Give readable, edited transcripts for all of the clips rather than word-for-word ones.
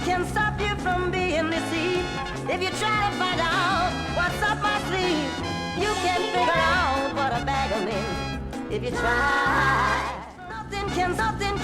can stop you from being deceived. If you try to find out what's up my sleeve, you can figure out what a bag of means. If you try, nothing can stop you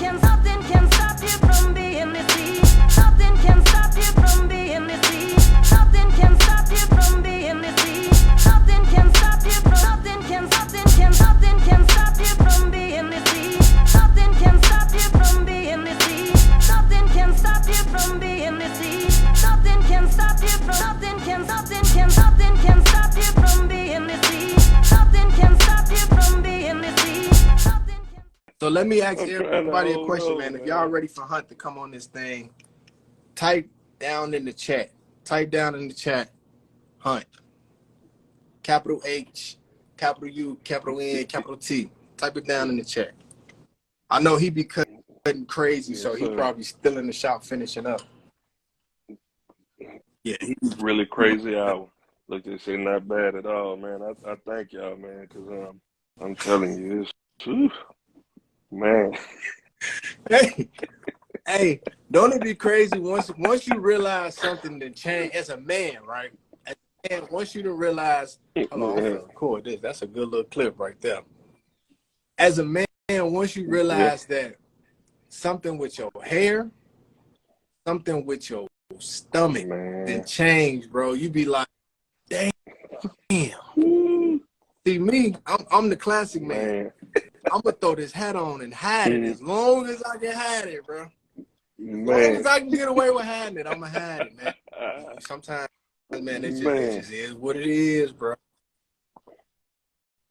from being deceived. Nothing can stop you from being deceived. Nothing can stop you from being deceived. Nothing can stop you from nothing can stop you from being deceived. Nothing can stop you from being deceived. Nothing can stop you from being deceived. Nothing can stop you from nothing can stop you from being deceived. Nothing can stop you from being deceived. So let me ask everybody a question, man. If y'all ready for Hunt to come on this thing, type down in the chat. Type down in the chat, Hunt. Capital H, capital U, capital N, capital T. Type it down in the chat. I know he be cutting crazy, so he probably still in the shop finishing up. Yeah, he's really crazy hour. Look, they say not bad at all, man. I thank y'all, man, because I'm telling you, it's whew, man. Hey, don't it be crazy once you realize something to change as a man, right? As a man, once you realize, hold on, I'm gonna record this. That's a good little clip right there. As a man, once you realize that something with your hair, something with your stomach, then change, bro. You be like, damn. See me, I'm the classic man. I'm gonna throw this hat on and hide it as long as I can hide it, bro. As long as I can get away with hiding it, I'm gonna hide it, man. Sometimes, man, it just is what it is, bro.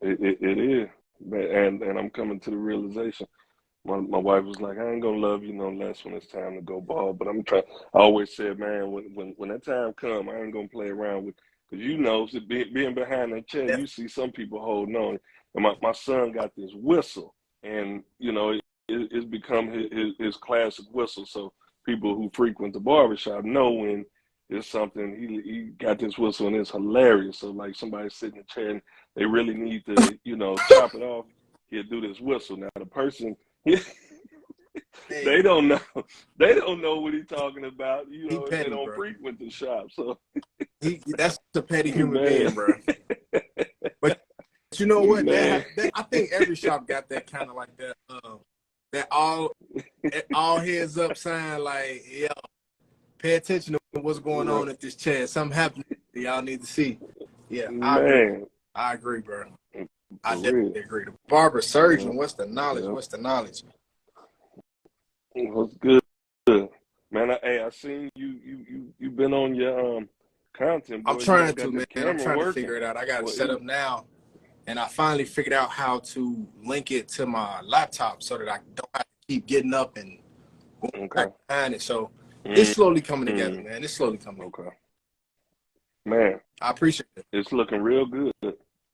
It is, and I'm coming to the realization. My wife was like, I ain't gonna love you no less when it's time to go bald. But I'm trying. I always said, man, when that time come, I ain't gonna play around with. Because you know, being behind that chair, you see some people holding on. And my son got this whistle, and you know, it's become his classic whistle. So people who frequent the barbershop know when it's something. He got this whistle, and it's hilarious. So like somebody sitting in a chair, and they really need to, you know, chop it off. He'll do this whistle. Now the person. They don't know. They don't know what he's talking about. You know, petty, they don't frequent the shop. So that's a petty human being, bro. But you know what? I think every shop got that kind of like that. That all heads up sign, like, yo, pay attention to what's going on at this chair. Something happening. Y'all need to see. Yeah, I agree, bro. I definitely agree. The barber surgeon, what's the knowledge? What's the knowledge? What's good, man? I seen you've been on your content. Boy. I'm trying to, man. I'm trying to figure it out. I got it set up now, and I finally figured out how to link it to my laptop so that I don't have to keep getting up and going back behind it. So it's slowly coming together, man. It's slowly coming. Okay, man. I appreciate it. It's looking real good.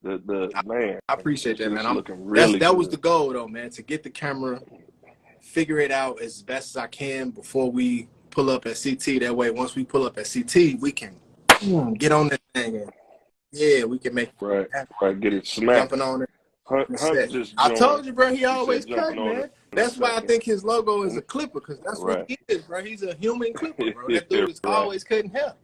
Man, I appreciate that, man. Really that was the goal, though, man, to get the camera, figure it out as best as I can before we pull up at CT. That way, once we pull up at CT, we can get on that thing and we can make right, get it smacked. Jumping on it. I told you, bro. He always cut, man. That's why I think his logo is a clipper, because that's what he is, bro. He's a human clipper, bro. That dude is always cutting hair.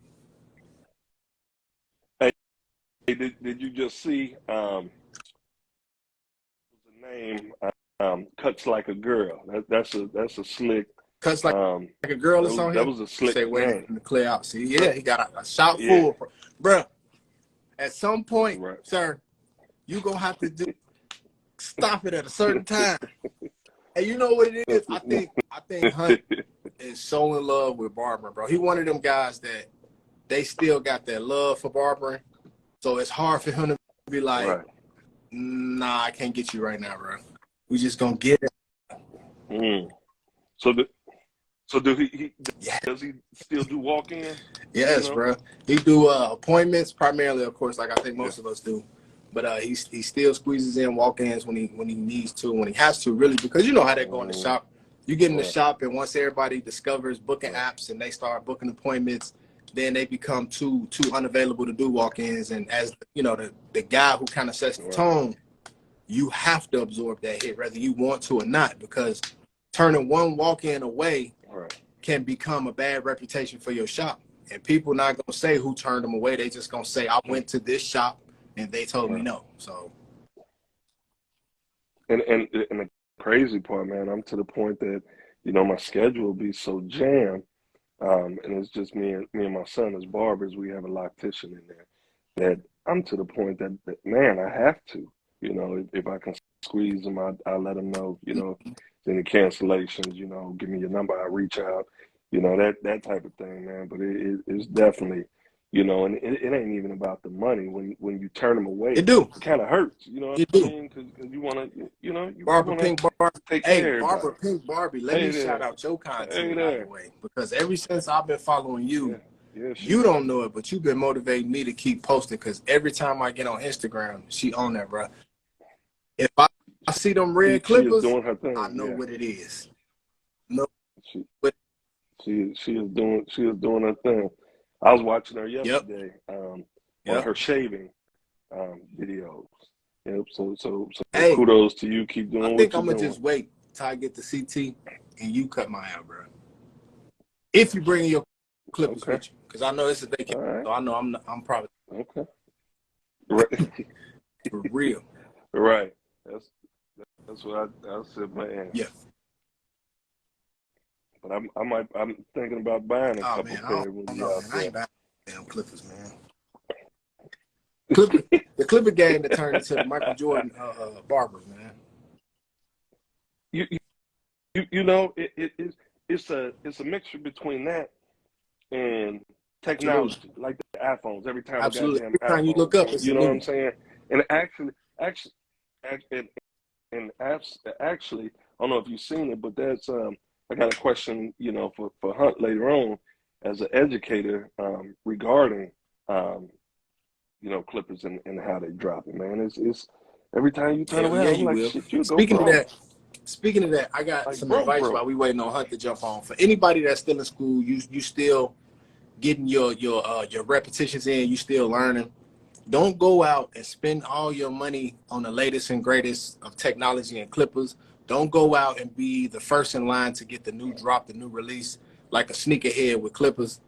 Hey, did you just see the name? Cuts Like a Girl. That's a slick. Cuts like a girl. Is on here. That was a slick name. To clear out. See, he got a shop full, bro. At some point, sir, you gonna have to stop it at a certain time. And you know what it is? I think Hunt is so in love with barbering, bro. He one of them guys that they still got that love for barbering. So it's hard for him to be like, nah, I can't get you right now, bro. We just gonna get it. So does he still do walk-in? Yes, bro. He do appointments primarily, of course, like I think most of us do. But he still squeezes in walk-ins when he needs to, when he has to, really, because you know how they go in the shop. You get in the shop, and once everybody discovers booking apps and they start booking appointments, then they become too unavailable to do walk-ins. And as you know, the guy who kind of sets the tone, you have to absorb that hit, whether you want to or not, because turning one walk-in away can become a bad reputation for your shop. And people not gonna say who turned them away. They just gonna say, I went to this shop and they told me no. So and the crazy part, man, I'm to the point that, you know, my schedule be so jammed. And it's just me and my son as barbers. We have a loctician in there that I'm to the point that man, I have to, you know, if I can squeeze them, I let them know, you know, any cancellations, you know, give me your number, I reach out, you know, that type of thing, man. But it's definitely, you know, and it ain't even about the money. When you turn them away, it do. it kind of hurts, you know what It I do. mean? Because you want to, you know, you Barbara want Pink to Barbie. take Hey, care of everybody. Barbara Pink Barbie, let Hey me shout there. out your Hey content, by the there. way, because ever since I've been following you, Yeah, you don't know it, but you've been motivating me to keep posting, because every time I get on Instagram, she on that, bro. If I see them red she is clippers, doing her thing. I know what it is. No, She but she is doing her thing. I was watching her yep, yesterday on her shaving videos. Yep. So hey, kudos to you. Keep I doing think what I'm you're gonna doing. just wait till I get the CT and you cut my hair, bro. If you bring your clippers Okay. with you, because I know it's a All vacation, right. so I know I'm probably Okay. Right. for real. Right. That's what I said, man. Yeah. But I'm thinking about buying a Oh couple man, I pair when don't we know, out man. I there. ain't buying damn clippers, man. The Clipper game that turned into the Michael Jordan barbers, man. You you know it's a mixture between that and Absolutely. technology, like the iPhones. Every time a Absolutely. goddamn Every time you iPhone look up, comes, it's a you know new what I'm one. saying? And actually, actually, I don't know if you've seen it, but that's I got a question, you know, for Hunt later on as an educator regarding you know, clippers and how they drop it, man. It's every time you turn Hell yeah, around, I'm you like, will. shit, you go Speaking of broke, that, speaking of that, I got like some advice while broke. we waiting on Hunt to jump on. For anybody that's still in school, you still getting your repetitions in, you still learning. Don't go out and spend all your money on the latest and greatest of technology and clippers. Don't go out and be the first in line to get the new drop, the new release, like a sneakerhead with clippers.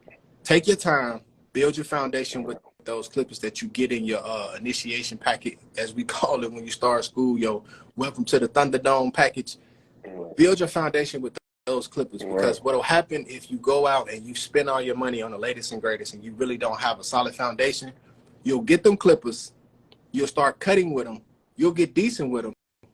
Take your time, build your foundation with those clippers that you get in your initiation packet, as we call it when you start school. Yo, welcome to the Thunderdome package. Build your foundation with those clippers, Right, because what'll happen if you go out and you spend all your money on the latest and greatest and you really don't have a solid foundation, you'll get them clippers, you'll start cutting with them, you'll get decent with them,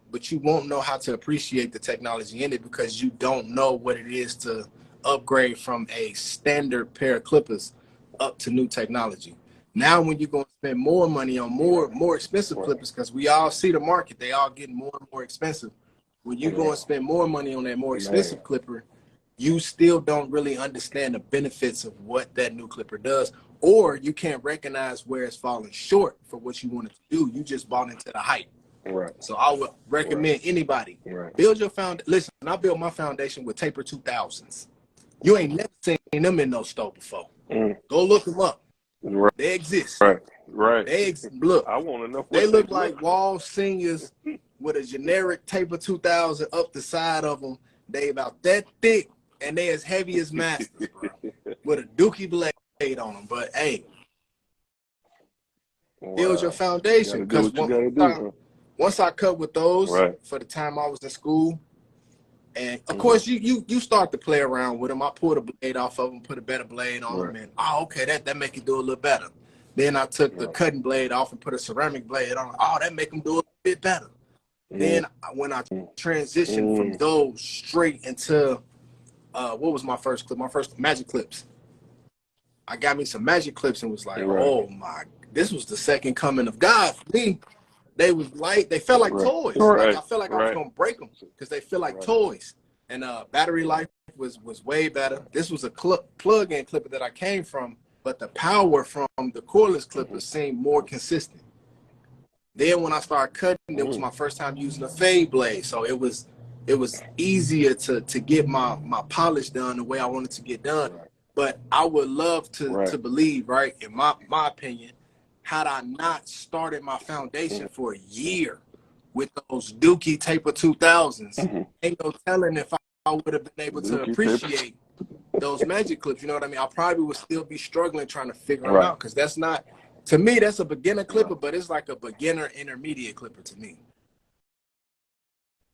but you won't know how to appreciate the technology in it because you don't know what it is to upgrade from a standard pair of clippers up to new technology. Now, when you're going to spend more money on more expensive right, clippers, because we all see the market, they all getting more and more expensive. When you go yeah, and spend more money on that more man, expensive clipper, you still don't really understand the benefits of what that new clipper does, or you can't recognize where it's falling short for what you wanted to do. You just bought into the hype. right, So I would right, recommend anybody right, build your foundation. Listen, I built my foundation with Taper 2000s. You ain't never seen them in no store before. mm, Go look them up. right, They exist. right. Look. I want to know They what they look like look like. wall seniors with a generic Taper 2000 up the side of them. They about that thick and they as heavy as masters, bro, with a dookie blade on them. But hey, build your Wow, you got foundation, to do because what you got to do, huh? once I cut with those Right. for the time I was in school, and of Mm-hmm. course you start to play around with them. I pulled a blade off of them, put a better blade on Right. them, and okay, that make it do a little better. Then I took the Right. cutting blade off and put a ceramic blade on. Oh, that make them do a bit better. Mm-hmm. Then when I transitioned from Mm-hmm. those straight into what was my first clip? My first magic clips. I got me some magic clips and was like, Right. oh my, this was the second coming of God for me. They was light. They felt like Right. toys. Like Right. I felt like I was Right. gonna break them because they feel like Right. toys. And battery life was way better. This was a plug-in clipper that I came from, but the power from the cordless Mm-hmm. clippers seemed more consistent. Then when I started cutting, it was my first time using a fade blade, so it was easier to get my polish done the way I wanted to get done. Right. But I would love to Right. believe, right, in my opinion, had I not started my foundation Mm-hmm. for a year with those Dookie Taper 2000s, Mm-hmm. ain't no telling if I would have been able to Dookie tips. appreciate those magic clips. You know what I mean? I probably would still be struggling trying to figure them Right. out because that's not, to me, that's a beginner clipper, but it's like a beginner intermediate clipper to me.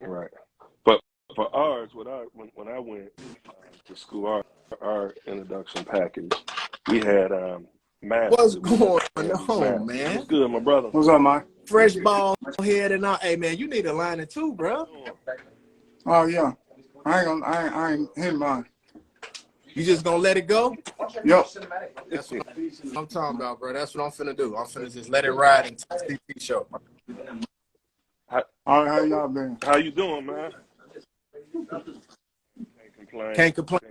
Right. But for ours, when I went to school, our introduction package, we had math. What's going on, man? What's good, my brother? What's up, man? Fresh ball head and all. Hey, man, you need a line of two, bro. Oh yeah, I ain't hitting mine. You just gonna let it go? Yep. That's what I'm talking about, bro. That's what I'm finna do. I'm finna just let it ride until the CP show. All right, how y'all been? How you doing, man? Can't complain.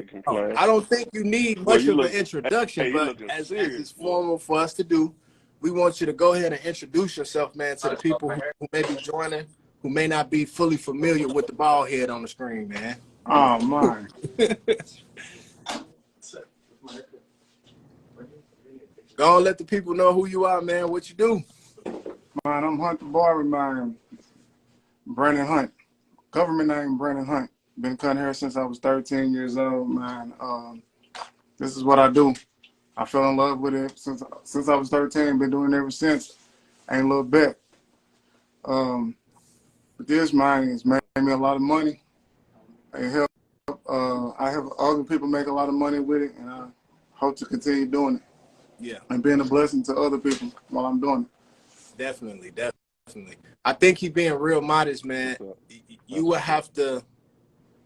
I don't think you need much of an introduction, but as it's formal for us to do, we want you to go ahead and introduce yourself, man, to the people who may be joining, who may not be fully familiar with the bald head on the screen, man. Oh man. Go and let the people know who you are, man, what you do. Man, I'm Hunt the Barber, man. Brandon Hunt. Government name Brandon Hunt. Been cutting hair since I was 13 years old, man. This is what I do. I fell in love with it since I was 13. Been doing it ever since. Ain't looked back. But this, man, has made me a lot of money. It helped. I have other people make a lot of money with it, and I hope to continue doing it. Yeah. And being a blessing to other people while I'm doing it. Definitely. I think he's being real modest, man. You would have to,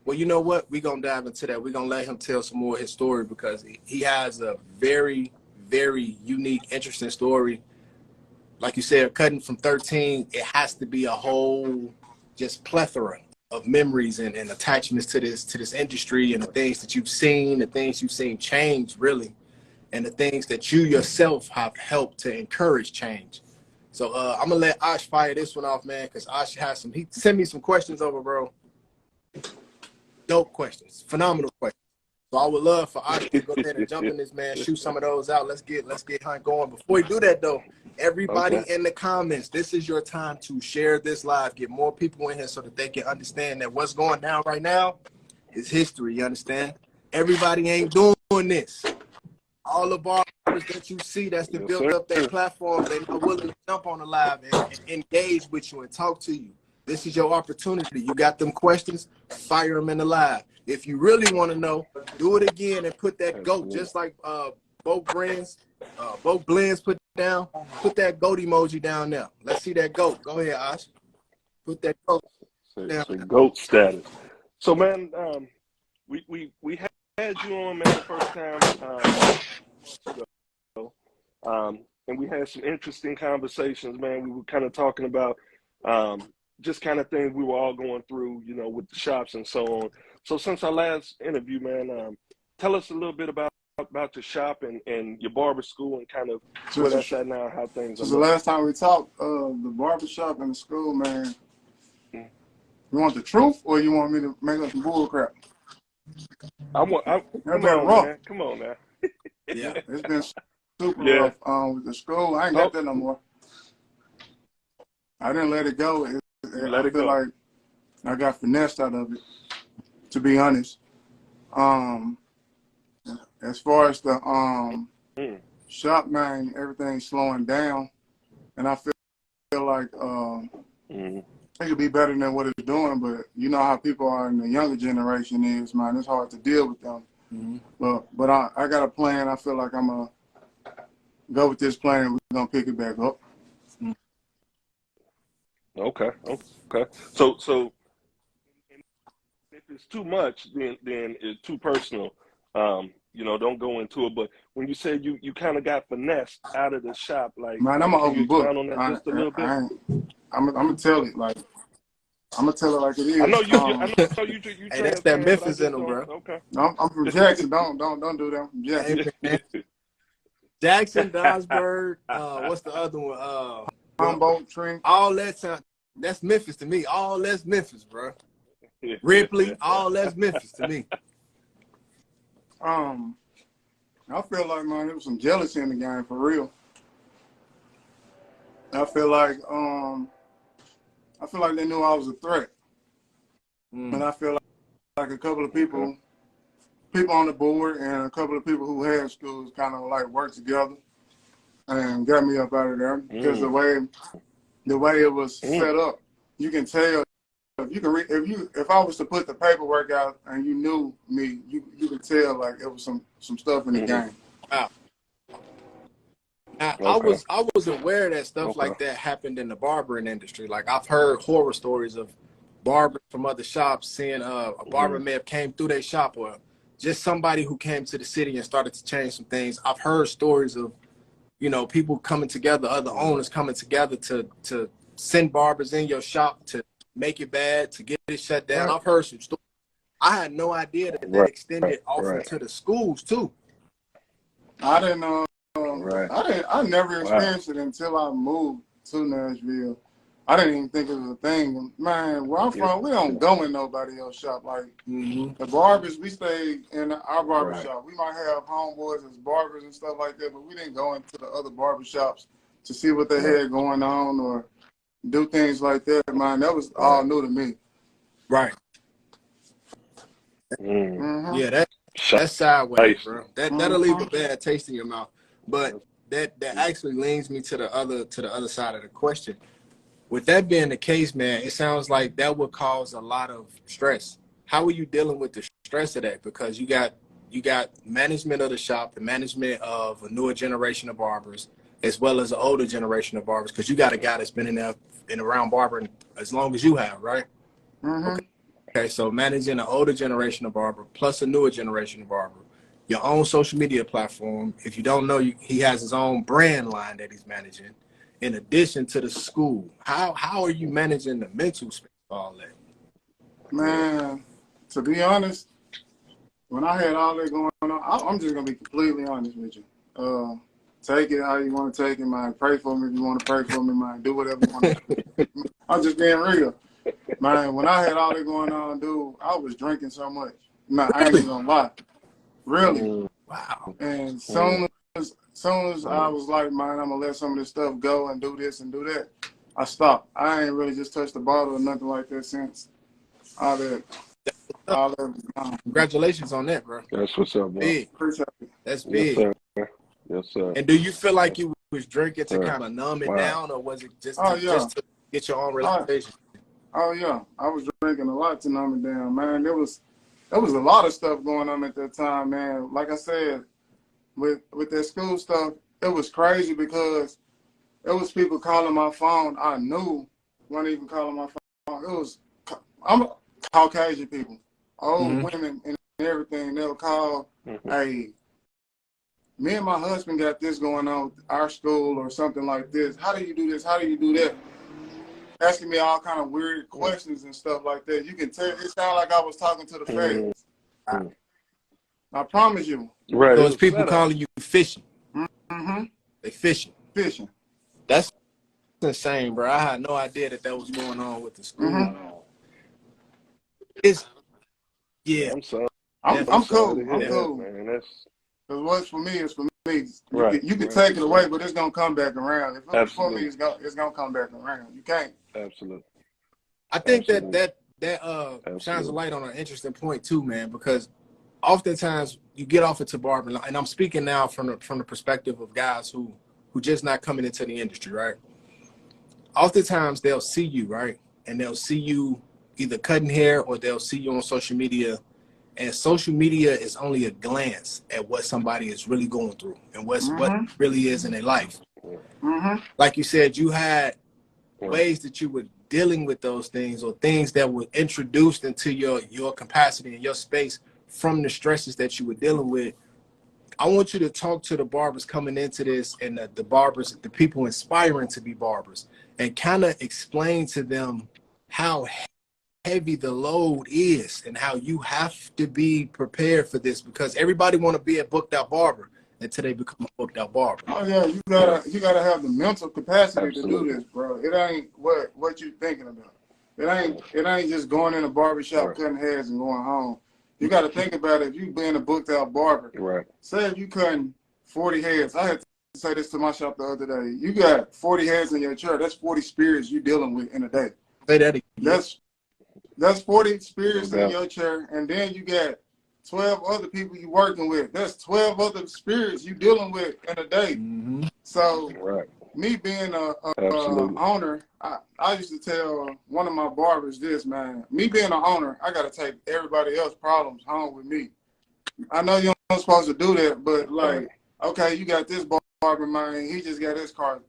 well, you know what? We're going to dive into that. We're going to let him tell some more of his story because he has a very, very unique, interesting story. Like you said, cutting from 13, it has to be a whole just plethora of memories and attachments to this industry and the things that you've seen, change, really, and the things that you yourself have helped to encourage change. So I'm gonna let Ash fire this one off, man, because Ash has he sent me some questions over, bro. Dope questions, phenomenal questions. So I would love for Ash to go ahead and jump in this, man, shoot some of those out. Let's get Hunt going. Before we do that, though, everybody in the comments, this is your time to share this live. Get more people in here so that they can understand that what's going down right now is history. You understand? Everybody ain't doing this. All the barbers that you see that's been built up their platform, they're not willing to jump on the live and engage with you and talk to you. This is your opportunity. You got them questions, fire them in the live. If you really want to know, do it again and put that goat, just like both blends put down. Put that goat emoji down there. Let's see that goat. Go ahead, Ash. Put that goat down. So goat status. So, man, we had you on, man, the first time. And we had some interesting conversations, man. We were kind of talking about just kind of things we were all going through, you know, with the shops and so on. So since our last interview, man, tell us a little bit about your shop and your barber school and kind of where that's at now, how things are. Since the last time we talked, the barber shop and the school, man, you want the truth or you want me to make up some bull crap? Come on, man. Yeah, it's been super rough with the school. I ain't got that no more. I didn't let it go. I feel like I got finessed out of it, to be honest. As far as the shop, man, everything's slowing down, and I feel like it could be better than what it's doing. But you know how people are in the younger generation is, man. It's hard to deal with them. But I got a plan. I feel like I'm gonna go with this plan, and we're gonna pick it back up. Okay. So if it's too much, then it's too personal. You know, don't go into it. But when you said you kind of got finessed out of the shop, like, man, I'm an open book. On that just a little bit? I'm gonna tell it like it is. I know you Hey, that's that Memphis in them, bro. Okay. I'm from Jackson. Don't do that. I'm from Jackson. Jackson, Dodgeburg, what's the other one? Humboldt, Trent. All that time. That's Memphis to me. All that's Memphis, bro. Ripley, all that's Memphis to me. I feel like, man, there was some jealousy in the game for real. I feel like they knew I was a threat, and I feel like a couple of people people on the board and a couple of people who had schools kind of like worked together and got me up out of there because the way it was set up, you can tell. If I was to put the paperwork out and you knew me, you could tell like it was some stuff in the game. Wow. Now, I was aware that stuff like that happened in the barbering industry. Like I've heard horror stories of barbers from other shops seeing a barber may have came through their shop, or just somebody who came to the city and started to change some things. I've heard stories of, you know, people coming together, other owners coming together to send barbers in your shop to make it bad, to get it shut down. I've heard some stories. I had no idea that extended off into the schools too. I didn't know. I never experienced it until I moved to Nashville. I didn't even think it was a thing. Man, where I'm from, we don't go in nobody else's shop. Like the barbers, we stayed in our barber shop. We might have homeboys as barbers and stuff like that, but we didn't go into the other barber shops to see what they had going on or do things like that. Man, that was all new to me. Right. Yeah, that's sideways, bro. That'll leave a bad taste in your mouth. But that actually leads me to the other side of the question. With that being the case, man, it sounds like that would cause a lot of stress. How are you dealing with the stress of that? Because you got management of the shop, the management of a newer generation of barbers, as well as an older generation of barbers, because you got a guy that's been in there and around barbering as long as you have, right? Okay, so managing an older generation of barber plus a newer generation of barber, your own social media platform. If you don't know, he has his own brand line that he's managing, in addition to the school. How are you managing the mental space of all that? Man, to be honest, when I had all that going on, I'm just going to be completely honest with you. Take it how you want to take it, man. Pray for me if you want to pray for me, man. Do whatever you want to do. I'm just being real. Man, when I had all that going on, dude, I was drinking so much. Man, I ain't even going to lie. Really. Wow. And soon as I was like, man, I'm going to let some of this stuff go and do this and do that, I stopped. I ain't really just touched the bottle or nothing like that since all that. Congratulations on that, bro. That's what's up, bro. Big. Appreciate it. That's big. Yes, sir. Yes, sir. And do you feel like you was drinking to kind of numb it down, or was it just to get your own relaxation? Oh yeah, I was drinking a lot to numb it down, man. There was a lot of stuff going on at that time, man. Like I said, with that school stuff, it was crazy because it was people calling my phone. I knew weren't even calling my phone. I'm Caucasian people, old women and everything. They'll call, hey, me and my husband got this going on with our school or something like this. How do you do this? How do you do that? Asking me all kind of weird questions and stuff like that. You can tell it sounded like I was talking to the feds. I promise you. Right. Those people calling you fishing. They fishing. Fishing. That's insane, bro. I had no idea that was going on with the school. It's I'm sorry. I'm cool. I'm cool. Man, that's because what's for me is for me. Right. You can take it away, but it's gonna come back around. If it's for me, it's gonna come back around. You can't. Absolutely. I think that shines a light on an interesting point too, man, because oftentimes you get off into barbering, and I'm speaking now from the perspective of guys who just not coming into the industry, right? Oftentimes they'll see you, right? And they'll see you either cutting hair or they'll see you on social media. And social media is only a glance at what somebody is really going through and what really is in their life. Like you said, you had ways that you were dealing with those things, or things that were introduced into your capacity and your space from the stresses that you were dealing with. I want you to talk to the barbers coming into this, and the barbers, the people inspiring to be barbers, and kind of explain to them how heavy the load is and how you have to be prepared for this, because everybody want to be a booked out barber until they become a booked out barber. Oh yeah, you gotta have the mental capacity to do this, bro. It ain't what you thinking about. It ain't just going in a barbershop cutting heads and going home. You got to think about it. If you being a booked out barber, say if you cutting 40 heads. I had to say this to my shop the other day. You got 40 heads in your chair. That's 40 spirits you dealing with in a day. Say that again. That's 40 spirits in your chair, and then you got 12 other people you working with. There's 12 other spirits you dealing with in a day. So me being a owner, I used to tell one of my barbers this, man. Me being an owner, I got to take everybody else's problems home with me. I know you're not supposed to do that, but like, okay, you got this barber, man. He just got his car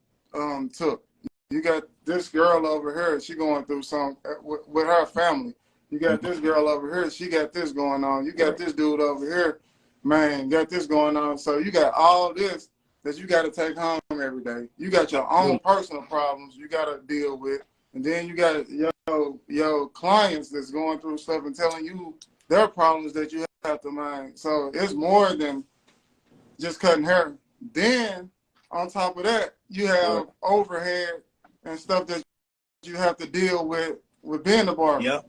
took. You got this girl over here. She going through some with her family. You got this girl over here. She got this going on. You got this dude over here, man, got this going on. So you got all this that you got to take home every day. You got your own personal problems you got to deal with. And then you got your clients that's going through stuff and telling you their problems that you have to mind. So it's more than just cutting hair. Then on top of that, you have overhead and stuff that you have to deal with being a barber. Yep.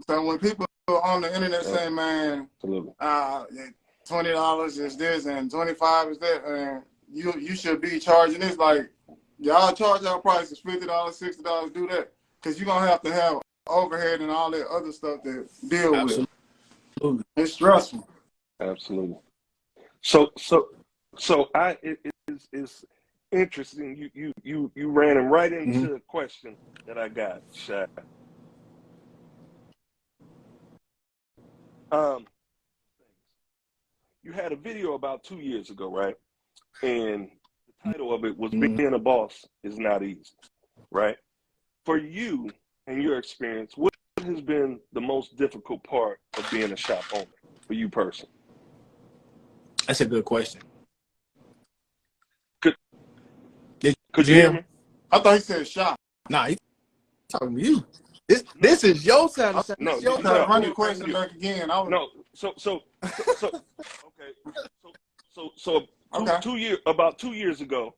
So when people on the internet saying, man, $20 is this and 25 is that, and you should be charging this, like, y'all charge y'all prices, $50, $60, do that. Because you're going to have overhead and all that other stuff to deal with. It's stressful. Absolutely. So it's interesting. You ran him right into a question that I got, Shaq. You had a video about 2 years ago, right? And the title of it was "Being a Boss is Not Easy," right? For you and your experience, what has been the most difficult part of being a shop owner for you personally? That's a good question. Could you hear me? I thought he said shop. Nah, he's talking to you. This is your time. No, you gotta run the question back again. About 2 years ago,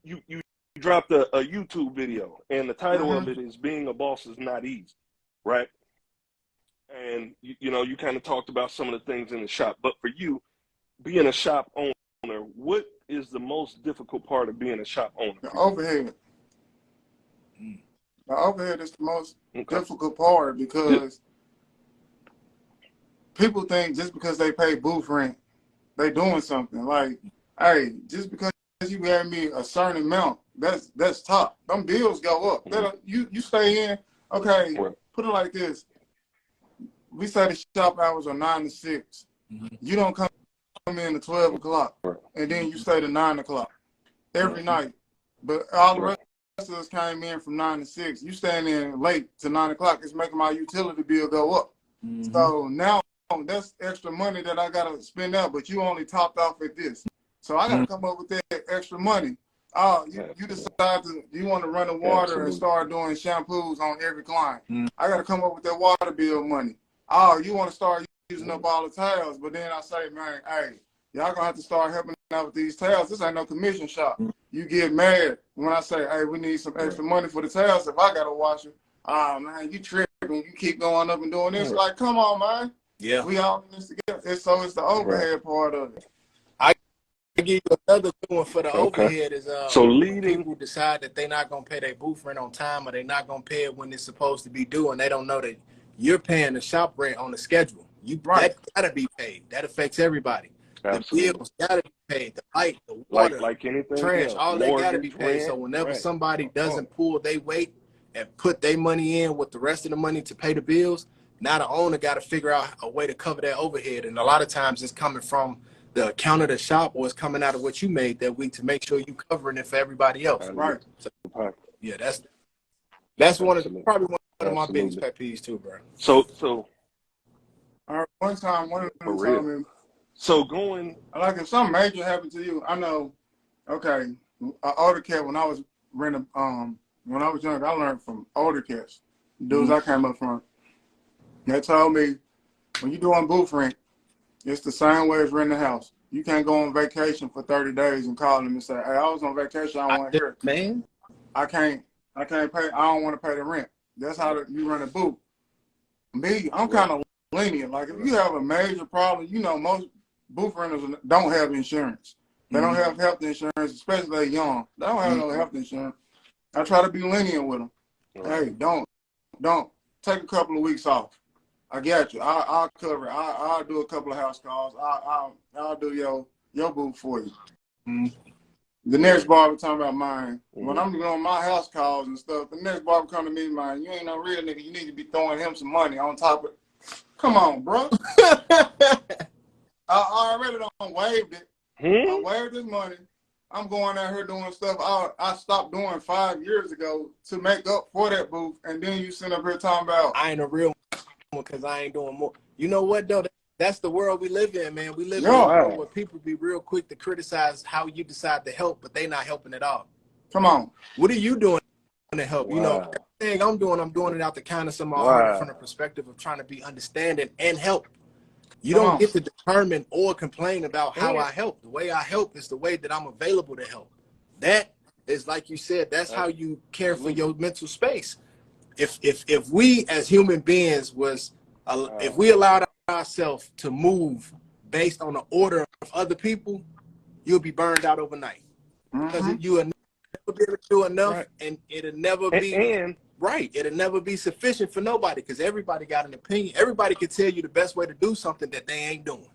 you dropped a YouTube video, and the title of it is "Being a Boss is Not Easy," right? And you kind of talked about some of the things in the shop, but for you, being a shop owner, what is the most difficult part of being a shop owner? The overhead. The overhead is the most difficult part because people think just because they pay booth rent, they doing something. Like, hey, just because you gave me a certain amount, that's top. Them bills go up. You stay in, okay, put it like this. We say the shop hours are 9 to 6. You don't come in at 12 o'clock, and then you stay to 9 o'clock every night. But all the rest of us came in from 9 to 6. You staying in late to 9 o'clock. It's making my utility bill go up. So now that's extra money that I got to spend out, but you only topped off at this. So I got to come up with that extra money. You decide you want to run the water and start doing shampoos on every client. I got to come up with that water bill money. You want to start using up all the towels, but then I say, man, hey, y'all going to have to start helping out with these towels. This ain't no commission shop. You get mad when I say, hey, we need some extra money for the towels if I got to wash them. Man, you tripping. You keep going up and doing this. Like, come on, man. Yeah. We all in this together. It's the overhead part of it. I give you another good one for the overhead is people decide that they're not going to pay their booth rent on time, or they're not going to pay it when it's supposed to be due, and they don't know that you're paying the shop rent on the schedule. That got to be paid. That affects everybody. Absolutely. The bills got to be paid. The light, the water, like anything trash, else. all they got to be paid. So whenever somebody doesn't pull their weight and put their money in with the rest of the money to pay the bills, now the owner got to figure out a way to cover that overhead. And a lot of times it's coming from the account of the shop, or it's coming out of what you made that week to make sure you covering it for everybody else. Right. So, yeah, that's probably one of my biggest pet peeves too, bro. So one time, one of them told me, so going, like, if something major happened to you, I know, okay, an older cat, when I was renting, when I was young, I learned from older cats, dudes I came up from. They told me, when you're doing booth rent, it's the same way as renting a house. You can't go on vacation for 30 days and call them and say, hey, I was on vacation, I don't want to hear it. Man, I can't pay, I don't want to pay the rent. That's how you run a booth. Me, I'm kind of lenient. Like, if you have a major problem, most booth renters don't have insurance. They don't have health insurance, especially they're young. They don't have no health insurance. I try to be lenient with them. Hey, don't take a couple of weeks off. I got you. I'll cover it. I'll do a couple of house calls. I'll do your booth for you. Mm-hmm. The next barber talking about mine. When I'm doing my house calls and stuff, the next barber come to me, man, you ain't no real nigga. You need to be throwing him some money on top of it. Come on, bro. I already done waived it. I waived his money. I'm going out here doing stuff I stopped doing 5 years ago to make up for that booth, and then you sit up here talking about I ain't a real one because I ain't doing more. You know what though? That's the world we live in, man. We live in a world where people be real quick to criticize how you decide to help, but they not helping at all. Come on. What are you doing to help? You know, everything I'm doing it out the kindness of my heart from the perspective of trying to be understanding and help. You don't get to determine or complain about how I help. The way I help is the way that I'm available to help. That is, like you said, that's how you care for your mental space. If we as human beings if we allowed ourselves to move based on the order of other people, you'll be burned out overnight. Because you will never be able to do enough, and it'll never be it'll never be sufficient for nobody, because everybody got an opinion. Everybody can tell you the best way to do something that they ain't doing.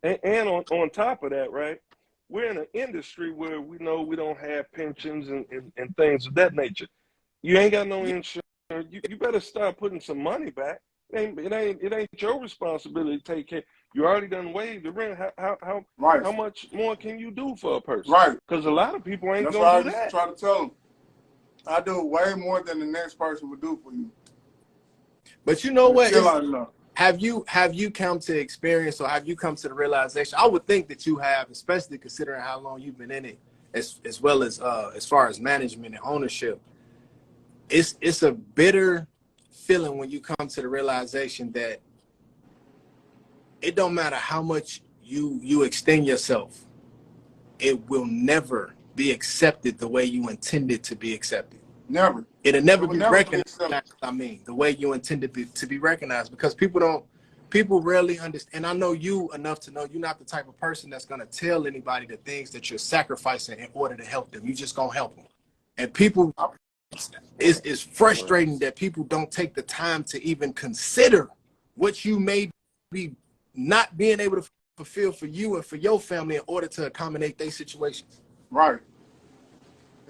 And on top of that, right, we're in an industry where we know we don't have pensions and things of that nature. You ain't got no insurance. You better start putting some money back. It ain't your responsibility to take care. You already done waived the rent. How much more can you do for a person? Right. Because a lot of people ain't That's gonna do what I that. try to tell them. I do way more than the next person would do for you. But you know what? Enough. Have you come to experience, or have you come to the realization? I would think that you have, especially considering how long you've been in it, as well as far as management and ownership. It's a bitter feeling when you come to the realization that it don't matter how much you extend yourself, it will never be accepted the way you intended to be accepted. Never. It'll never be recognized. I mean, the way you intended to be recognized, because people rarely understand. And I know you enough to know you're not the type of person that's going to tell anybody the things that you're sacrificing in order to help them. You just gonna help them. And people, it's frustrating that people don't take the time to even consider what you may be not being able to fulfill for you and for your family in order to accommodate their situations. Right.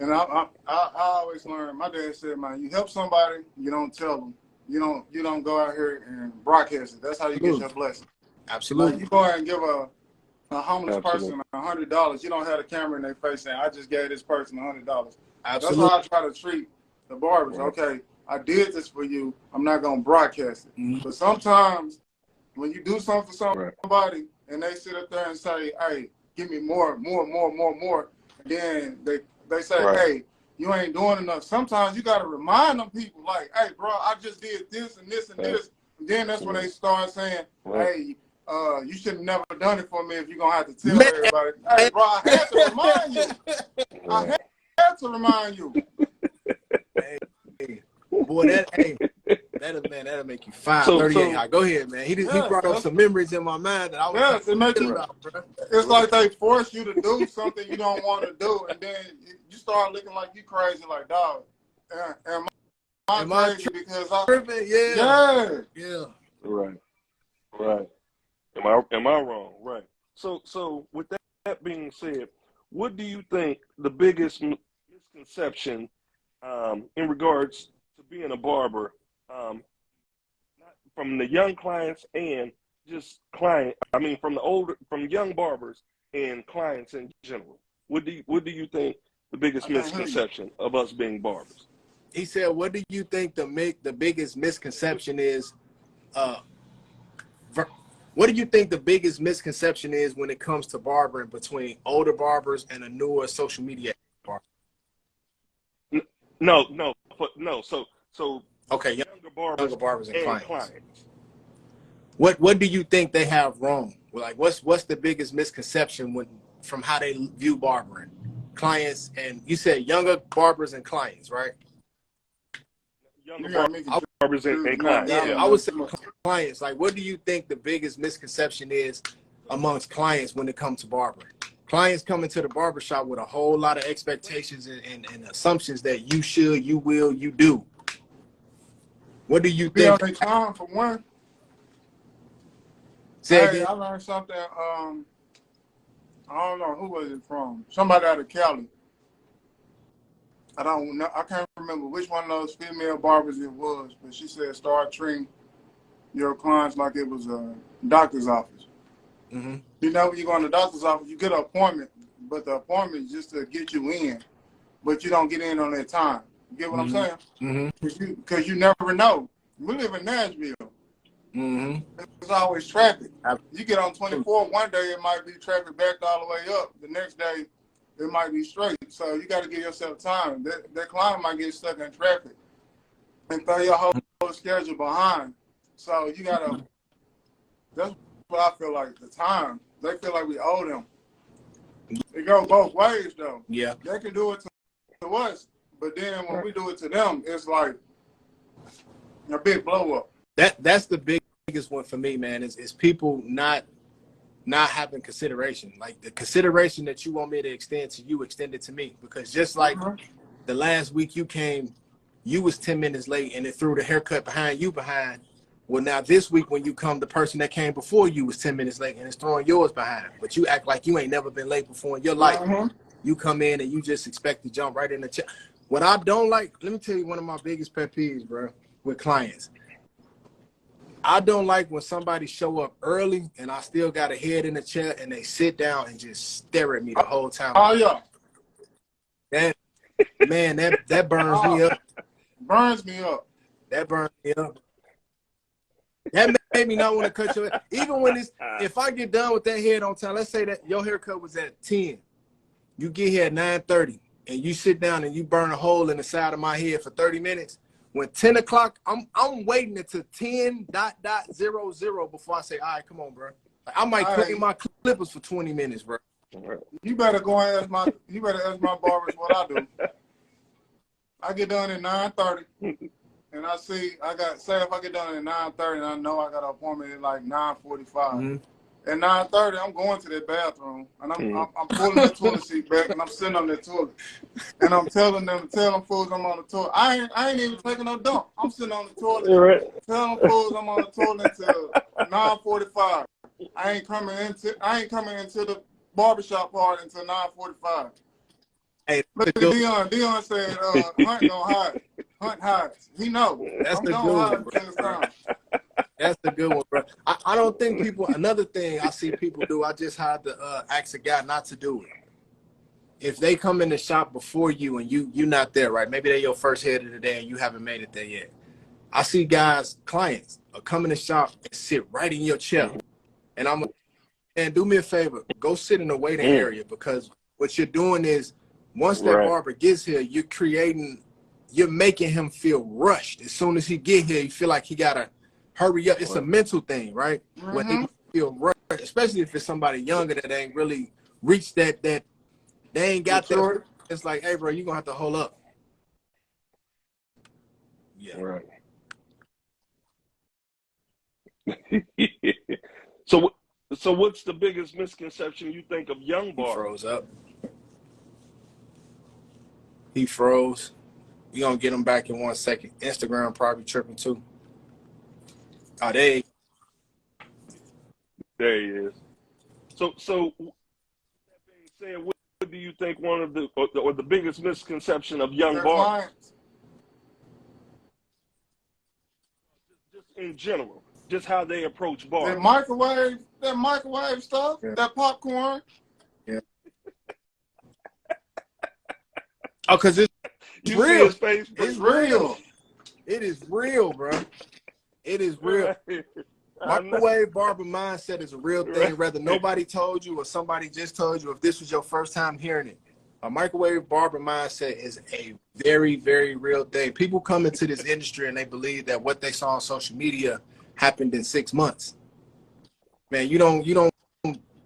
And I always learn. My dad said, "Man, you help somebody, you don't tell them. You don't go out here and broadcast it. That's how you get your blessing." Absolutely. Like, you go out and give a homeless person $100. You don't have the camera in their face saying, "I just gave this person $100." Absolutely. That's how I try to treat the barbers. Right. Okay, I did this for you. I'm not gonna broadcast it. But sometimes when you do something for somebody and they sit up there and say, "Hey, give me more," and then they say, "Hey, you ain't doing enough." Sometimes you got to remind them people, like, "Hey, bro, I just did this and this and this." And then that's when they start saying, "Hey, you should have never done it for me if you're going to have to tell everybody." Hey, bro, I had to remind you. I had to remind you. Boy, that'll make you 538. Go ahead, man. He brought up some memories in my mind that I was it's like they force you to do something you don't want to do, and then you start looking like you crazy, like, dog, am I crazy because I tripping? Yeah. Right. Am I wrong? Right. So with that being said, what do you think the biggest misconception in regards to being a barber, from the young clients and just from young barbers and clients in general? What do you think the biggest misconception of us being barbers? He said, what do you think the biggest misconception is? What do you think the biggest misconception is when it comes to barbering between older barbers and a newer social media barber? No. So okay, younger barbers and clients. What do you think they have wrong? Like, what's the biggest misconception from how they view barbering? Clients, and you said younger barbers and clients, right? Younger barbers and clients. Yeah, I would say clients. Like, what do you think the biggest misconception is amongst clients when it comes to barbering? Clients come into the barbershop with a whole lot of expectations and assumptions that you should, you will, you do. What do you Be on think? their time for one. Say Hey, again? I learned something. I don't know who was it from. Somebody out of Cali. I don't know. I can't remember which one of those female barbers it was, but she said start treating your clients like it was a doctor's office. Mm-hmm. You know, when you go in the doctor's office, you get an appointment, but the appointment is just to get you in, but you don't get in on that time. You get what I'm saying? Mm-hmm. Because you never know. We live in Nashville. Mm-hmm. There's always traffic. Absolutely. You get on 24, one day it might be traffic backed all the way up. The next day it might be straight. So you got to give yourself time. That client might get stuck in traffic and throw your whole schedule behind. So you got to, that's what I feel like, the time. They feel like we owe them. It goes both ways, though. Yeah. They can do it to us, but then when we do it to them, it's like a big blow up. That's the biggest one for me, man, is people not having consideration. Like the consideration that you want me to extend to you, extend it to me. Because just like the last week you came, you was 10 minutes late and it threw the haircut behind you behind. Well, now this week when you come, the person that came before you was 10 minutes late and it's throwing yours behind. But you act like you ain't never been late before in your life. You come in and you just expect to jump right in the chair. What I don't like, let me tell you one of my biggest pet peeves, bro, with clients. I don't like when somebody show up early and I still got a head in the chair and they sit down and just stare at me the whole time. Oh, yeah. That burns me up. Burns me up. That burns me up. That made me not want to cut your hair. Even when if I get done with that head on time, let's say that your haircut was at 10. You get here at 9:30 and you sit down and you burn a hole in the side of my head for 30 minutes. When 10 o'clock, I'm waiting until 10.00 before I say, all right, come on, bro. Like, I might clean my clippers for 20 minutes, bro. You better go and ask my barbers what I do. I get done at 9:30 and I say if I get done at 9:30 and I know I got an appointment at like 9:45. At 9:30, I'm going to that bathroom and I'm pulling the toilet seat back and I'm sitting on that toilet. And I'm telling them fools I'm on the toilet. I ain't even taking no dump. I'm sitting on the toilet. Telling them fools I'm on the toilet until 9:45. I ain't coming into the barbershop part until 9:45. Hey, look at Dion. Dion said Hunt gonna hide. Hunt hides. He know. That's I'm the gonna good hide one, until it's time. That's the good one, bro. I don't think people, another thing I see people do, I just had to ask a guy not to do it. If they come in the shop before you and you're not there, right? Maybe they're your first head of the day and you haven't made it there yet. I see clients come in the shop and sit right in your chair. And do me a favor, go sit in the waiting area, because what you're doing is once that barber gets here, you're making him feel rushed. As soon as he get here, you feel like he gotta hurry up. It's a mental thing, right? Where they feel rushed, especially if it's somebody younger that ain't really reached that they ain't got that. It's like, hey, bro, you're gonna have to hold up. Yeah. Right. So what's the biggest misconception you think of young barbers? He froze up. He froze. We gonna get him back in 1 second. Instagram probably tripping too. Oh, there he is. So that being said, what do you think one of the or the biggest misconception of young barbers? Just in general, just how they approach barbers. That microwave stuff, that popcorn. Yeah. Oh, because it's you real. See his face? It's real. It is real, bro. It is real. Microwave barber mindset is a real thing, whether nobody told you or somebody just told you. If this was your first time hearing it, a microwave barber mindset is a very, very real thing. People come into this industry and they believe that what they saw on social media happened in 6 months. Man, you don't.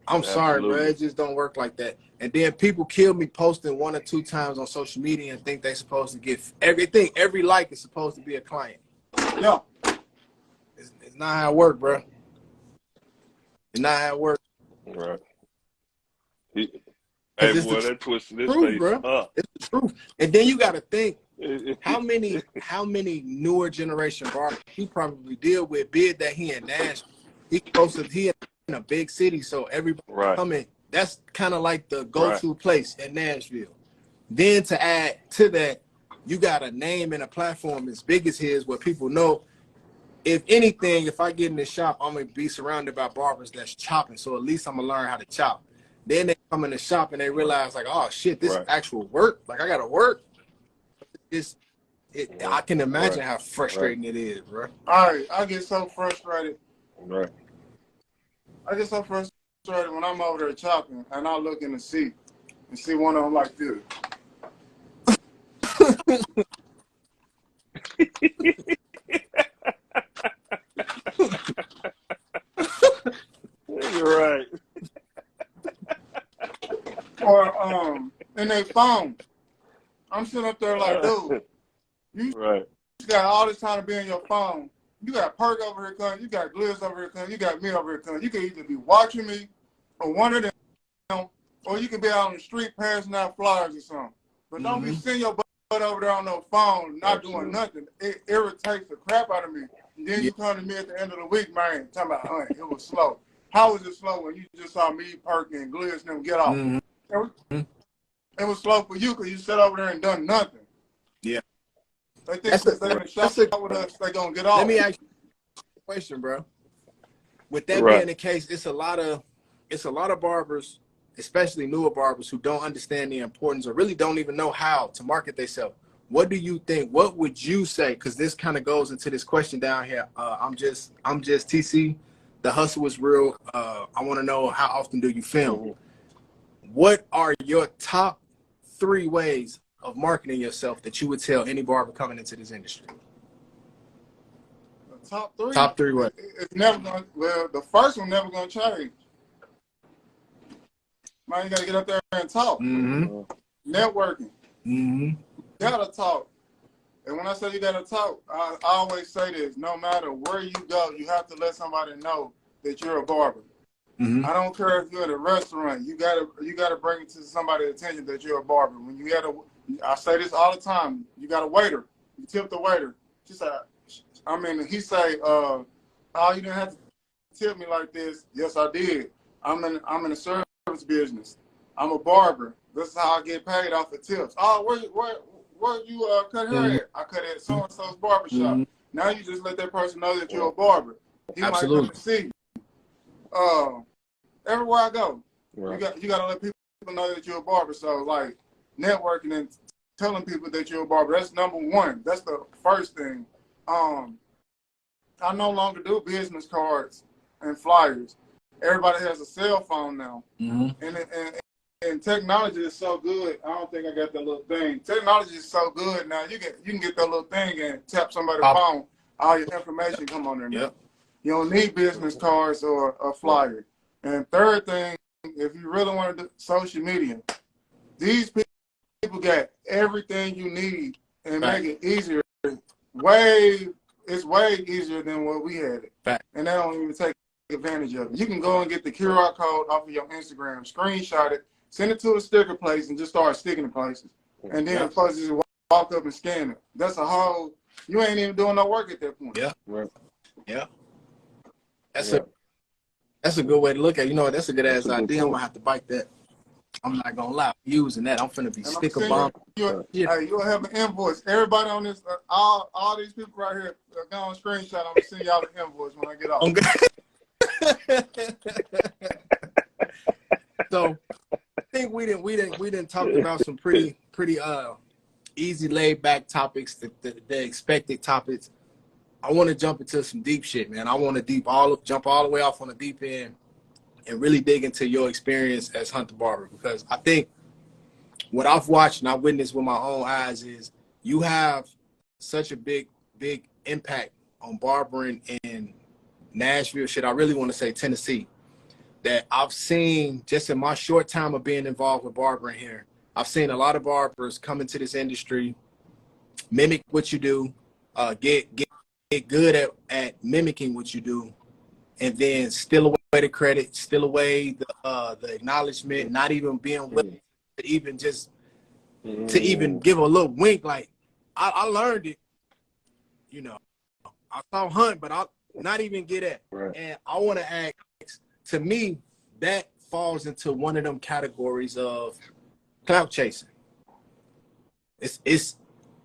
I'm sorry, bro. It just don't work like that. And then people kill me posting 1 or 2 times on social media and think they're supposed to get everything. Every like is supposed to be a client. No. It's not how it works, bro. It's not how it works. Right. Hey, boy, that twisted his face up. It's the truth. And then you got to think, how many newer generation barbers you probably deal with, be it that he in Nashville, he in a big city, so everybody coming. That's kind of like the go-to place in Nashville. Then to add to that, you got a name and a platform as big as his where people know, if anything, if I get in this shop, I'm going to be surrounded by barbers that's chopping. So at least I'm going to learn how to chop. Then they come in the shop and they realize like, oh shit, this is actual work. Like I got to work. I can imagine how frustrating it is, bro. All right, I get so frustrated. I get so frustrated when I'm over there chopping and I look in the seat and see one of them like this. You're right. Or in their phone. I'm sitting up there like, dude, you got all this time to be in your phone. You got Perk over here coming, you got Gliss over here coming, you got me over here coming. You can either be watching me or one of them, or you can be out on the street passing out flyers or something. But don't be sitting your butt over there on no phone, not doing nothing. It irritates the crap out of me. And then you come to me at the end of the week, man, talking about, it was slow. How was it slow when you just saw me, Perk, and Gliss and them get off? It was slow for you because you sat over there and done nothing. Yeah. They think they're going to shop with us, they're going to get off. Let me ask you a question, bro. With that being the case, it's a lot of barbers, especially newer barbers, who don't understand the importance or really don't even know how to market themselves. What do you think? What would you say? Because this kind of goes into this question down here. I'm just TC. The hustle is real. I want to know, how often do you film? What are your top 3 ways of marketing yourself that you would tell any barber coming into this industry? The top 3? Top 3 ways. It's never going to, well, the first one never going to change. Man, you got to get up there and talk. Networking. You got to talk. And when I say you got to talk, I always say this: no matter where you go, you have to let somebody know that you're a barber. I don't care if you're at a restaurant. You gotta bring it to somebody's attention that you're a barber. When you got I say this all the time. You got a waiter. You tip the waiter. She said, he say, oh, you didn't have to tip me like this. Yes, I did. I'm in the service business. I'm a barber. This is how I get paid off of tips. Oh, where you cut hair at? I cut at so and so's barbershop. Now you just let that person know that you're a barber. He might come to see you. Everywhere I go, you got to let people know that you're a barber. So like networking and telling people that you're a barber, that's number 1. That's the first thing. I no longer do business cards and flyers. Everybody has a cell phone now, and technology is so good. I don't think I got that little thing. Technology is so good now. You can get that little thing and tap somebody's phone. All your information come on there now. You don't need business cards or a flyer. And third thing, if you really want to do social media, these people got everything you need and make it easier. It's way easier than what we had it. And they don't even take advantage of it. You can go and get the QR code off of your Instagram, screenshot it, send it to a sticker place, and just start sticking to places. And then folks just walk up and scan it. That's a whole, you ain't even doing no work at that point. That's a good way to look at it. You know, that's a good ass idea. I'm gonna have to bite that. I'm not gonna lie. Using that, I'm finna be sticker bomb. You'll have an invoice. Everybody on this, all these people right here, go on screenshot. I'm gonna send y'all the invoice when I get off. So I think we didn't talk about some pretty easy laid back topics, the expected topics. I want to jump into some deep shit, man. I want to jump all the way off on the deep end and really dig into your experience as Hunter Barber, because I think what I've watched and I witnessed with my own eyes is you have such a big impact on barbering in Nashville, shit, I really want to say Tennessee, that I've seen just in my short time of being involved with barbering here. I've seen a lot of barbers come into this industry, mimic what you do, get good at mimicking what you do, and then steal away the credit, steal away the acknowledgement, not even being willing to even just to even give a little wink like, I learned it. You know, I saw hunt, but I'll not even get at. Right. And I want to ask, to me, that falls into one of them categories of clout chasing.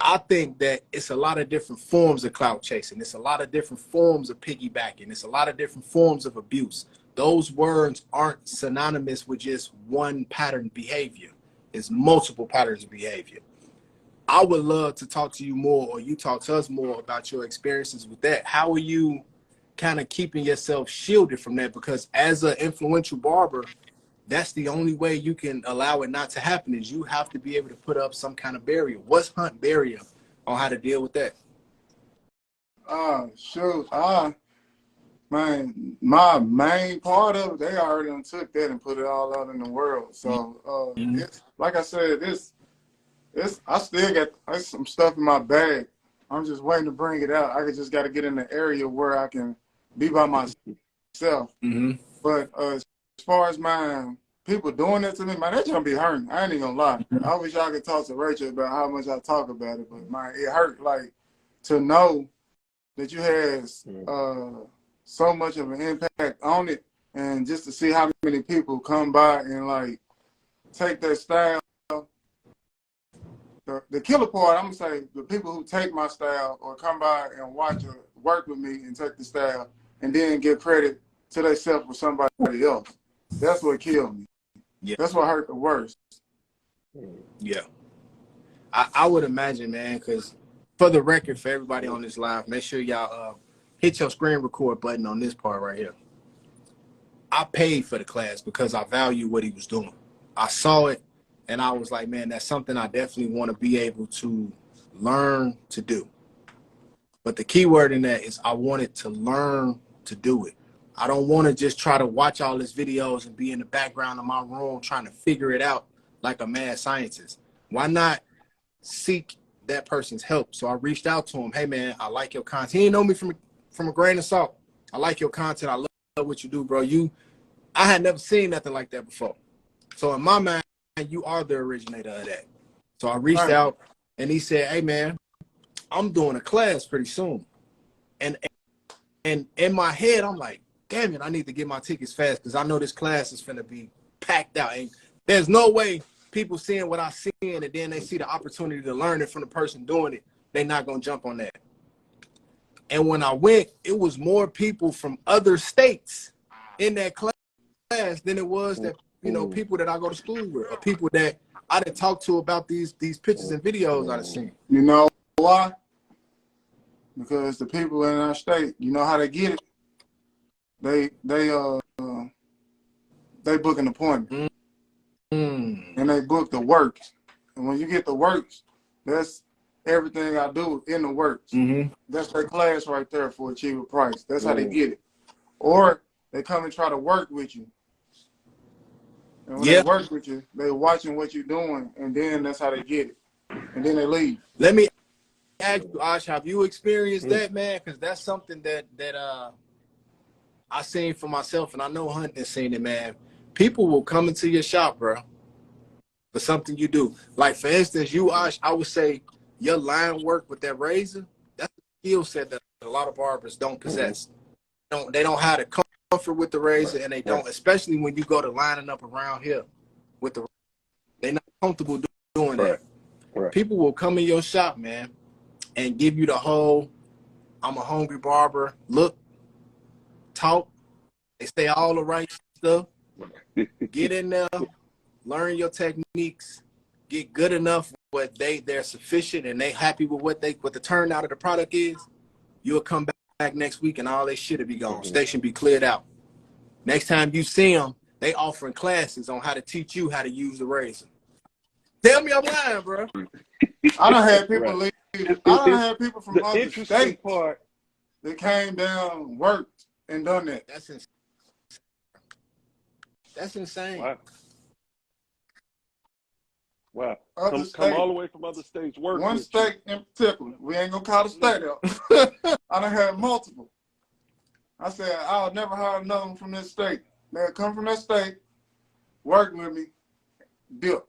I think that it's a lot of different forms of clout chasing. It's a lot of different forms of piggybacking. It's a lot of different forms of abuse. Those words aren't synonymous with just one pattern behavior. It's multiple patterns of behavior. I would love to talk to you more, or you talk to us more about your experiences with that. How are you kind of keeping yourself shielded from that? Because as an influential barber, that's the only way you can allow it not to happen, is you have to be able to put up some kind of barrier. What's Hunt barrier on how to deal with that? Shoot. Man, my main part of it, they already done took that and put it all out in the world. So, it's, like I said, I still got some stuff in my bag. I'm just waiting to bring it out. I just got to get in the area where I can be by myself. But as far as my people doing that to me, man, that's gonna be hurting. I ain't even gonna lie. I wish I could talk to Rachel about how much I talk about it, but man, it hurt. Like, to know that you had so much of an impact on it, and just to see how many people come by and like take their style. The killer part, I'm gonna say, the people who take my style or come by and watch or work with me and take the style and then give credit to themselves or somebody else. That's what killed me. Yeah. That's what hurt the worst. Yeah. I would imagine, man, because for the record, for everybody on this live, make sure y'all hit your screen record button on this part right here. I paid for the class because I value what he was doing. I saw it, and I was like, man, that's something I definitely want to be able to learn to do. But the key word in that is I wanted to learn to do it. I don't want to just try to watch all his videos and be in the background of my room trying to figure it out like a mad scientist. Why not seek that person's help? So I reached out to him. Hey, man, I like your content. He didn't know me from a grain of salt. I like your content. I love what you do, bro. I had never seen nothing like that before. So in my mind, you are the originator of that. So I reached out, and he said, hey, man, I'm doing a class pretty soon. And in my head, I'm like, damn it, I need to get my tickets fast because I know this class is going to be packed out. And there's no way people seeing what I see and then they see the opportunity to learn it from the person doing it, they're not going to jump on that. And when I went, it was more people from other states in that class than it was that, people that I go to school with, or people that I didn't talk to about these pictures and videos I've seen. You know why? Because the people in our state, you know how they get it? They book an appointment. And they book the works. And when you get the works, that's everything I do in the works. That's their class right there for a cheaper price. That's how they get it. Or they come and try to work with you. And when they work with you, they're watching what you're doing, and then that's how they get it. And then they leave. Let me ask you, Ash, have you experienced that, man? Because that's something that I seen for myself, and I know Hunt has seen it, man. People will come into your shop, bro, for something you do. Like, for instance, you, Ash, I would say your line work with that razor, that's a skill set that a lot of barbers don't possess. They don't have the comfort with the razor, and they don't, especially when you go to lining up around here with the razor. They're not comfortable doing that. People will come in your shop, man, and give you the whole, I'm a hungry barber, look, talk. They say all the right stuff. Get in there, learn your techniques, get good enough where they're sufficient and they happy with what the turnout of the product is. You'll come back next week and all that shit will be gone. Station be cleared out. Next time you see them, they offering classes on how to teach you how to use the razor. Tell me I'm lying, bro. I done had people leave. I done had people from the other interesting states part that came down, worked, and done that. That's insane. That's insane. Wow. Other Come all the way from other states. One state in particular. We ain't gonna call the state out. I done had multiple. I said, I'll never hire another one from this state. They'll come from that state, work with me, dip.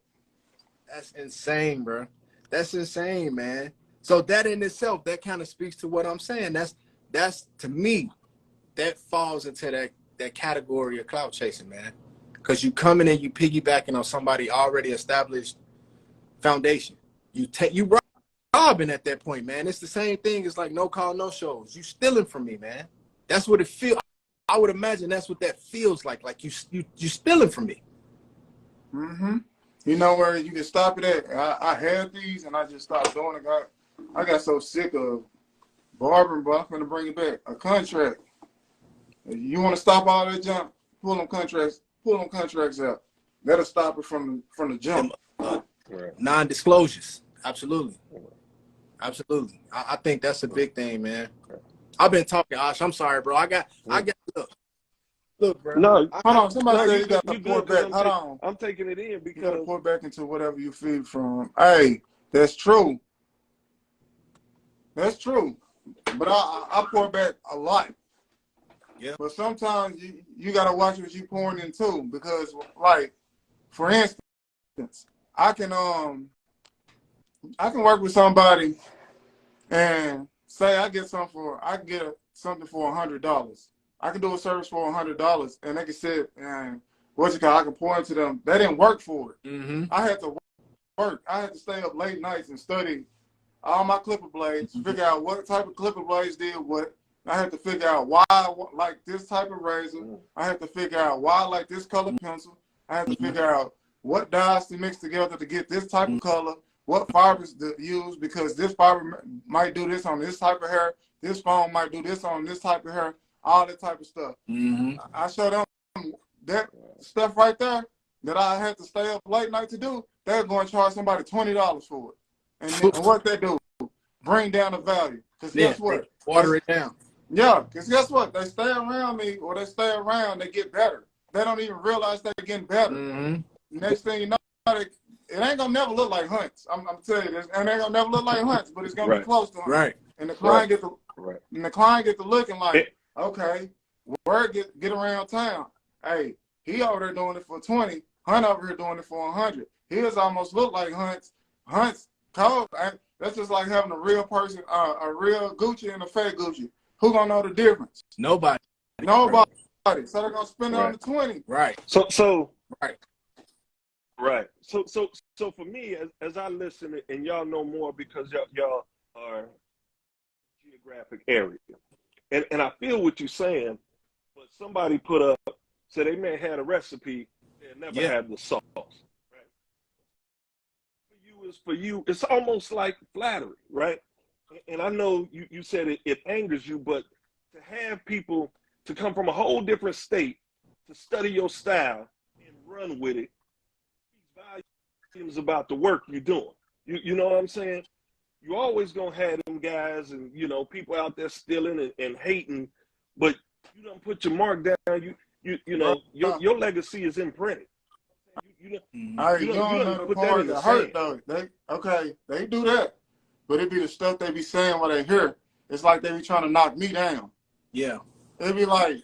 That's insane, bro. That's insane, man. So that in itself, that kind of speaks to what I'm saying. That's to me, that falls into that category of clout chasing, man. Because you coming in, you piggybacking on somebody already established foundation. You robbing at that point, man. It's the same thing as like no call, no shows. You stealing from me, man. That's what it feels. I would imagine that's what that feels like. Like you stealing from me. Mm-hmm. You know where you can stop it at? I had these and I just stopped doing it. I got so sick of barbering, but I'm gonna bring it back. A contract. If you want to stop all that junk, pull them contracts out. That'll stop it from the jump. Non-disclosures. Absolutely. Absolutely. I think that's a big thing, man. I've been talking, Ash. I'm sorry, bro. I got look, bro. No, hold on. Somebody said you got to you pour good, back. Hold on. I'm taking it in because you got to pour back into whatever you feed from. Hey, that's true. That's true. But I pour back a lot. Yeah. But sometimes you got to watch what you pouring into, because, like, for instance, I can work with somebody and say I get something for $100. I can do a service for $100, and they can sit and I can pour into them. They didn't work for it. Mm-hmm. I had to work. I had to stay up late nights and study all my clipper blades, figure out what type of clipper blades did what. I had to figure out why I like this type of razor. I had to figure out why I like this color pencil. I had to figure out what dyes to mix together to get this type of color, what fibers to use, because this fiber might do this on this type of hair, this foam might do this on this type of hair, all that type of stuff. Mm-hmm. I showed them that stuff right there that I had to stay up late night to do. They're going to charge somebody $20 for it. And what they do, bring down the value. Because guess what? Water it down. Yeah, because guess what? They stay around me, or they stay around, they get better. They don't even realize they're getting better. Mm-hmm. Next thing you know, it ain't going to never look like Hunts. I'm telling you this. It ain't going to never look like Hunts, but it's going to be close to Hunts. Right. And the client get to looking like, okay, word get around town. Hey, he over there doing it for 20. Hunt over here doing it for 100. His almost look like Hunts. Hunts cold. That's just like having a real person, a real Gucci and a fake Gucci. Who gonna know the difference? Nobody. Nobody. Right. So they're gonna spend it on the 20. Right. So right. Right. So for me, as I listen, and y'all know more because y'all are geographic area, and I feel what you're saying, but somebody said they may have had a recipe, they never had the sauce. Right. For you, it's almost like flattery, right? And I know you said it angers you, but to have people to come from a whole different state to study your style and run with it speaks volumes about the work you're doing. You know what I'm saying? You always gonna have them guys and people out there stealing and hating, but you don't put your mark down. Your legacy is imprinted. You don't know the part that hurt though. They do that. But it be the stuff they be saying while they hear. It's like they be trying to knock me down. Yeah. They be like,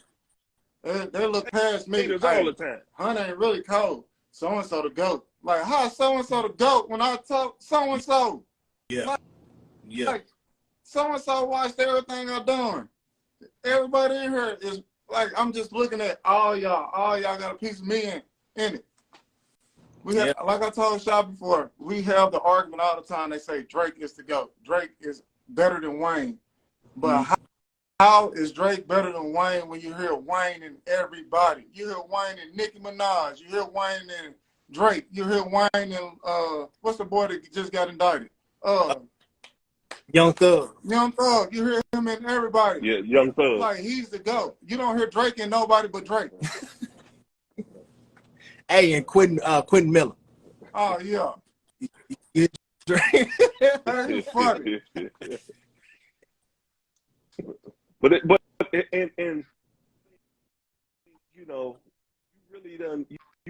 they look past me. All the time. Hunt ain't really cold. So-and-so the GOAT. Like, how so-and-so the GOAT when I talk so-and-so? Yeah. Like, so-and-so watched everything I'm doing. Everybody in here is like, I'm just looking at all y'all. All y'all got a piece of me in it. We have, like I told Shop before, we have the argument all the time. They say Drake is the GOAT. Drake is better than Wayne. But how is Drake better than Wayne when you hear Wayne and everybody? You hear Wayne and Nicki Minaj. You hear Wayne and Drake. You hear Wayne and, what's the boy that just got indicted? Young Thug. Young Thug. You hear him and everybody. Yeah, Young Thug. Like, he's the GOAT. You don't hear Drake and nobody but Drake. Hey, and Quentin Miller. Oh, yeah. That's funny. But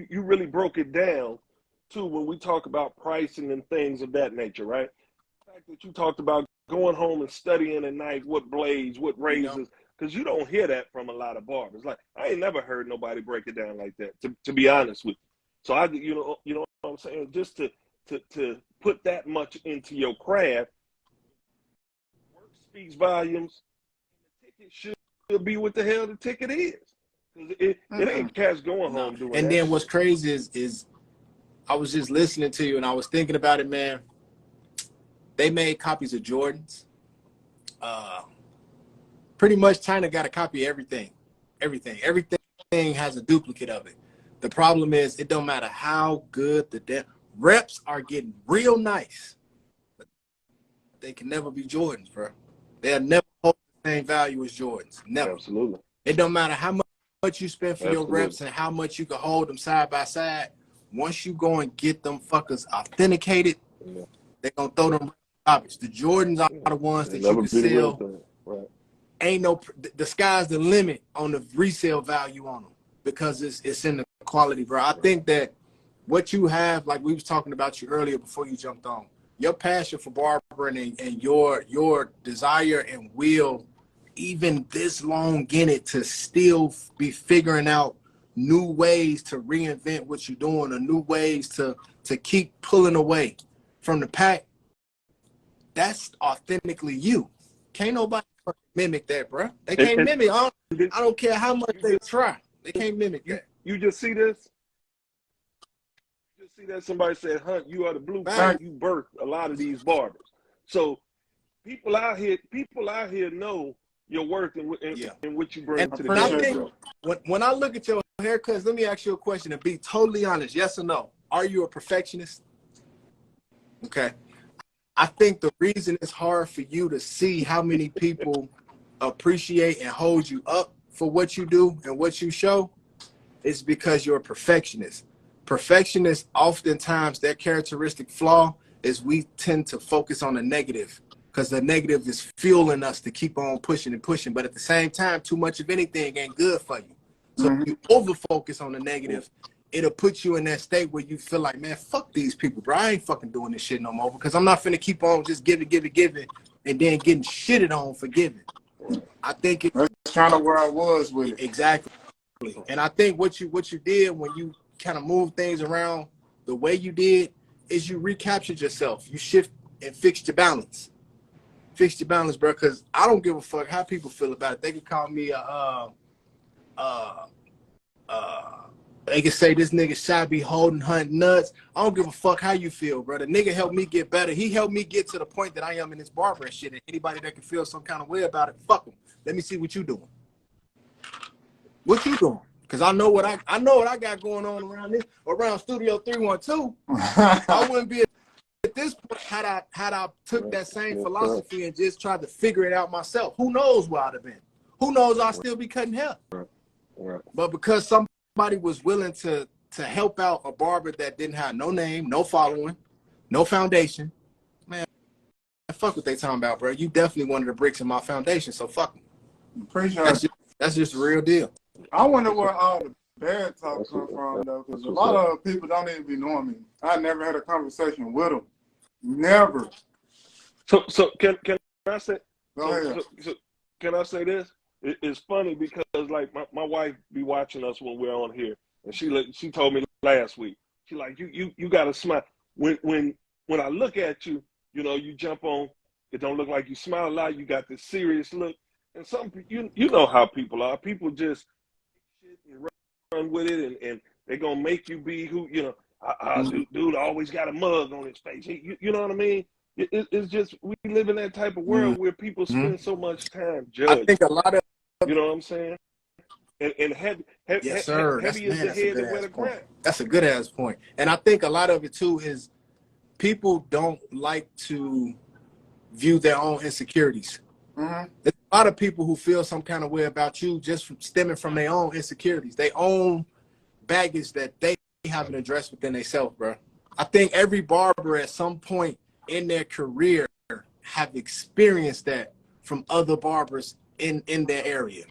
you really broke it down too when we talk about pricing and things of that nature, right? The fact that you talked about going home and studying at night what blades, what razors, because you don't hear that from a lot of barbers. Like, I ain't never heard nobody break it down like that, to be honest with you. So you know what I'm saying? Just to put that much into your craft, speaks volumes. The ticket should be what the hell the ticket is. It ain't cats going home doing and that. then what's crazy is I was just listening to you and I was thinking about it, man. They made copies of Jordans. Pretty much China got a copy of everything. Everything has a duplicate of it. The problem is it don't matter how good the reps are getting real nice. But they can never be Jordans, bro. They'll never hold the same value as Jordans. Never. Absolutely. It don't matter how much you spend for your Absolutely. reps and how much you can hold them side by side. Once you go and get them fuckers authenticated, they're going to throw them garbage. The Jordans are the ones that you can sell. Right. Ain't no, the sky's the limit on the resale value on them because it's in the quality, bro. I think that what you have, like we was talking about you earlier before you jumped on, your passion for barbering and your desire and will, even this long in it, to still be figuring out new ways to reinvent what you're doing or new ways to keep pulling away from the pack. That's authentically you. Can't nobody mimic that, bro. They can't mimic. I don't care how much they try. They can't mimic that. You just see this? You just see that somebody said, Hunt, you are the blueprint. You birthed a lot of these barbers. So people out here know your worth and what you bring to the game. When I look at your haircuts, let me ask you a question and be totally honest. Yes or no? Are you a perfectionist? Okay. I think the reason it's hard for you to see how many people appreciate and hold you up for what you do and what you show is because you're a perfectionist. Perfectionists, oftentimes their characteristic flaw is we tend to focus on the negative because the negative is fueling us to keep on pushing and pushing. But at the same time, too much of anything ain't good for you. So if you over focus on the negative, it'll put you in that state where you feel like, man, fuck these people, bro. I ain't fucking doing this shit no more because I'm not finna keep on just giving, and then getting shitted on for giving. I think that's kind of where I was with it. Exactly. And I think what you did when you kind of moved things around the way you did is you recaptured yourself. You shift and fixed your balance. Fixed your balance, bro, because I don't give a fuck how people feel about it. They can call me they can say this nigga Shy be holding Hunt nuts. I don't give a fuck how you feel, bro. The nigga helped me get better. He helped me get to the point that I am in this barbering shit. And anybody that can feel some kind of way about it, fuck them. Let me see what you doing. What you doing? Because I know what I got going on around Studio 312. I wouldn't be at this point had I took that same philosophy and just tried to figure it out myself. Who knows where I'd have been? Who knows I'll still be cutting hair. Right. But because somebody was willing to help out a barber that didn't have no name, no following, no foundation, man, fuck what they talking about, bro. You definitely one of the bricks in my foundation, so fuck them. That's just a real deal. I wonder where all the bad talk come from, though, because a lot of people don't even be knowing me. I never had a conversation with them. Never. So can I say? Go ahead. So can I say this? It's funny because like my wife be watching us when we're on here, and she told me last week. She like you got to smile when I look at you. You know, you jump on. It don't look like you smile a lot. You got this serious look, and some you know how people are. People just run with it, and they're gonna make you be who you know. Dude always got a mug on his face. You know what I mean? It's just we live in that type of world where people spend so much time judging. I think a lot of you know what I'm saying? And heavy is the head that wear the crown. That's a good ass point. And I think a lot of it too is people don't like to view their own insecurities. There's a lot of people who feel some kind of way about you just stemming from their own insecurities, their own baggage that they haven't addressed within themselves, bro. I think every barber at some point in their career have experienced that from other barbers in their area.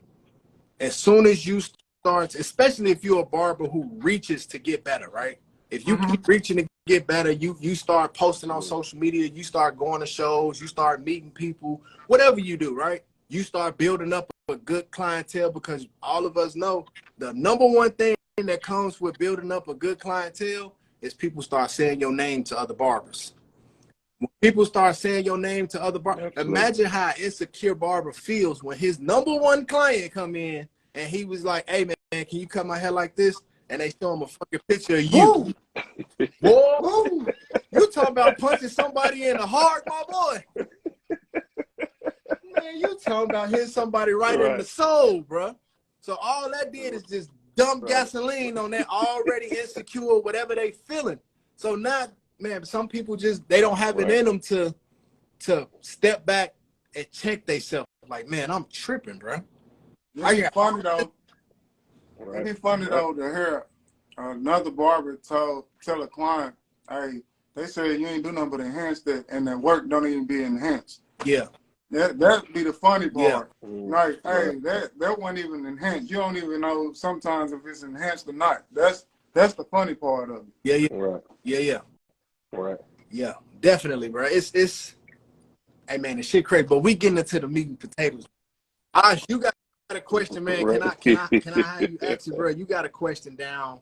As soon as you start, especially if you're a barber who reaches to get better, right? If you keep reaching to get better, you start posting on social media, you start going to shows, you start meeting people, whatever you do, right? You start building up a good clientele, because all of us know the number one thing that comes with building up a good clientele is people start saying your name to other barbers. When people start saying your name to other barbers. Imagine how insecure barber feels when his #1 client come in and he was like, "Hey man, can you cut my hair like this?" And they show him a fucking picture of you. Boy, you talking about punching somebody in the heart, my boy. Man, you talking about hitting somebody right in the soul, bro. So all that did is just dump gasoline on that already insecure, whatever they feeling. So now, man, some people just, they don't have it in them to step back and check themselves. Like, man, I'm tripping, bro. It's funny though. It'd be funny though to hear another barber tell a client, "Hey, they said you ain't do nothing but enhance that, and that work don't even be enhanced." Yeah. That'd be the funny part. Like, hey, that wasn't even enhanced. You don't even know sometimes if it's enhanced or not. That's the funny part of it. Yeah, definitely, bro. It's hey man, the shit crazy. But we getting into the meat and potatoes. Ash, you got a question, man. Can I have you ask you, bro? You got a question down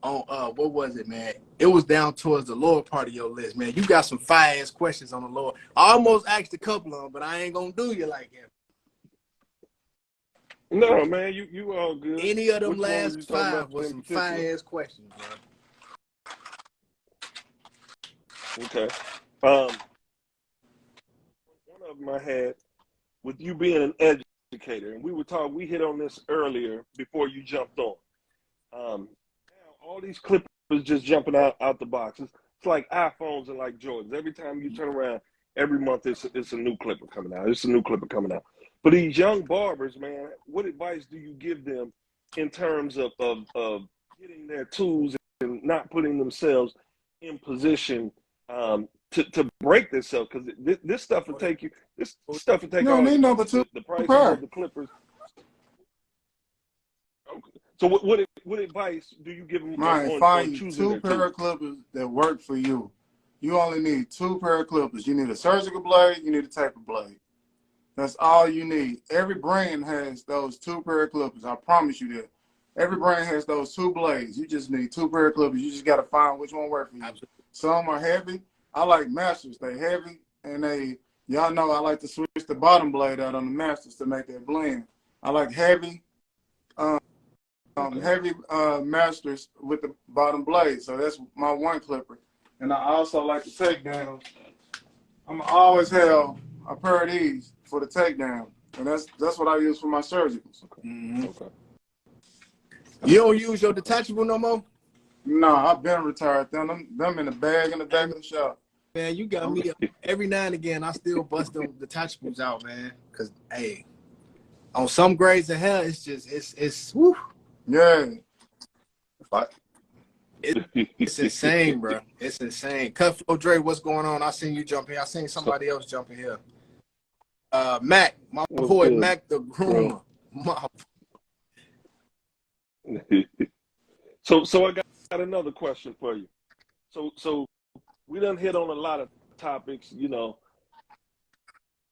on what was it, man? It was down towards the lower part of your list, man. You got some fire-ass questions on the lower. I almost asked a couple of them, but I ain't gonna do you like him. No, man, you all good. Any of them last 5 was some fire-ass questions, bro. Okay. One of them I had, with you being an educator, and we hit on this earlier before you jumped on. Now all these clippers just jumping out the box. It's like iPhones and like Jordans. Every time you turn around, every month it's a new clipper coming out. It's a new clipper coming out. For these young barbers, man, what advice do you give them in terms of getting their tools and not putting themselves in position to break themselves? Because this stuff will take you. This stuff will take you don't need number 2 the price of the clippers. So what advice do you give them on find choosing 2 pair of clippers that work for you? You only need 2 pair of clippers. You need a surgical blade. You need a taper blade. That's all you need. Every brand has those 2 pair of clippers. I promise you that. Every brand has those 2 blades. You just need 2 pair of clippers. You just got to find which one works for you. Some are heavy. I like Masters. They heavy, and y'all know I like to switch the bottom blade out on the Masters to make that blend. I like heavy. Heavy Masters with the bottom blade. So that's my one clipper. And I also like the takedown. I'm always have a pair of these for the takedown. And that's what I use for my surgicals. Okay. You don't use your detachable no more? No, I've been retired. Them in the bag in the back of the shop. Man, you got me every now and again. I still bust them detachables out, man. Cause hey, on some grades of hair, it's whew. Yeah. It's insane, bro. It's insane. Cut Flow Dre, what's going on? I seen you jump here. I seen somebody else jumping here. Mac, my boy good? Mac the groomer. So I got another question for you. So we done hit on a lot of topics, you know.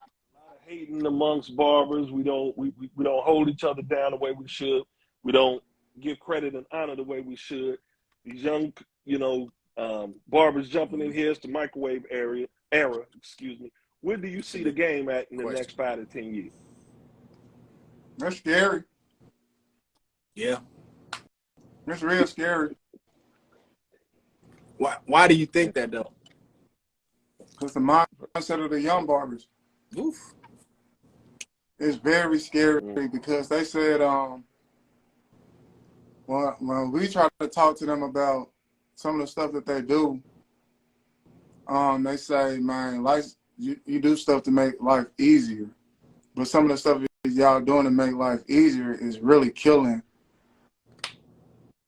A lot of hating amongst barbers. We don't hold each other down the way we should. We don't give credit and honor the way we should. These young, barbers jumping in here. It's the microwave era. Excuse me. Where do you see the game at in the next 5 to 10 years? That's scary. Yeah. That's real scary. Why do you think that though? Because the mindset of the young barbers. Oof. It's very scary because they said when we try to talk to them about some of the stuff that they do, they say, man, life, you do stuff to make life easier. But some of the stuff y'all doing to make life easier is really killing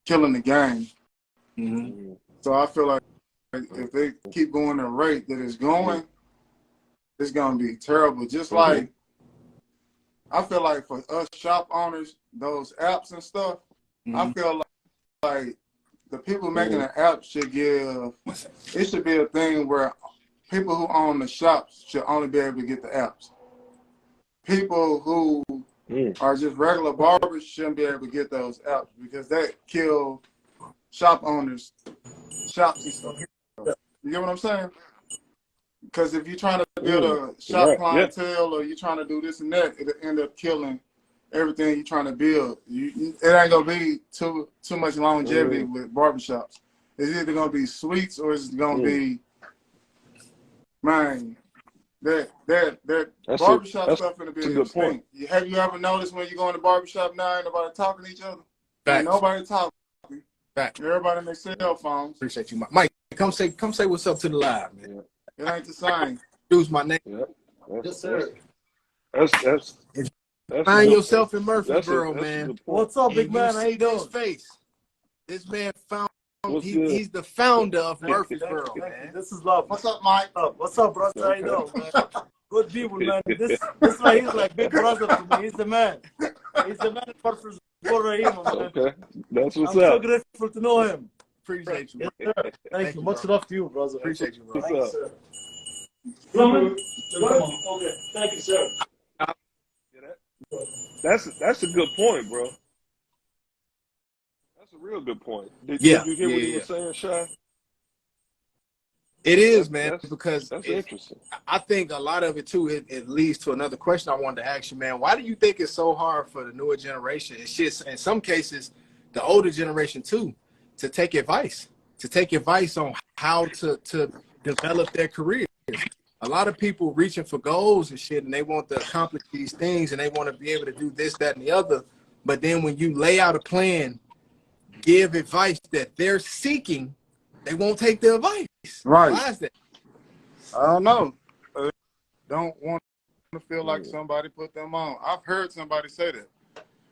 the game. Mm-hmm. So I feel like if they keep going the rate that it's going, it's going to be terrible. Just like, I feel like for us shop owners, those apps and stuff, I feel like the people making the app should it should be a thing where people who own the shops should only be able to get the apps. People who are just regular barbers shouldn't be able to get those apps because that kill shop owners, shops and stuff. You get what I'm saying? Because if you're trying to build a shop Right. clientele or you're trying to do this and that, it'll end up killing everything you're trying to build. It ain't gonna be too much longevity with barbershops. It's either gonna be sweets or it's gonna be, man, that barbershop stuff in the business. That's a good point. Have you ever noticed when you go in the barbershop now, ain't nobody talking to each other? Facts. Nobody talking. Facts. Everybody in their cell phones. Appreciate you, Mike. Come say what's up to the live, man. It ain't the same. Use my name. Yes, sir. That's Find yourself in Murfreesboro, man. What's up, big man? How you doing? His face. This man found. He's the founder of Murfreesboro, man. This is love. What's up, Mike? What's up, brother? How you doing, man? Good people, man. This right, he's like big brother to me. He's the man. He's the man in Murfreesboro, man. Okay, that's what's I'm up. so grateful to know him. Appreciate you. Yes, sir. Thank you. Much love to you, brother. Appreciate you, bro. What's up? Sir. Okay. Thank you, sir. That's a good point, bro. That's a real good point. Did you hear what he was saying, Shy? It is, man, because that's interesting. I think a lot of it too. It leads to another question I wanted to ask you, man. Why do you think it's so hard for the newer generation? It's just in some cases, the older generation too, to take advice on how to develop their careers. A lot of people reaching for goals and shit, and they want to accomplish these things, and they want to be able to do this, that, and the other. But then when you lay out a plan, give advice that they're seeking, they won't take the advice. Right. Why is that? I don't know. Don't want to feel like somebody put them on. I've heard somebody say that.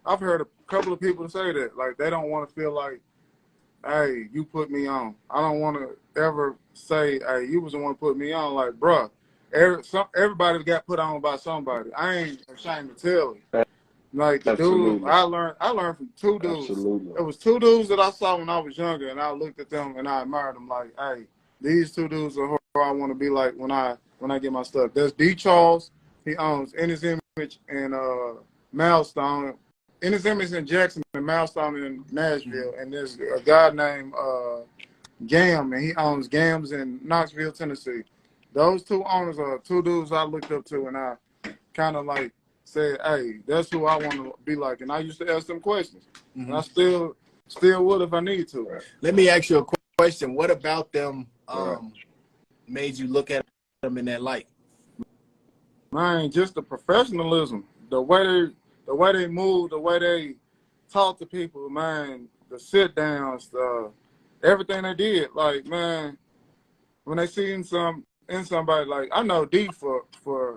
I've heard a couple of people say that. Like, they don't want to feel like, hey, you put me on. I don't want to ever say, hey, you was the one who put me on. Like, bruh, everybody got put on by somebody. I ain't ashamed to tell you. Like, the dude, I learned from two dudes. Absolutely. It was two dudes that I saw when I was younger, and I looked at them and I admired them. Like, hey, these two dudes are who I want to be like when I get my stuff. There's D. Charles. He owns In His Image and Milestone. In His Image in Jackson and Milestone in Nashville. And there's a guy named Gam, and he owns Gams in Knoxville, Tennessee. Those two owners are two dudes I looked up to, and I kind of like said, hey, that's who I want to be like. And I used to ask them questions. And I still would if I need to. Right. Let me ask you a question. What about them made you look at them in that light? Man, just the professionalism, the way they move, the way they talk to people, man, the sit downs, everything they did. Like, man, when they see in somebody, like, I know D for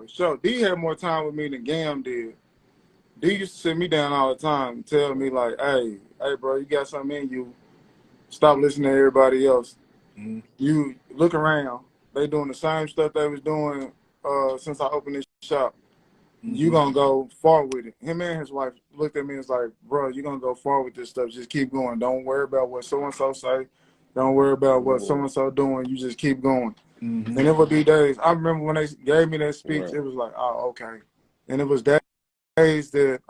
sure. D had more time with me than Gam did. D used to sit me down all the time and tell me, like, hey, bro, you got something in you. Stop listening to everybody else. You look around. They doing the same stuff they was doing since I opened this shop. You gonna go far with it. Him and his wife looked at me and was like, bro, you gonna go far with this stuff. Just keep going. Don't worry about what so-and-so say. Don't worry about what so-and-so doing. You just keep going. And it would be days. I remember when they gave me that speech, it was like, oh, okay. And it was days that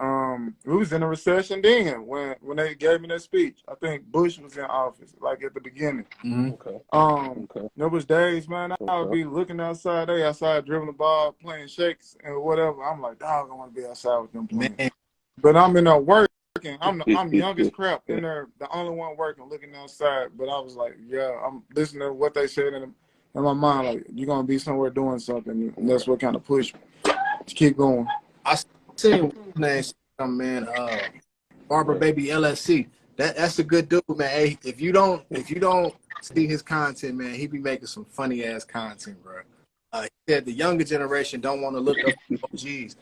we was in a recession then when they gave me that speech. I think Bush was in office, like at the beginning. There was days, man, I would be looking outside. They outside dribbling the ball, playing shakes and whatever. I'm like, dog, I want to be outside with them playing. Man. But I'm in there working. I'm young as crap in there, the only one working, looking outside. But I was like, yeah, I'm listening to what they said in my mind, like, you're going to be somewhere doing something. And that's what kind of pushed me to keep going. I seen man, Barber Baby LSC. That's a good dude, man. Hey, if you don't see his content, man, he be making some funny ass content, bro. He said the younger generation don't want to look up to OGs.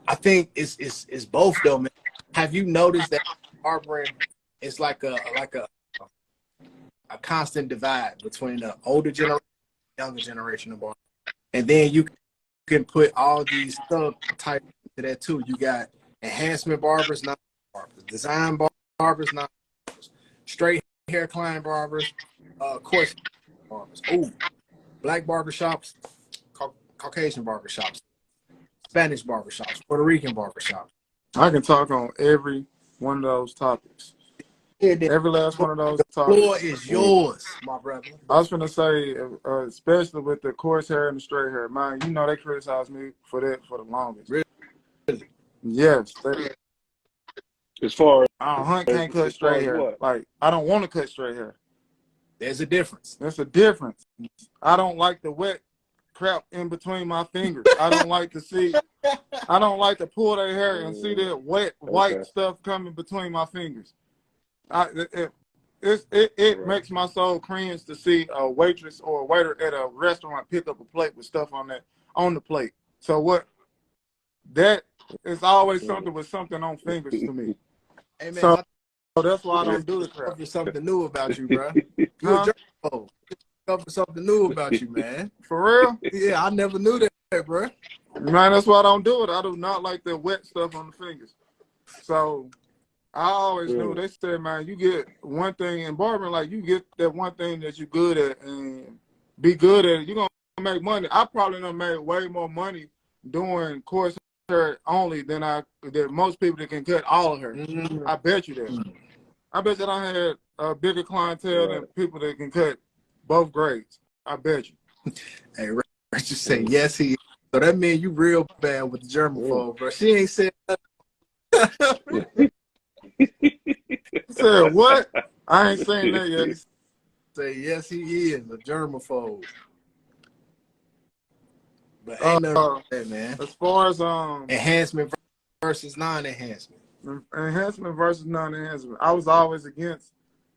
I think it's both though, man. Have you noticed that barbering is like a constant divide between the older generation and the younger generation of barbering? And then you can put all these subtypes to that too. You got enhancement barbers, not barbers, design barbers, not barbers, straight hair client barbers, coarse barbers. Oh, black barbershops, Caucasian barbershops, Spanish barbershops, Puerto Rican barbershops. I can talk on every one of those topics. Every last one of those The floor topics. is yours, my brother. I was gonna say, especially with the coarse hair and the straight hair, man, you know they criticize me for that for the longest. Really? Yes. As far Hunt can't cut straight hair. What? Like, I don't want to cut straight hair. There's a difference. There's a difference. I don't like the wet crap in between my fingers. I don't like to pull their hair and see that wet white stuff coming between my fingers. It makes my soul cringe to see a waitress or a waiter at a restaurant pick up a plate with stuff on the plate. So that is always something with something on fingers to me. Hey, man, so that's why I don't do the crap. For something new about you, bro. You're a germaphobe. For something new about you, man. For real? Yeah, I never knew that, bro. Man, that's why I don't do it. I do not like the wet stuff on the fingers. So I always knew. They said, man, you get one thing in barbering, like you get that one thing that you're good at and be good at it. You're gonna make money. I probably done made way more money doing coarse hair only than most people that can cut all of her. I bet you that. I bet that I had a bigger clientele than people that can cut both grades. I bet you. Hey, Rachel say yes, he is. So that means you real bad with the germaphobe, bro. She ain't said nothing. Said what? I ain't saying that yet. Say yes, he is a germaphobe. But ain't nothing that, man. As far as enhancement versus non-enhancement. Enhancement versus non-enhancement. I was always against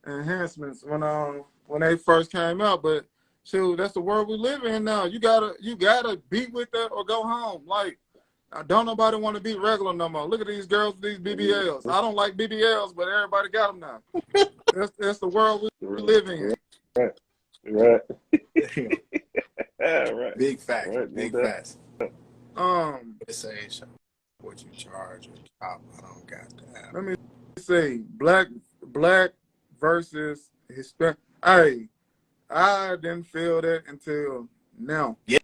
enhancements when they first came out, but shoot, that's the world we live in now. You gotta be with that or go home. Like, don't nobody want to be regular no more. Look at these girls with these BBLs. I don't like BBLs, but everybody got them now. That's the world we live in. Right. Right. Big facts. Right. Big facts. This ain't what you charge. I don't got that. Let me see. Black versus Hispanic. Hey, I didn't feel that until now. Yeah.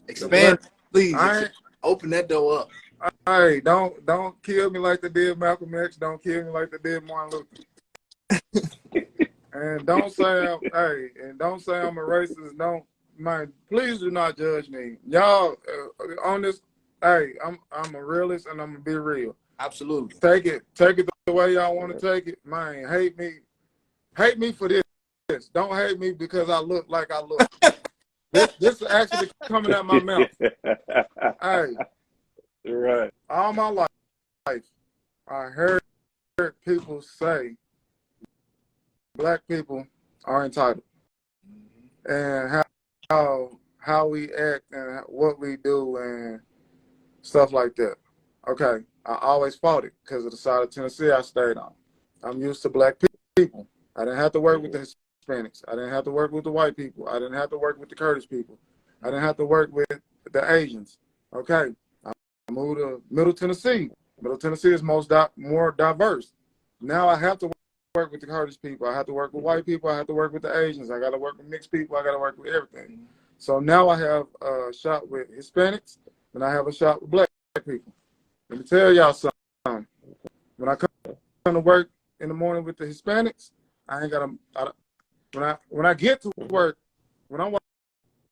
Expand, please. Open that door up. Hey, don't kill me like they did Malcolm X. Don't kill me like they did Martin Luther. And don't say I'm a racist. Please do not judge me, y'all. On this, hey, I'm a realist and I'm gonna be real. Absolutely. Take it the way y'all want to take it. Man, hate me for this. Don't hate me because I look like I look. This is actually coming out my mouth. Hey, right. All my life, I heard people say black people are entitled, and how we act and what we do and stuff like that. Okay, I always fought it because of the side of Tennessee I stayed on. I'm used to black people. I didn't have to work with the Hispanics. I didn't have to work with the white people. I didn't have to work with the Kurdish people. I didn't have to work with the Asians. Okay, I moved to Middle Tennessee. Middle Tennessee is more diverse. Now I have to work with the Kurdish people. I have to work with white people. I have to work with the Asians. I got to work with mixed people. I got to work with everything. So now I have a shot with Hispanics, and I have a shot with black people. Let me tell y'all something. When I come to work in the morning with the Hispanics, I ain't got when I get to work, when I'm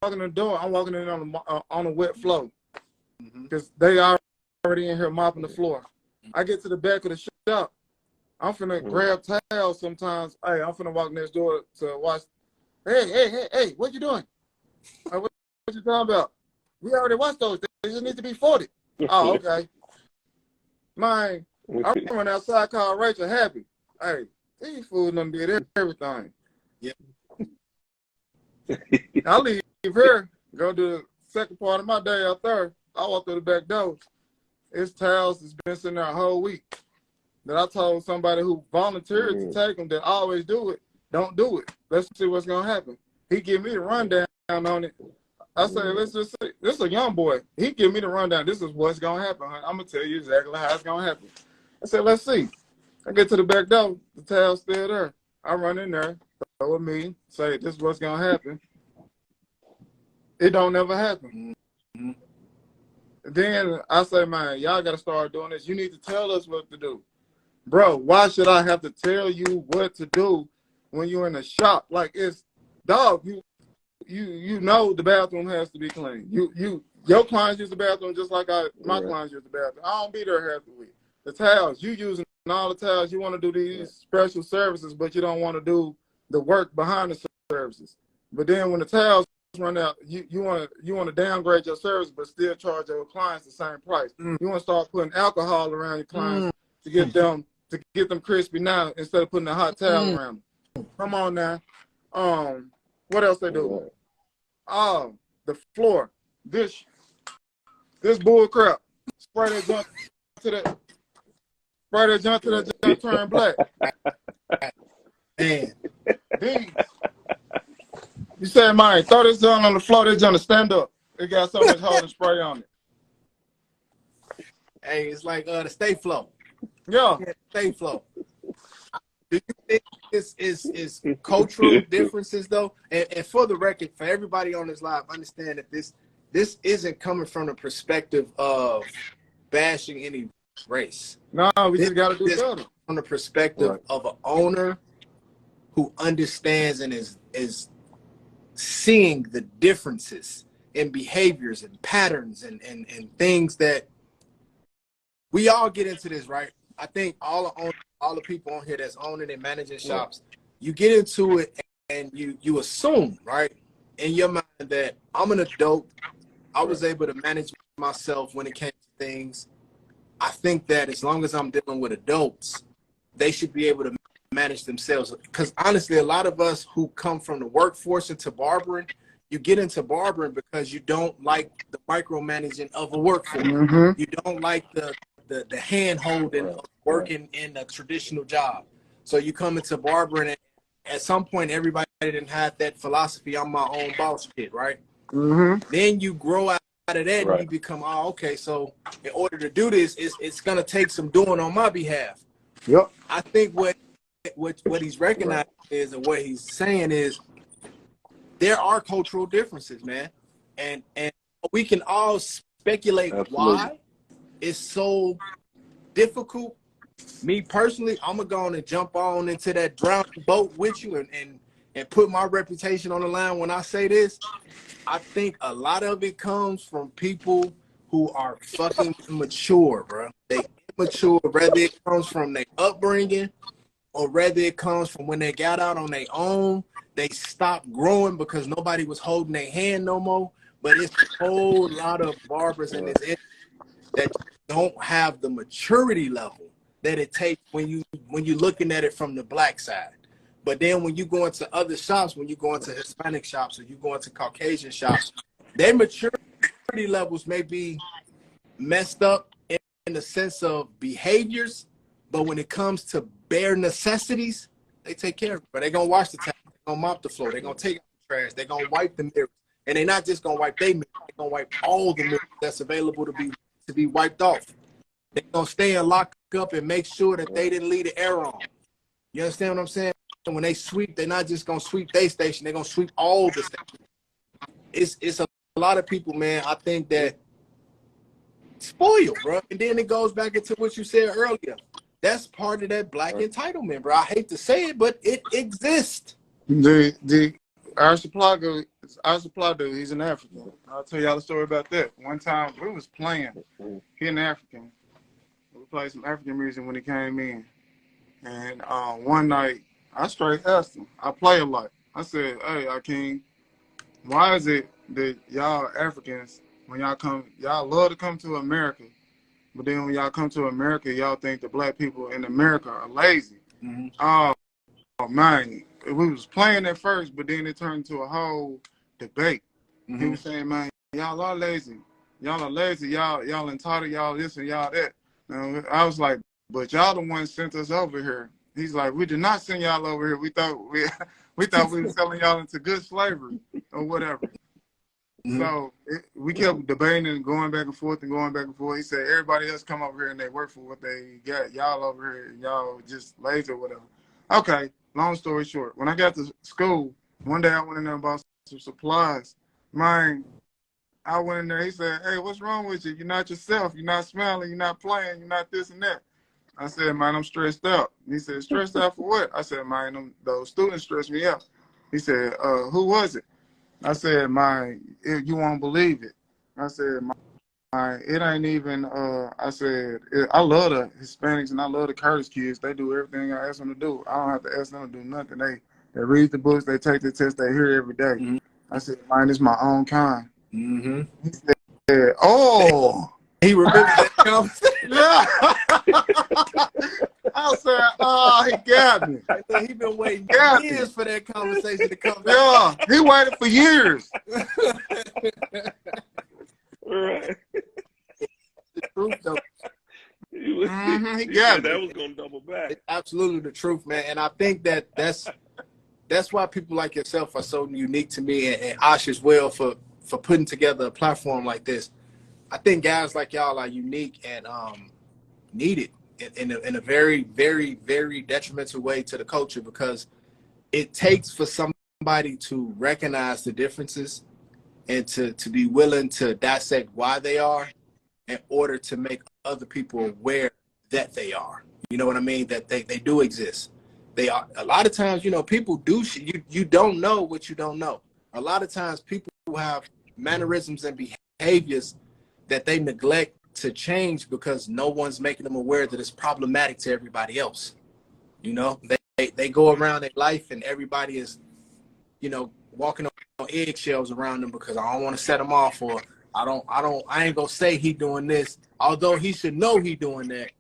walking the door, I'm walking in on a wet floor because they are already in here mopping the floor. I get to the back of the shop. I'm finna grab towels sometimes. Hey, I'm finna walk next door to watch. Hey, what you doing? What you talking about? We already watched those. They just need to be 40. Oh, okay. I run outside, call Rachel happy. Hey, these fools done did everything. Yeah. I leave here, go do the second part of my day out there. I walk through the back door. It's towels that's been sitting there a whole week. That I told somebody who volunteered to take them that always do it, don't do it. Let's see what's gonna happen. He give me the rundown on it. I say, let's just say, this is a young boy. He give me the rundown. This is what's gonna happen. I'm gonna tell you exactly how it's gonna happen. I said, let's see. I get to the back door, the towel's still there. I run in there, throw it me, say, this is what's gonna happen. It don't never happen. Then I say, man, y'all gotta start doing this. You need to tell us what to do. bro, why should I have to tell you what to do when you're in a shop? Like, it's, dog, you know the bathroom has to be clean. Your clients use the bathroom just like my clients use the bathroom. I don't be there half the week. The towels, you using all the towels. You want to do these special services, but you don't want to do the work behind the services. But then when the towels run out, you want to downgrade your service, but still charge your clients the same price. You want to start putting alcohol around your clients to get them crispy now instead of putting a hot towel around them. Come on now. What else they do? The floor. This bull crap. Spray that junk to that junk turn black. Man. These. You said, man, throw this junk on the floor, this junk to stand up. It got so much hard spray on it. Hey, it's like the Stay Flow. Yeah. Stay Flow. Do you think this is cultural differences though? And for the record, for everybody on this live, understand that this isn't coming from the perspective of bashing any race. No, we just got to do better. From the perspective of an owner who understands and is seeing the differences in behaviors and patterns and things that we all get into this, right? I think all the people on here that's owning and managing shops, you get into it and you assume, right, in your mind that I'm an adult. I was able to manage myself when it came to things. I think that as long as I'm dealing with adults, they should be able to manage themselves. Because honestly, a lot of us who come from the workforce into barbering, you get into barbering because you don't like the micromanaging of a workforce. You don't like the hand holding of working in a traditional job. So you come into barbering, and at some point, everybody didn't have that philosophy. I'm my own boss kid, right? Then you grow out of that and you become, okay, so in order to do this, it's going to take some doing on my behalf. Yep. I think what he's recognizing is, and what he's saying is, there are cultural differences, man. And we can all speculate why it's so difficult. Me personally, I'm going to go on and jump on into that drowning boat with you and put my reputation on the line when I say this. I think a lot of it comes from people who are fucking immature, bro. They immature, whether it comes from their upbringing or whether it comes from when they got out on their own. They stopped growing because nobody was holding their hand no more. But it's a whole lot of barbers in this industry that don't have the maturity level that it takes when you're looking at it from the black side. But then when you go into other shops, when you go into Hispanic shops or you go into Caucasian shops, their maturity levels may be messed up in the sense of behaviors, but when it comes to bare necessities, they take care of it. But they're going to wash the towel, they're going to mop the floor, they're going to take out the trash, they're going to wipe the mirrors. And they're not just going to wipe their mirrors, they're going to wipe all the mirrors that's available to be wiped off. They're going to stay and lock up and make sure that they didn't leave the air on. You understand what I'm saying? When they sweep, they're not just going to sweep their station, they're going to sweep all the stations. It's a lot of people, man, I think that spoiled, bro. And then it goes back into what you said earlier. That's part of that black entitlement, bro. I hate to say it, but it exists. Our supply dude, he's an African. I'll tell y'all a story about that. One time we was playing, he an African. We played some African music when he came in. And one night, I straight asked him, I play a lot. I said, hey, Akeem, why is it that y'all Africans, when y'all love to come to America, but then when y'all come to America, y'all think the black people in America are lazy? Oh, man, we was playing at first, but then it turned into a whole debate. He was saying, man, y'all are lazy. Y'all are lazy. Y'all entitled. Y'all this and y'all that. And I was like, but y'all the ones sent us over here. He's like, we did not send y'all over here. We thought we were selling y'all into good slavery or whatever. So we kept debating and going back and forth and going back and forth. He said, everybody else come over here and they work for what they got. Y'all over here, y'all just lazy or whatever. Okay, long story short, when I got to school, one day I went in there and bought some supplies. I went in there, he said, hey, what's wrong with you? You're not yourself. You're not smiling. You're not playing. You're not this and that. I said, man, I'm stressed out. He said, stressed out for what? I said, man, those students stressed me out. He said, who was it? I said, man, you won't believe it. I said, man, it ain't even, I said, I love the Hispanics and I love the Curtis kids. They do everything I ask them to do. I don't have to ask them to do nothing. They read the books, they take the test, they hear every day. Mm-hmm. I said, man, it's my own kind. Mm-hmm. He said, oh. He remembered that conversation. Yeah. I said, oh, he got me. He been waiting years for that conversation to come back. Yeah, he waited for years. Right. The truth, though. He got that was gonna double back. It's absolutely the truth, man. And I think that's why people like yourself are so unique to me, and Ash as well, for putting together a platform like this. I think guys like y'all are unique and needed in a very, very, very detrimental way to the culture, because it takes for somebody to recognize the differences and to be willing to dissect why they are in order to make other people aware that they are. You know what I mean? That they do exist. They are. A lot of times, you know, people do you don't know what you don't know. A lot of times people who have mannerisms and behaviors that they neglect to change because no one's making them aware that it's problematic to everybody else. You know, they go around their life and everybody is, you know, walking on eggshells around them because I don't want to set them off, or I ain't gonna say he doing this, although he should know he doing that.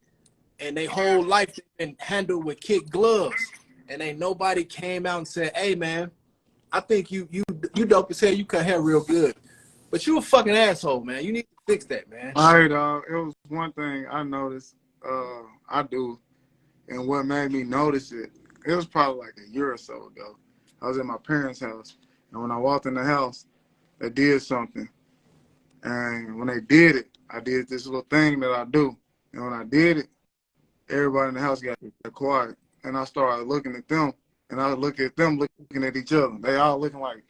And they whole life been handled with kid gloves, and ain't nobody came out and said, hey man, I think you dope as hell, you cut hair real good, but you a fucking asshole, man. You need to fix that, man. All right, it was one thing I noticed, I do, and what made me notice it was probably like a year or so ago. I was at my parents' house, and when I walked in the house, they did something. And when they did it, I did this little thing that I do. And when I did it, everybody in the house got quiet. And I started looking at them, and I look at them looking at each other. They all looking like,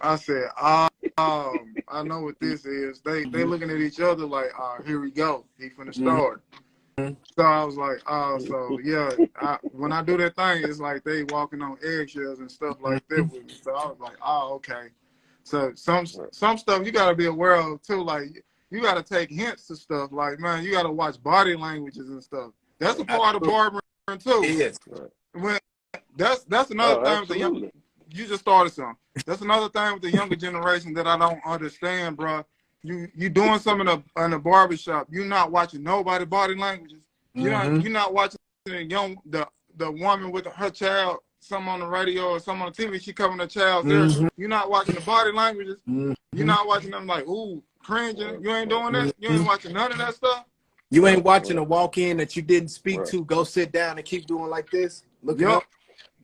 I said, I know what this is. They looking at each other like, here we go. He finna start. So I was like, so yeah, when I do that thing, it's like they walking on eggshells and stuff like that with me. So I was like, okay. So some stuff you gotta be aware of too. Like you gotta take hints to stuff. Like, man, you gotta watch body languages and stuff. That's a part of barbering too. Yes. When that's another thing with the young. You just started something. That's another thing with the younger generation that I don't understand, bro. You doing something in a barbershop. You're not watching nobody body languages. You're not watching the woman with her child, some on the radio or some on the TV. She covering her child's ear. You're not watching the body languages. You're not watching them like, ooh, cringing. You ain't doing that. You ain't watching none of that stuff. You ain't watching a walk in that you didn't speak to. Go sit down and keep doing like this. Looking up.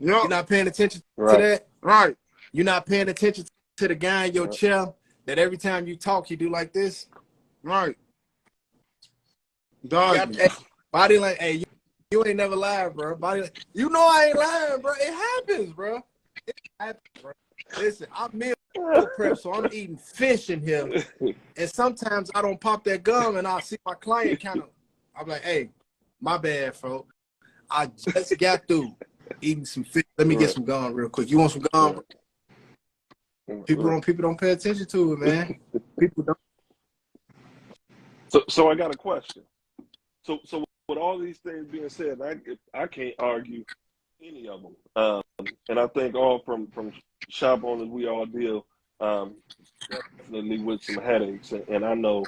You're not paying attention to that. Right. You're not paying attention to the guy in your chair that every time you talk, you do like this. Right. Dog. Body like, hey, you ain't never lied, bro. Body like, you know I ain't lying, bro. It happens, bro. It happens, bro. Listen, I'm meal prep, so I'm eating fish in here. And sometimes I don't pop that gum and I'll see my client kind of, I'm like, hey, my bad, folks. I just got through eating some fish. Let me get some gum real quick. You want some gum? People don't pay attention to it, man. People don't. So I got a question. So with all these things being said, I can't argue any of them. And I think all from shop owners, we all deal definitely with some headaches. And I know,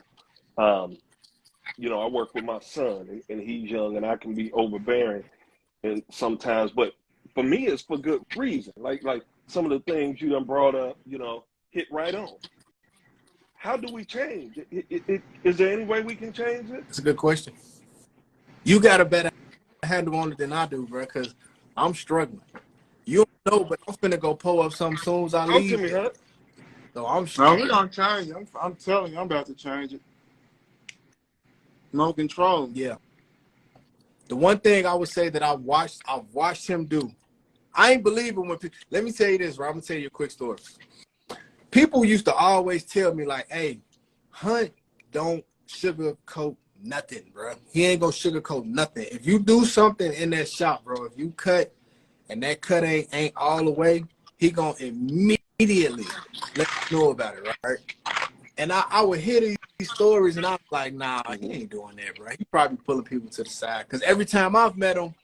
you know, I work with my son, and he's young, and I can be overbearing and sometimes, but for me, it's for good reason. Like some of the things you done brought up, you know, hit right on. How do we change? Is there any way we can change it? It's a good question. You got a better handle on it than I do, bro, because I'm struggling. You don't know, but I'm finna go pull up something soon as I leave. Talk to me, huh? So I'm No, struggling. we're gonna change it. I'm telling you, I'm about to change it. No control. Yeah. The one thing I would say that I've watched him do. I ain't believing when people, let me tell you this, bro. I'm gonna tell you a quick story. People used to always tell me like, hey, Hunt don't sugarcoat nothing, bro. He ain't gonna sugarcoat nothing. If you do something in that shop, bro, if you cut and that cut ain't all the way, he gonna immediately let you know about it, right? And I would hear these stories, and I was like, nah, he ain't doing that, bro. He probably pulling people to the side. Because every time I've met him,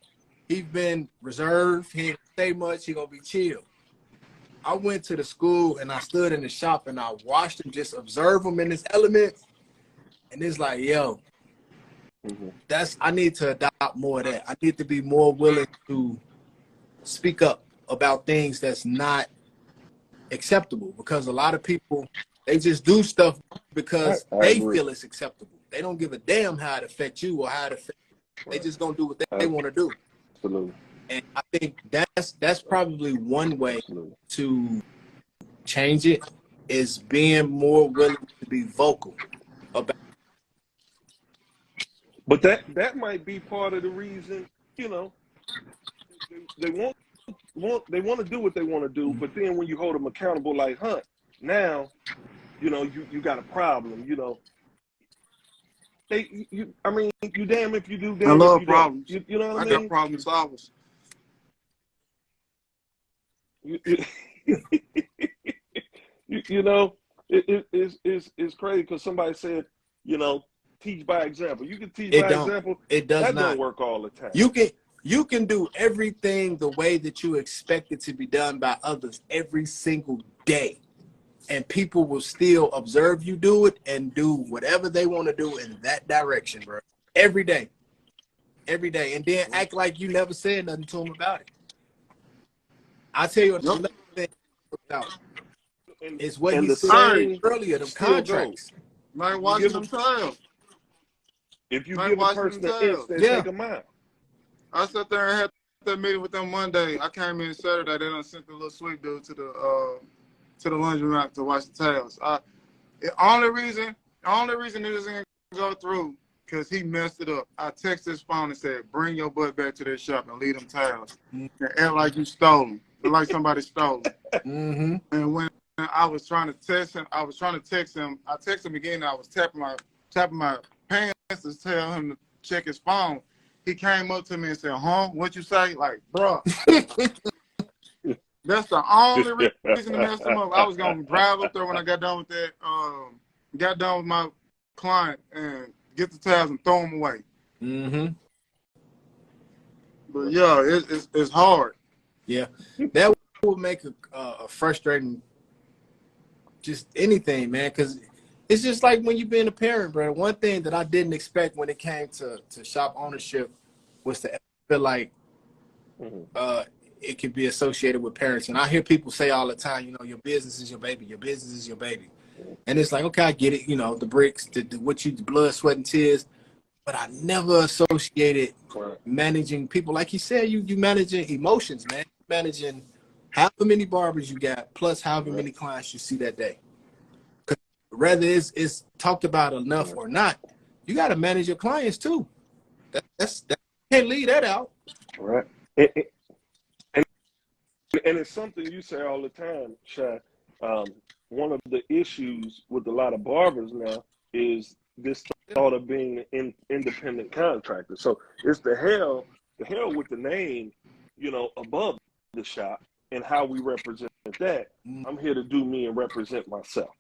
he's been reserved. He ain't say much. He gonna be chill. I went to the school, and I stood in the shop, and I watched him, just observe him in his element. And it's like, yo, I need to adopt more of that. I need to be more willing to speak up about things that's not acceptable, because a lot of people, they just do stuff because they feel it's acceptable. They don't give a damn how it affects you or how it affects you. They just gonna do what they want to do. Absolutely. And I think that's probably one way to change it, is being more willing to be vocal about. But that might be part of the reason, you know, they want to do what they want to do, but then when you hold them accountable like Hunt, now, you know, you got a problem, you know. I mean, you damn if you do, damn I love if you problems. don't. You know what I mean? I got problem solvers. You know, it's crazy because somebody said, you know, teach by example. You can teach by example. It does that not. Don't work all the time. You can do everything the way that you expect it to be done by others every single day, and people will still observe you do it and do whatever they want to do in that direction, bro. Every day, and then act like you never said nothing to them about it. I'll tell you another thing about is what he said earlier, the contracts. Man, watching them tails. If you give a person an inch, they take a mile. I sat there and had that meeting with them Monday. I came in Saturday. They done sent the little sweet dude to the laundromat to wash the tails. The only reason it doesn't go through, because he messed it up. I texted his phone and said, "Bring your butt back to that shop and leave them tails. And act like you stole them, like somebody stole them." And when I was trying to text him, I texted him again. And I was tapping my pants to tell him to check his phone. He came up to me and said, "Huh? What you say?" Like, bro. That's the only reason to mess him up. I was gonna drive up there when I got done with that. Got done with my client and get the tails and throw them away. But yeah, it's hard. Yeah, that would make a frustrating, just anything, man. Because it's just like when you being a parent, bro. One thing that I didn't expect when it came to shop ownership was to feel like it could be associated with parents. And I hear people say all the time, you know, your business is your baby. Your business is your baby. And it's like, okay, I get it. You know, the bricks, the blood, sweat, and tears. But I never associated managing people. Like you said, you managing emotions, man. Managing however many barbers you got, plus however many clients you see that day. Whether it's talked about enough or not, you got to manage your clients too. That can't leave that out. Right. And it's something you say all the time, Shy. One of the issues with a lot of barbers now is this thought of being an independent contractor. So it's the hell with the name, you know, above the shop and how we represent that. I'm here to do me and represent myself.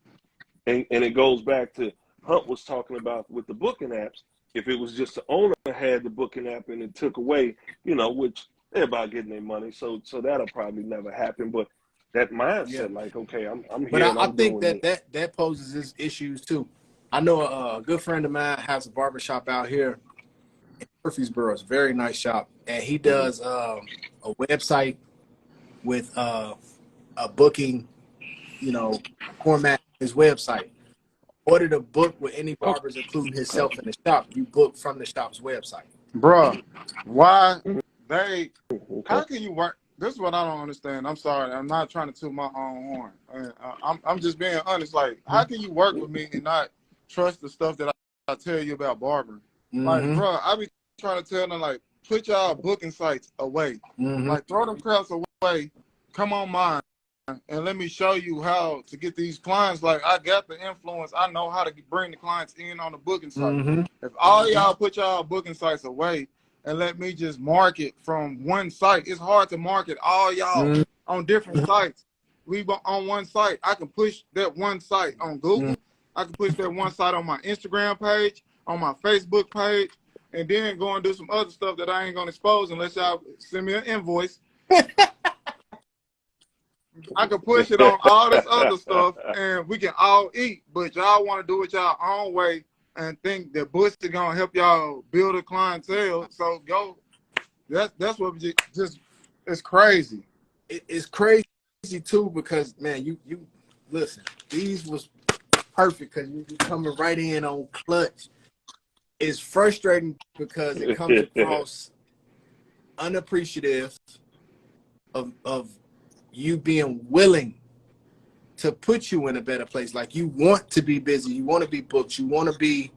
And it goes back to Hunt was talking about with the booking apps. If it was just the owner had the booking app and it took away, you know, which they're about getting their money, so that'll probably never happen. But that mindset, like, okay, I'm here. But and I think that poses its issues too. I know a good friend of mine has a barbershop out here in Murfreesboro. It's a very nice shop, and he does a website with a booking, you know, format. His website. Order to book with any barbers, including himself in the shop. You book from the shop's website. Bruh, why how can you work? This is what I don't understand. I'm sorry. I'm not trying to toot my own horn. I'm just being honest. Like, how can you work with me and not trust the stuff that I tell you about barbering? Like, bruh, I be trying to tell them, like, put y'all booking sites away. Like, throw them crowds away. Come on mine. and let me show you how to get these clients. Like, I got the influence. I know how to bring the clients in on the booking site. If all y'all put y'all booking sites away and let me just market from one site, it's hard to market all y'all on different sites. We on one site. I can push that one site on Google. I can push that one site on my Instagram page, on my Facebook page, and then go and do some other stuff that I ain't gonna expose unless y'all send me an invoice. I can push it on all this other stuff, and we can all eat. But y'all want to do it y'all own way and think that Bush is gonna help y'all build a clientele. So go. That's what just it's crazy. It's crazy too because man, you listen. These was perfect because you coming right in on clutch. It's frustrating because it comes across unappreciative of you being willing to put you in a better place. Like you want to be busy, you want to be booked, you want to be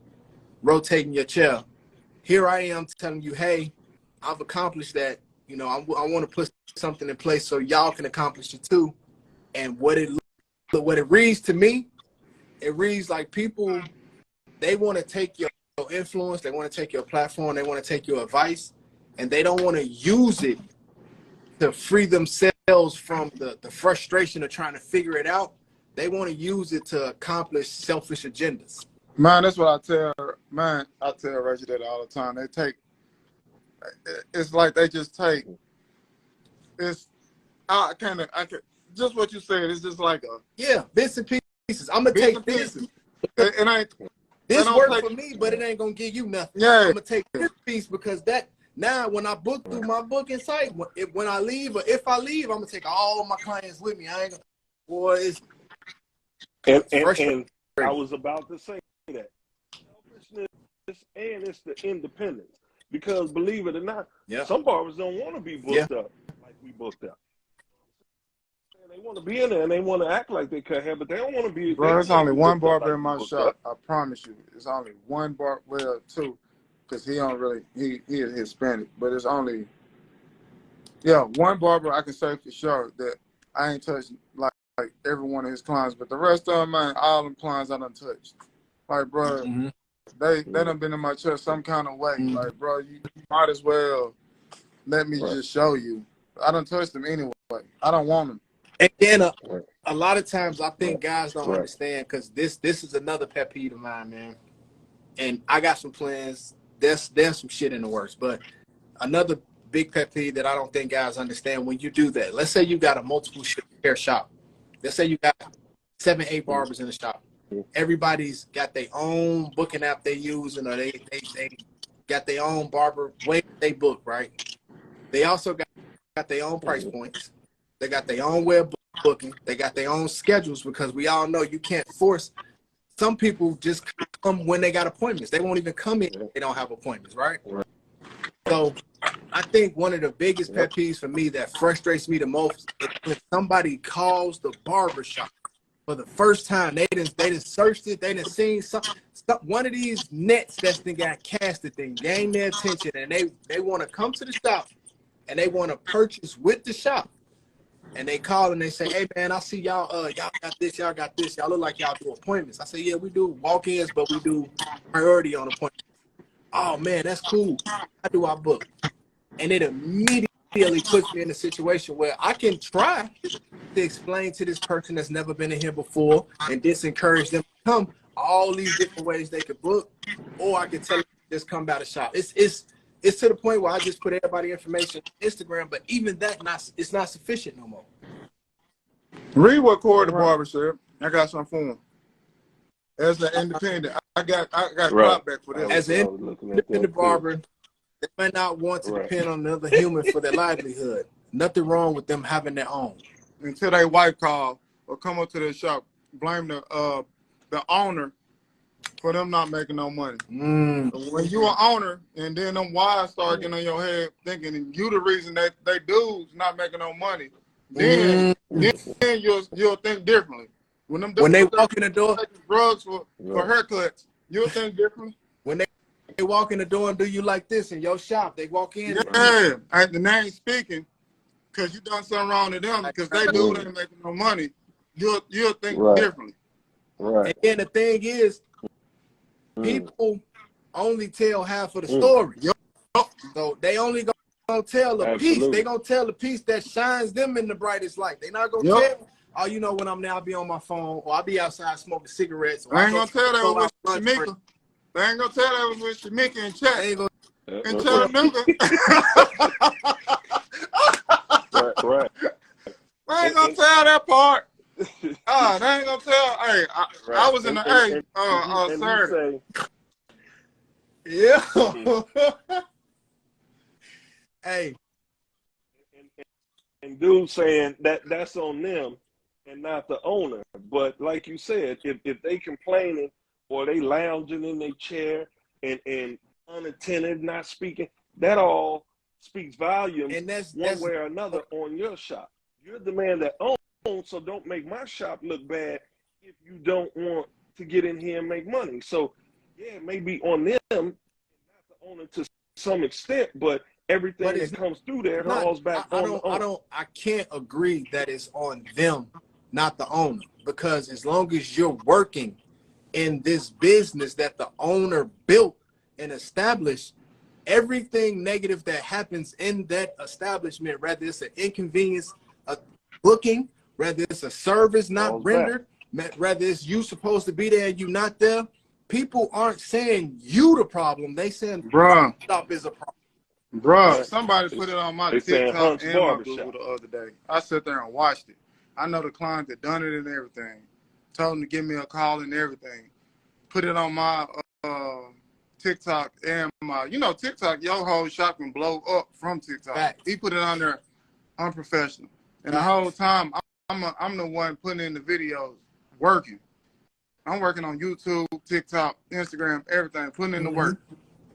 rotating your chair. Here I am telling you, hey, I've accomplished that. You know, I want to put something in place so y'all can accomplish it too. And what it reads to me, it reads like people, they want to take your influence, they want to take your platform, they want to take your advice, and they don't want to use it to free themselves from the frustration of trying to figure it out. They want to use it to accomplish selfish agendas. Man, that's what I tell Reggie that all the time. It's like they just take, I can just what you said, it's just like bits and pieces. I'm going to take this. This worked for me, but it ain't going to give you nothing. Yeah. I'm going to take this piece because now when I book through my booking site, when I leave or if I leave, I'm going to take all my clients with me. I ain't going to, and I was about to say that. Selfishness and it's the independence. Because believe it or not, some barbers don't want to be booked up like we booked up. They want to be in there and they want to act like they cut hair, but they don't want to be. Bro, there's only one barber in my shop. I promise you. It's only one bar. Well, two, because he is Hispanic. But it's only one barber I can say for sure that I ain't touched like every one of his clients. But the rest of them, man, all them clients I done touched. Like, bro, they done been in my chest some kind of way. Like, bro, you might as well let me just show you. I done touched them anyway. I don't want them. And then a lot of times I think guys don't understand because this is another pet peeve of mine, man. And I got some plans. There's some shit in the works. But another big pet peeve that I don't think guys understand when you do that. Let's say you got a multiple hair shop. Let's say you got 7, 8 barbers in the shop. Everybody's got their own booking app they use, and they got their own barber way they book, right? They also got their own price points. They got their own way of booking. They got their own schedules because we all know you can't force. Some people just come when they got appointments. They won't even come in if they don't have appointments, right? So I think one of the biggest pet peeves for me that frustrates me the most is when somebody calls the barber shop for the first time. They didn't searched it. They didn't seen one of these nets that's been got casted thing, gain their attention, and they want to come to the shop and they want to purchase with the shop. And they call and they say, hey, man, I see y'all got this, y'all got this. Y'all look like y'all do appointments. I say, yeah, we do walk-ins, but we do priority on appointments. Oh, man, that's cool. How do I book? And it immediately puts me in a situation where I can try to explain to this person that's never been in here before and disencourage them to come all these different ways they could book, or I can tell them just come by the shop. It's to the point where I just put everybody information on Instagram, but even that it's not sufficient no more. Read what Corey the barber said. I got something for him. As an independent, I got clap back for this. As an independent barber, they may not want to depend on another human for their livelihood. Nothing wrong with them having their own. Until their wife call or come up to their shop, blame the owner for them not making no money. When you an owner and then them wives start getting on your head thinking you the reason that they dudes not making no money, then you'll think differently. When they walk in the door, drugs for haircuts, you'll think differently. When they walk in the door and do you like this in your shop, they walk in. Yeah, and the name speaking, because you done something wrong to them because they do ain't making no money. You'll think differently. Right. And then the thing is, people only tell half of the story. So they only gonna tell a piece. They gonna tell a piece that shines them in the brightest light. They not gonna tell, oh, you know, when I'm now be on my phone or I'll be outside smoking cigarettes. Or I ain't gonna tell that was with Shamika. They ain't gonna tell that was with Shamika and Chat. They ain't gonna and Chattanooga. Right. They ain't gonna tell that part. They ain't gonna tell. Hey, I was in the Saturday. Yeah. Hey. And dude saying that's on them and not the owner. But like you said, if they complaining or they lounging in their chair and unattended, not speaking, that all speaks volumes and that's way or another on your shop. You're the man that owns, so don't make my shop look bad if you don't want to get in here and make money. So yeah, it may be on them, not the owner to some extent, but everything that comes through there falls back on the owner. I can't agree that it's on them, not the owner, because as long as you're working in this business that the owner built and established, everything negative that happens in that establishment, whether it's an inconvenience, a booking, whether it's a service not rendered, whether it's you supposed to be there and you not there, people aren't saying you the problem. They saying bruh, shop is a problem. Bruh, somebody put it on my TikTok and my Google the other day. I sat there and watched it. I know the client that done it and everything. Told him to give me a call and everything. Put it on my TikTok and my, TikTok, your whole shop can blow up from TikTok. Facts. He put it on there unprofessional. And the whole time, I'm the one putting in the videos, working. I'm working on YouTube, TikTok, Instagram, everything, putting in the work,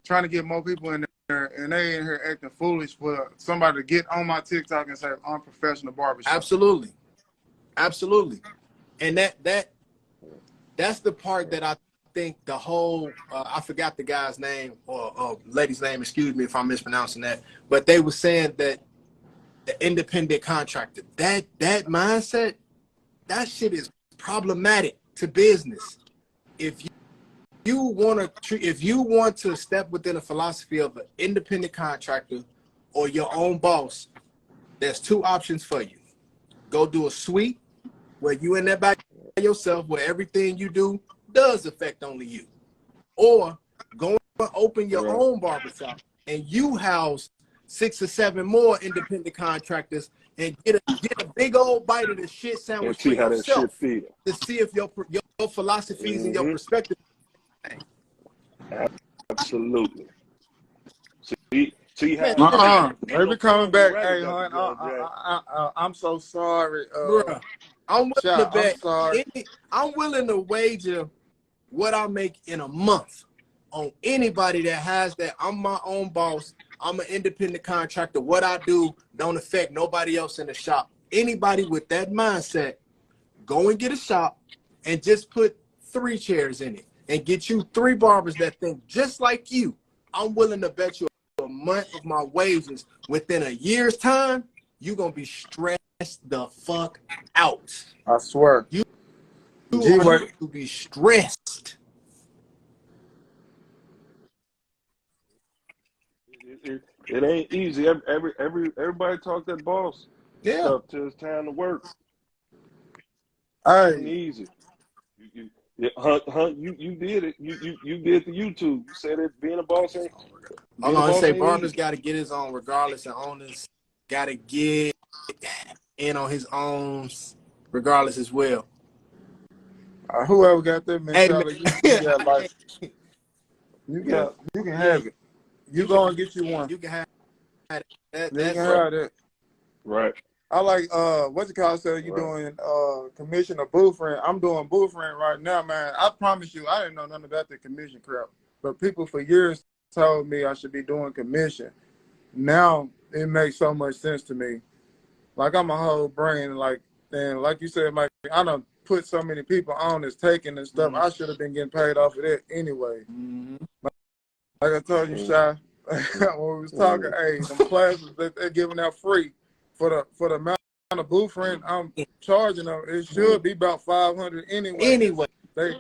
trying to get more people in there, and they in here acting foolish for somebody to get on my TikTok and say unprofessional barbershop. Absolutely. And that's the part that I think the whole I forgot the guy's name or lady's name, excuse me if I'm mispronouncing that, but they were saying that the independent contractor, that mindset, that shit is problematic to business. If you want to step within a philosophy of an independent contractor or your own boss, there's two options for you. Go do a suite where you in there by yourself, where everything you do does affect only you. Or go and open your own barbershop and you house 6 or 7 more independent contractors and get a big old bite of the shit sandwich for yourself to see if your philosophies and your perspective. Absolutely. See how they be coming back. Hey, hon, I'm so sorry. Bruh, I'm willing to bet. I'm sorry. I'm willing to wager what I make in a month on anybody that has that. I'm my own boss. I'm an independent contractor. What I do don't affect nobody else in the shop. Anybody with that mindset, go and get a shop and just put 3 chairs in it and get you 3 barbers that think just like you. I'm willing to bet you a month of my wages within a year's time, you're going to be stressed the fuck out. I swear. You are going to be stressed. It ain't easy. Everybody talk that boss stuff till it's time to work. It ain't easy. Hunt, you did it. You did the YouTube. You said it. Being a boss ain't. I'm gonna say barbers got to get his own regardless, and owners got to get in on his own regardless as well. Whoever got that mentality, you can have it. You go and get you one. You can have it. That. Right. I like what's it called? So you doing commission or booth rent? I'm doing booth rent right now, man. I promise you, I didn't know nothing about the commission crap. But people for years told me I should be doing commission. Now it makes so much sense to me. Like I'm a whole brain, and like you said, Mike, I done put so many people on this taking and stuff. I should have been getting paid off of that anyway. Like I told you, Shy, when we was talking, hey, them classes that they're giving out free. for the amount of booth rent I'm charging them, it should be about $500 anyway. Anyway, they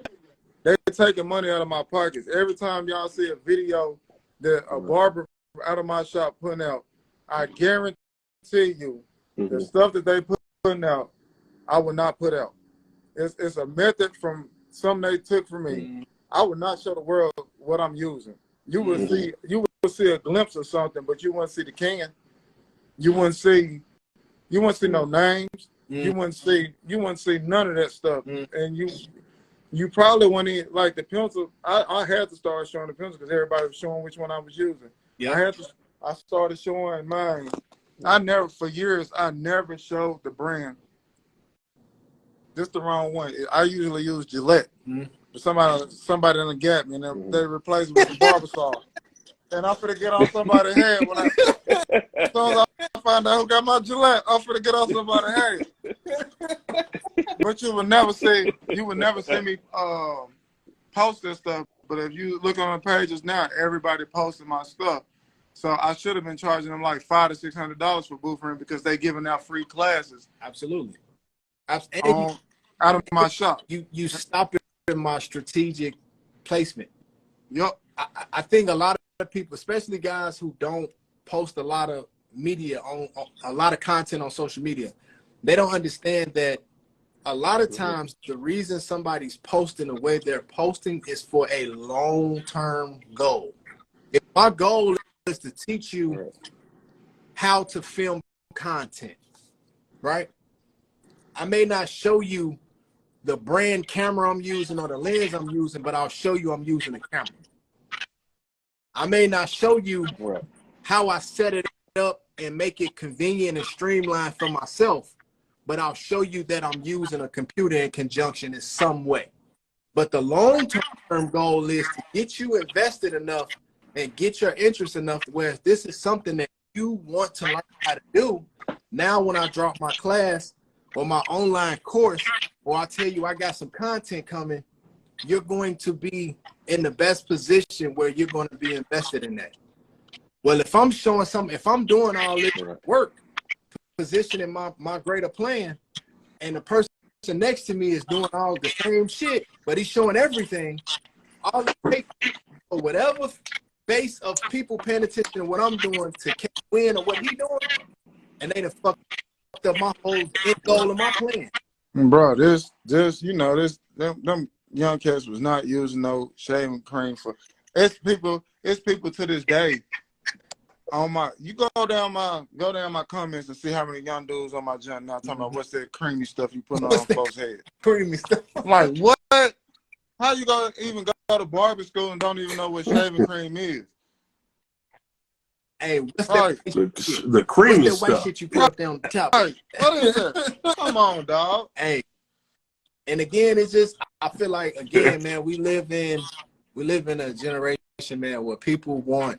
taking money out of my pockets. Every time y'all see a video that a barber out of my shop putting out, I guarantee you the stuff that they putting out, I would not put out. It's a method from something they took from me. I would not show the world what I'm using. You would see a glimpse of something, but you wouldn't see the can. You wouldn't see no names. You wouldn't see none of that stuff. And you probably wouldn't like the pencil. I had to start showing the pencil because everybody was showing which one I was using. Yeah. I started showing mine. For years I never showed the brand. This the wrong one. I usually use Gillette. But somebody in the gap, and they replaced it with the Barbasol. And I'm finna get on somebody's head as soon as I find out who got my Gillette, I'm finna get on somebody's head. But you would never see me post this stuff. But if you look on the pages now, everybody posting my stuff. So I should have been charging them like $500 to $600 for booth rent because they giving out free classes. Absolutely. Out of my shop. You stop in my strategic placement. Yep. I think a lot of people, especially guys who don't post a lot of media on a lot of content on social media, they don't understand that a lot of times the reason somebody's posting the way they're posting is for a long-term goal. If my goal is to teach you how to film content, right? I may not show you the brand camera I'm using or the lens I'm using, but I'll show you I'm using the camera. I may not show you how I set it up and make it convenient and streamlined for myself, but I'll show you that I'm using a computer in conjunction in some way. But the long-term goal is to get you invested enough and get your interest enough where this is something that you want to learn how to do. Now when I drop my class or my online course, or I tell you I got some content coming, you're going to be in the best position where you're going to be invested in that. Well, if I'm showing something, if I'm doing all this work, positioning my greater plan, and the person next to me is doing all the same shit, but he's showing everything, all it takes for whatever base of people paying attention to what I'm doing to catch wind of what he's doing, and they done fucked up my whole end goal of my plan. Bro, them young cats was not using no shaving cream for. It's people to this day. You go down my comments and see how many young dudes on my junk now talking about what's that creamy stuff you put on folks' head. Creamy stuff. I'm like, what? How you gonna even go to barber school and don't even know what shaving cream is? Hey, what's that? The creamy what's that white stuff. shit you put up there on the top? Hey, what is that? Come on, dog. Hey, and again, it's just I feel like again, man, we live in a generation, man, where people want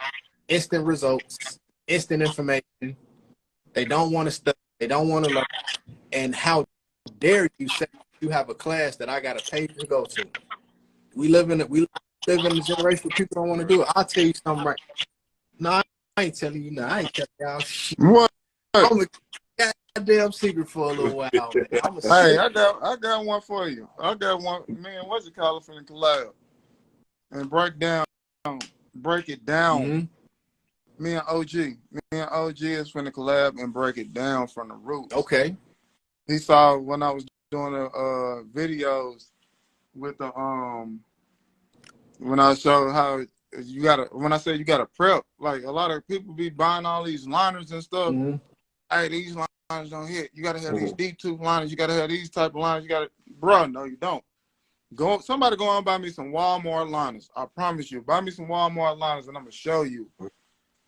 instant results, instant information. They don't want to study. They don't want to learn. And how dare you say you have a class that I got to pay to go to? We live in a generation where people don't want to do it. I'll tell you something right. No, I ain't telling you. No, I ain't telling y'all shit. What? I'm a goddamn secret for a little while. Man. Hey, I got one for you. I got one. Man, what's it called from the collab? And break it down. Mm-hmm. Me and OG is finna collab and break it down from the roots. Okay. He saw when I was doing the videos with the when I showed how when I said you gotta prep, like a lot of people be buying all these liners and stuff. Mm-hmm. Hey, these liners don't hit. You gotta have these deep tooth liners. You gotta have these type of liners. Bro, no, you don't. Somebody go out and buy me some Walmart liners. I promise you, buy me some Walmart liners, and I'm gonna show you.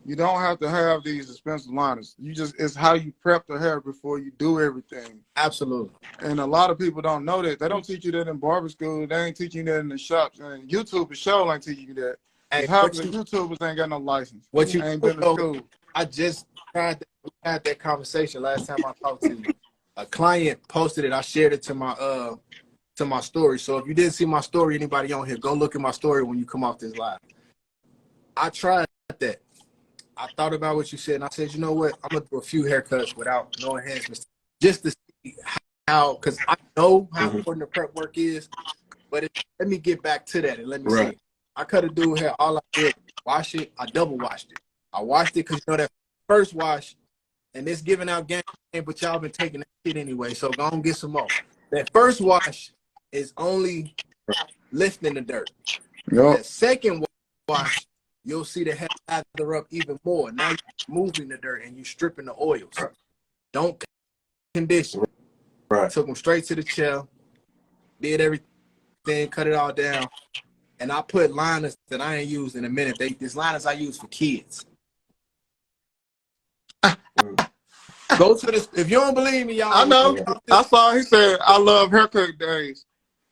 You don't have to have these expensive liners. It's how you prep the hair before you do everything. Absolutely. And a lot of people don't know that. They don't teach you that in barber school. They ain't teaching you that in the shops. And YouTube is sure ain't teaching you that. Hey, half the YouTubers ain't got no license. What you ain't been to school. I just had that conversation last time I talked to you. A client posted it. I shared it to my story. So if you didn't see my story, anybody on here, go look at my story when you come off this live. I tried that. I thought about what you said, and I said, you know what? I'm gonna do a few haircuts without no enhancements, just to see how, because I know how important the prep work is. But let me get back to that and let me see. I cut a dude hair. All I did, wash it. I double washed it. I washed it because you know that first wash, and it's giving out game, but y'all been taking that shit anyway. So go on get some more. That first wash is only lifting the dirt. Yep. That second wash, you'll see the hair lather up even more. Now you're moving the dirt and you're stripping the oils. Don't condition. Took them straight to the chair. Did everything, cut it all down. And I put liners that I ain't used in a minute. These liners I use for kids. Go to this. If you don't believe me, y'all. I know. I saw. He said, "I love haircut days,"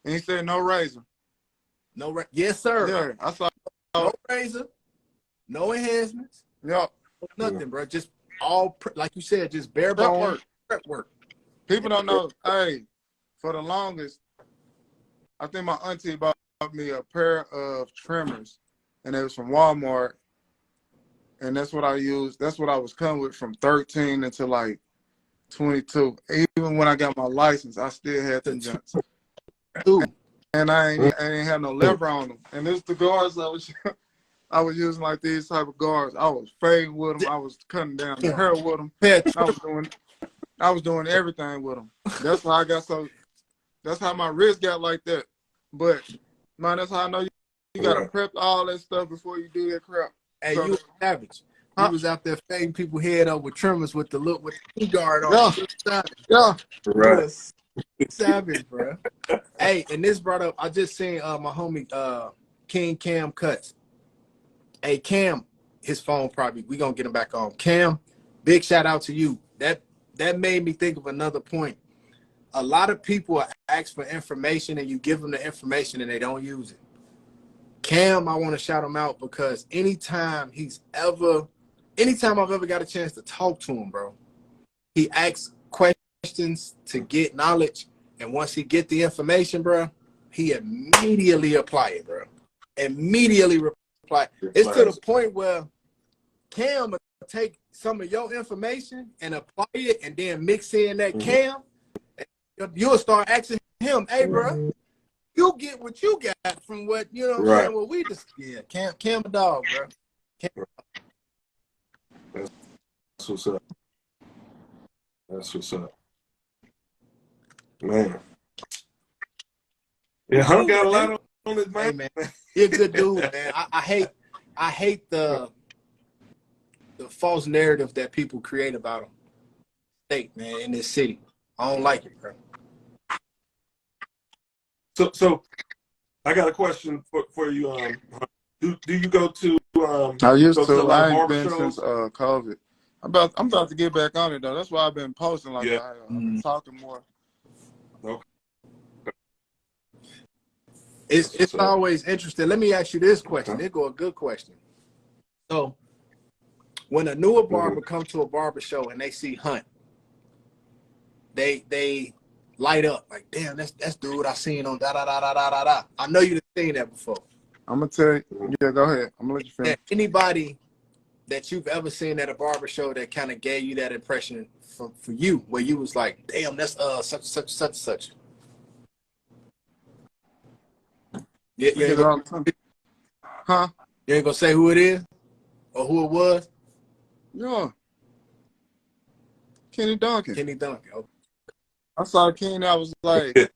and he said, "No razor." No, yes, sir. Yeah, I saw. No razor, no enhancements. Yep. Nothing, bro. Just all like you said, just bare bone prep work. People don't know. Hey, for the longest, I think my auntie bought me a pair of trimmers, and it was from Walmart. And that's what I used. That's what I was coming with from 13 until like 22. Even when I got my license, I still had them joints. And I ain't have no lever on them. And this the guards I was using like these type of guards. I was fading with them. I was cutting down the hair with them. I was doing everything with them. That's why I got so. That's how my wrist got like that. But man, that's how I know you gotta prep all that stuff before you do that crap. Hey, you was savage. You was out there fading people head up with trimmers with the knee guard on. Yeah. Right. Savage, bro. Hey, and this brought up, I just seen my homie King Cam Cuts. Hey, Cam, his phone probably, we gonna get him back on. Cam, big shout out to you. That made me think of another point. A lot of people ask for information and you give them the information and they don't use it. Cam, I want to shout him out because anytime I've ever got a chance to talk to him, bro, he asks questions to get knowledge. And once he get the information, bro, he immediately apply it, bro. Immediately reply. It's to the point where Cam will take some of your information and apply it and then mix in that Cam. You'll start asking him, hey, bro, you get what you got from what, you know what I'm saying? What we just, Cam a dog, bro. That's what's up. That's what's up. Man. Yeah, Hunt got a lot on his mind. Hey, man. You're a good dude, man. I hate the false narrative that people create about him. State, man, in this city. I don't like it, bro. So I got a question for you. Do you go to I used to. I ain't barber been shows? since COVID. I'm about to get back on it though. That's why I've been posting like that. I've been talking more. Okay. It's always interesting. Let me ask you this question. It go a good question. So when a newer barber comes to a barber show and they see Hunt, they light up like, damn, that's dude I seen on da da da da da da da. I know you've seen that before. I'm gonna tell you. Yeah, go ahead. I'm gonna let you finish. Anybody that you've ever seen at a barber show that kind of gave you that impression for you, where you was like, damn, that's such. Yeah, Huh? You ain't gonna say who it is or who it was? Yeah. Kenny Duncan. Kenny Duncan. Okay. I saw Kenny. I was like,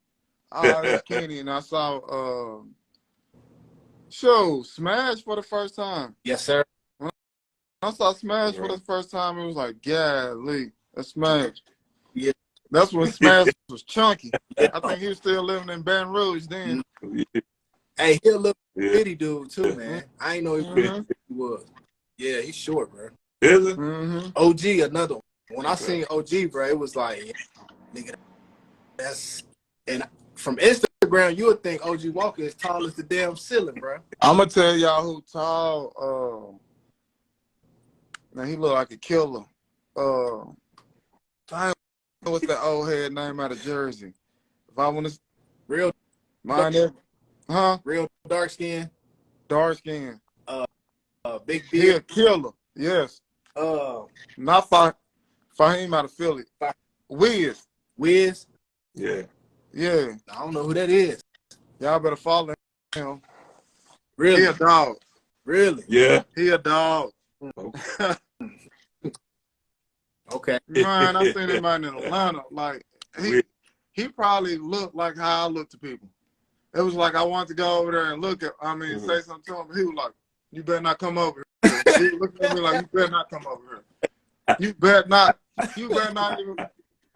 oh, that's Kenny. And I saw Smash for the first time. Yes, sir. When I saw Smash for the first time, it was like, golly, that's Smash. Yeah. That's when Smash was chunky. I think he was still living in Baton Rouge then. Hey, he a little bitty dude too, man. I ain't know he was. Yeah, he's short, bro. Is it? OG, another one. When I seen OG, bro, it was like, nigga, that's, and from Instagram, you would think OG Walker is tall as the damn ceiling, bro. I'm gonna tell y'all who tall. Man, he look like a killer. What's that old head name out of Jersey? If I want to, Real, mind it, huh? Real dark skin. Dark skin. Big He beard. a killer. Yes. Not Fahim out of Philly. Wiz. Wiz. Yeah. Yeah. I don't know who that is. Y'all better follow him. Really? He a dog. Really? Yeah. He a dog. Okay. Okay. Man, I seen him out in Atlanta. Like he probably looked like how I look to people. It was like I wanted to go over there and look at, say something to him. He was like, "You better not come over here." He was looking at me like, "You better not come over here. You better not. You better not even."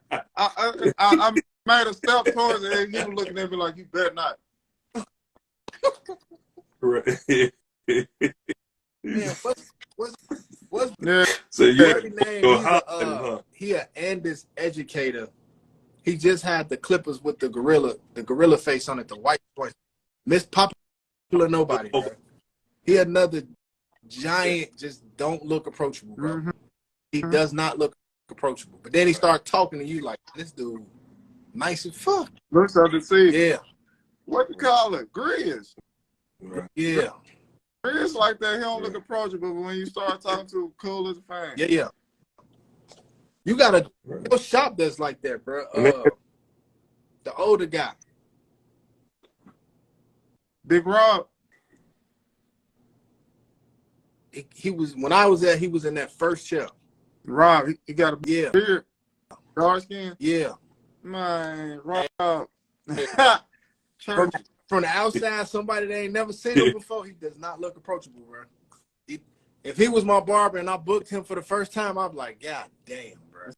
I made a step towards it, and he was looking at me like, "You better not." Right. Man, what's Yeah. So you name? He an Andes educator. He just had the clippers with the gorilla face on it, the white voice. Miss Popular Nobody, bro. He another giant, just don't look approachable, bro. Mm-hmm. He does not look approachable. But then he starts talking to you like, this dude, nice as fuck. Looks up to see. Yeah. What you call it? Grizz. Right. Yeah. Grizz like that. He don't look approachable, but when you start talking to him, cool as a fan. Yeah, yeah. You got a shop that's like that, bro. The older guy. Big Rob. He was, when I was there, he was in that first chair. Rob, he got a beard. Dark skin. Yeah. Man, Rob. From the outside, somebody that ain't never seen him before, he does not look approachable, bro. If he was my barber and I booked him for the first time, I'm like, God damn, bro.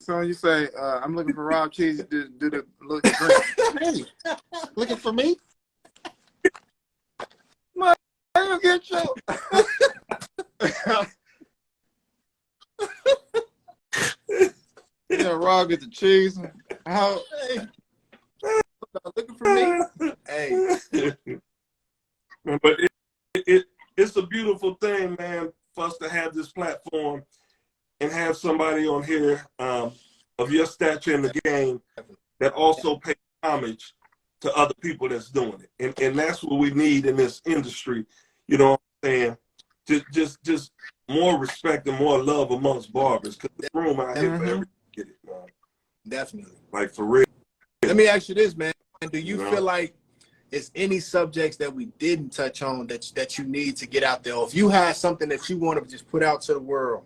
So you say, I'm looking for Rob Cheese to do the look great. Hey, looking for me? Man, I don't get you. Yeah, Rob get the cheese. How? Hey, looking for me? Hey. But it's a beautiful thing, man, for us to have this platform and have somebody on here of your stature in the game that also pays homage to other people that's doing it. And that's what we need in this industry. You know what I'm saying? Just more respect and more love amongst barbers. Because the room out here for everybody to get it, man. Definitely. Like, for real. Let me ask you this, man. Do you feel like it's any subjects that we didn't touch on that you need to get out there? Or if you had something that you want to just put out to the world,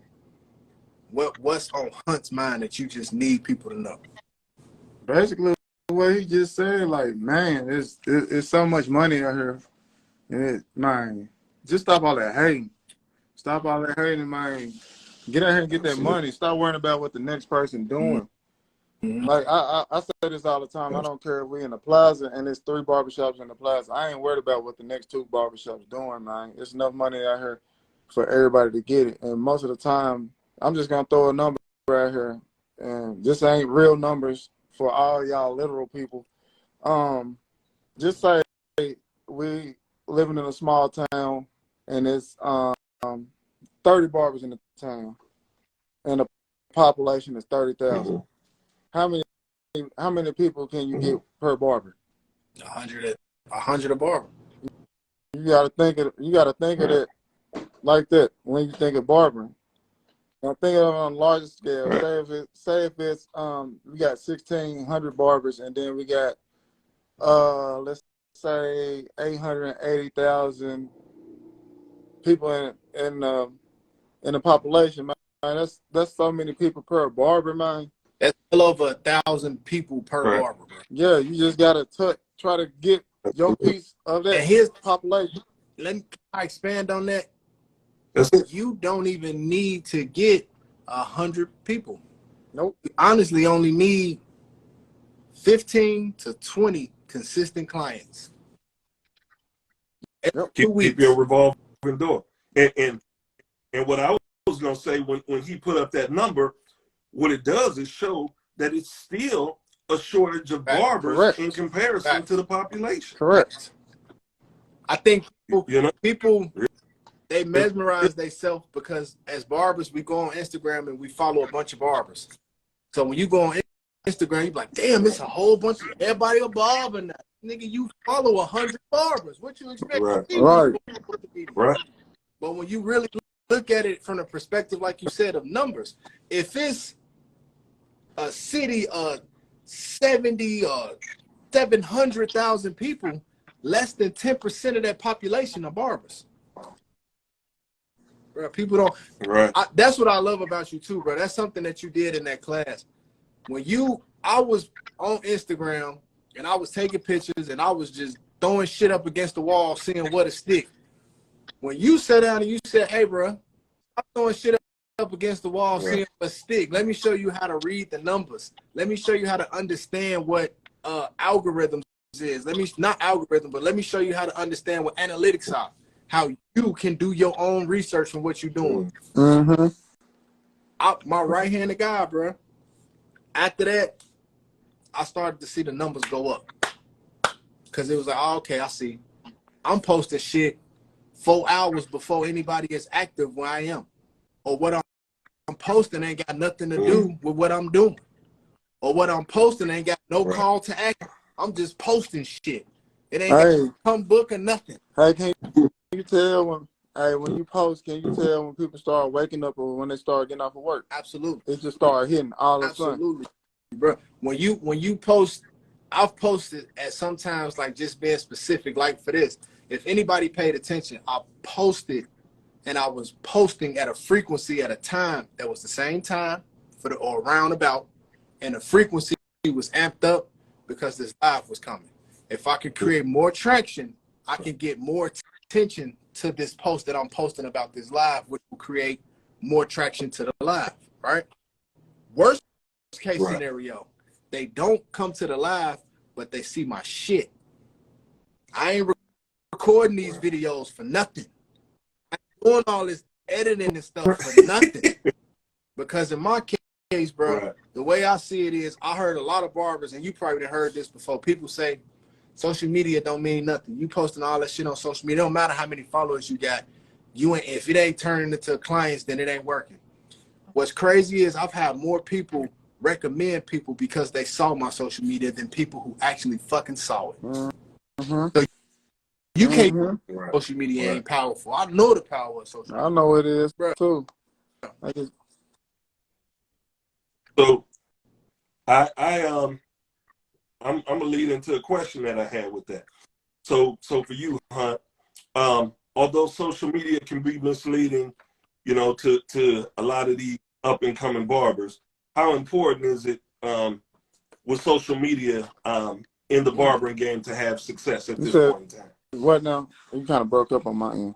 what's on Hunt's mind that you just need people to know? Basically, what he just said, like, man, it's so much money out here. And man, just stop all that hating. Stop all that hating, man. Get out here and get that money. Stop worrying about what the next person doing. Like, I say this all the time. I don't care if we in the plaza and there's 3 barbershops in the plaza. I ain't worried about what the next 2 barbershops doing, man. There's enough money out here for everybody to get it. And most of the time, I'm just going to throw a number right here. And this ain't real numbers for all y'all literal people. Just say we living in a small town and it's 30 barbers in the town. And the population is 30,000. How many people can you get per barber? 100 a barber. You gotta think of it like that when you think of barbering. Now think of it on a larger scale. Say if it's we got 1,600 barbers and then we got let's say 880,000 people in the population. Man, that's so many people per barber, man. That's well over 1,000 people per barber, bro. Yeah, you just gotta try to get your piece of that. And here's population. Let me expand on that. You don't even need to get 100 people. Nope. You honestly only need 15 to 20 consistent clients. Keep your revolving door. And what I was gonna say when he put up that number, what it does is show that it's still a shortage of barbers in comparison to the population. Correct. I think people they mesmerize themselves because as barbers, we go on Instagram and we follow a bunch of barbers. So when you go on Instagram, you be like, damn, it's a whole bunch of everybody a barber now. Nigga, you follow 100 barbers. What you expect? Right. But when you really look at it from the perspective, like you said, of numbers. If it's a city of 70 or 700,000 people, less than 10% of that population are barbers. Bro, people don't. Right. That's what I love about you too, bro. That's something that you did in that class. I was on Instagram and I was taking pictures and I was just throwing shit up against the wall, seeing what a stick. When you sat down and you said, "Hey, bro, I'm throwing shit up against the wall, seeing a stick. Let me show you how to read the numbers. Let me show you how to understand what algorithms is. Not algorithm, but let me show you how to understand what analytics are. How you can do your own research from what you're doing." Mm-hmm. My right-handed guy, bro. After that, I started to see the numbers go up. Because it was like, oh, okay, I see. I'm posting shit 4 hours before anybody is active where I am. Or what I'm posting ain't got nothing to do with what I'm doing. Or what I'm posting ain't got no call to action. I'm just posting shit. It ain't got come book or nothing. Hey, can you tell when you post, can you tell when people start waking up or when they start getting off of work? Absolutely. It just start hitting all of a sudden. Absolutely, bro. When you post, I've posted at sometimes like just being specific, like for this. If anybody paid attention, I posted and I was posting at a frequency at a time that was the same time or around about, and the frequency was amped up because this live was coming. If I could create more traction, I can get more attention to this post that I'm posting about this live, which will create more traction to the live, right? Worst case scenario, they don't come to the live, but they see my shit. I ain't recording these videos for nothing. I'm doing all this editing and stuff for nothing. Because in my case, bro, the way I see it is, I heard a lot of barbers, and you probably heard this before. People say social media don't mean nothing. You posting all that shit on social media, it don't matter how many followers you got. If it ain't turning into clients, then it ain't working. What's crazy is I've had more people recommend people because they saw my social media than people who actually fucking saw it. Mm-hmm. So you can't. Social media ain't powerful. I know the power of social media. I know it is, bro. Too. So I'm gonna lead into a question that I had with that. So for you, Hunt, although social media can be misleading, to a lot of the up and coming barbers, how important is it with social media in the barbering game to have success at this point in time? What now? You kind of broke up on my end.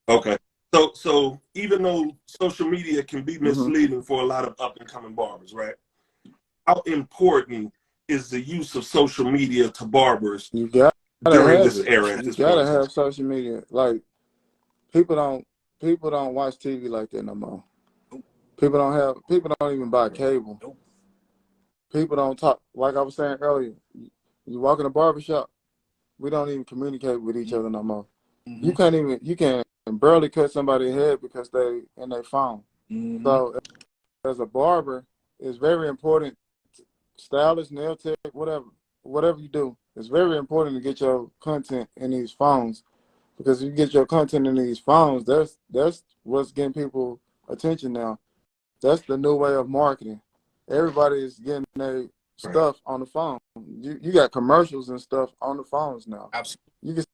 Okay. So even though social media can be misleading for a lot of up and coming barbers, right? How important is the use of social media to barbers during this era? You gotta have social media. Like people don't watch TV like that no more. People don't even buy cable. People don't talk. Like I was saying earlier, you walk in a barbershop, we don't even communicate with each other no more. You can barely cut somebody's head because they in their phone. So as a barber, it's very important, stylist, nail tech, whatever you do, it's very important to get your content in these phones, because if you get your content in these phones, that's what's getting people attention now. That's the new way of marketing. Everybody is getting their stuff on the phone. You got commercials and stuff on the phones now. Absolutely. You can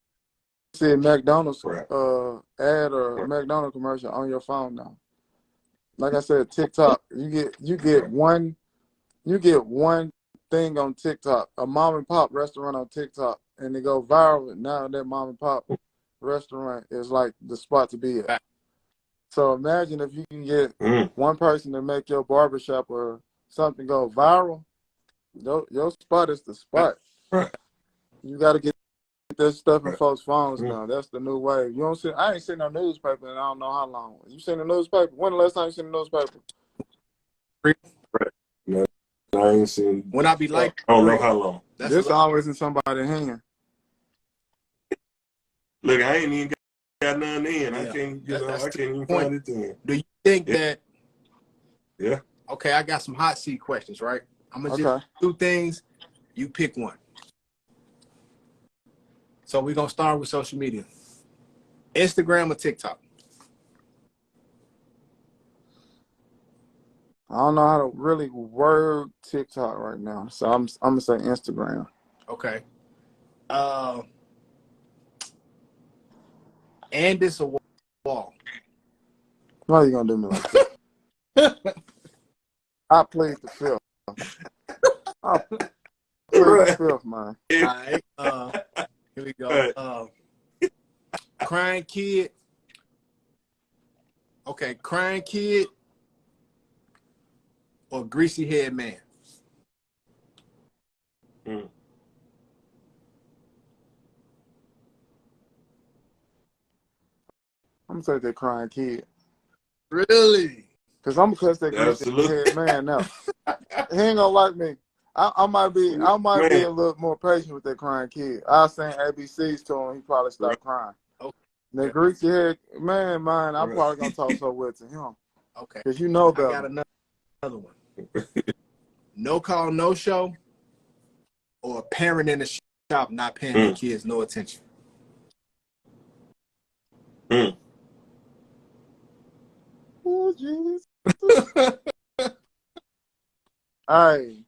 see a McDonald's ad or a McDonald's commercial on your phone now. Like I said, TikTok. You get one thing on TikTok, a mom and pop restaurant on TikTok, and they go viral. And now that mom and pop restaurant is like the spot to be at. So imagine if you can get one person to make your barbershop or something go viral. Your spot is the spot. You got to get that stuff in folks' phones now. That's the new way. You don't see. I ain't seen no newspaper in I don't know how long. You seen the newspaper? When the last time you seen the newspaper? No, I ain't seen. When I be like, I don't know how long. This always in somebody's hand. Look, I ain't even got nothing in. I can't, I can't even find it then. Do you think that? Yeah. Okay, I got some hot seat questions, right? I'm gonna just do things. You pick one. So we're gonna start with social media. Instagram or TikTok? I don't know how to really word TikTok right now, so I'm gonna say Instagram. Okay. Andis or Wall? Why are you gonna do me like that? I plead the fifth. I plead the fifth, man. All right. Here we go. Crying kid. Okay, crying kid or greasy head man? Mm. I'm gonna say that crying kid. Really? Cause I'm gonna cuss that greasy head man now. He ain't gonna like me. I might be a little more patient with that crying kid. I was saying ABCs to him, he probably stopped crying. Okay. That greasy head man, I'm probably gonna talk so well to him. Okay. Cause you know better. I got another one. No call, no show, or a parent in the shop not paying their kids no attention? Oh, Jesus. Hey.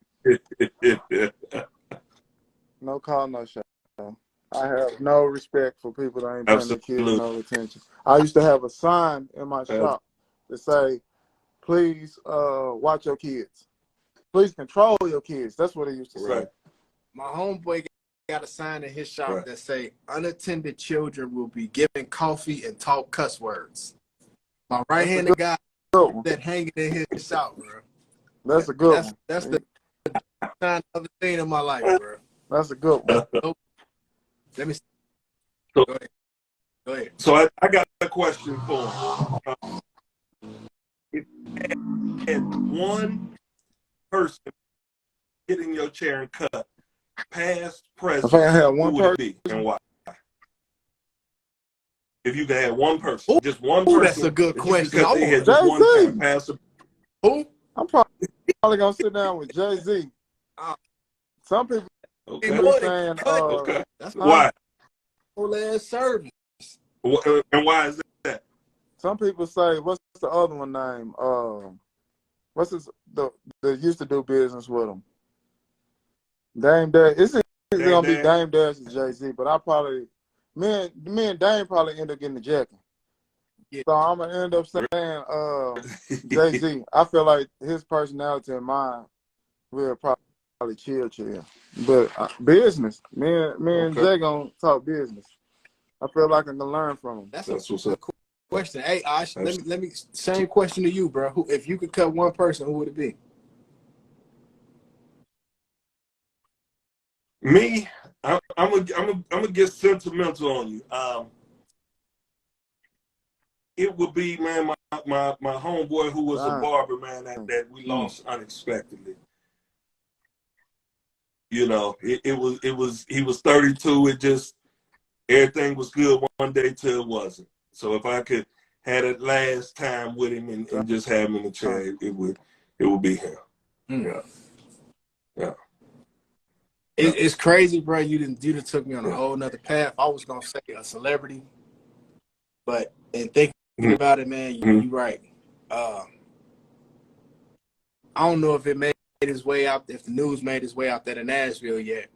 No call, no show. I have no respect for people that ain't paying their kids no attention. I used to have a sign in my shop that say, please watch your kids. Please control your kids. That's what it used to say. My homeboy got a sign in his shop that say, unattended children will be given coffee and talk cuss words. My right-handed guy that hanging in his shop, bro. That's a good one. That's the sign I've ever seen in my life, bro. That's a good one. Let me see. Go ahead. So I got a question for him. If you had one person get in your chair and cut, past, present, if I had one who would it be and why? If you could have one person, just one person. That's a good question. Cut their head just one time, past. Who? I'm probably gonna sit down with Jay-Z. Some people be saying, that's why? Whole ass service. And why is that? Some people say, what's the other one name? What's his that used to do business with him? Dame Dash. It's either gonna be Dame Dash or Jay-Z, but I probably me and Dame probably end up getting the jacket. Yeah. So I'm gonna end up saying Jay-Z. I feel like his personality and mine will probably chill. But business, me and Jay gonna talk business. I feel like I can learn from him. That's what's up. Question. Hey, Ash, let me same question to you, bro. Who, if you could cut one person, who would it be? Me, I'm gonna get sentimental on you. It would be, man, my homeboy who was a barber, man, that we lost unexpectedly. You know, he was 32. It just everything was good one day till it wasn't. So if I could had it last time with him and just have him in the chair, it would be him. Yeah. It's crazy, bro. You done took me on a whole nother path. I was gonna say a celebrity, but in thinking about it, man, you're right. I don't know if it made his way out, if the news made his way out there to Nashville yet,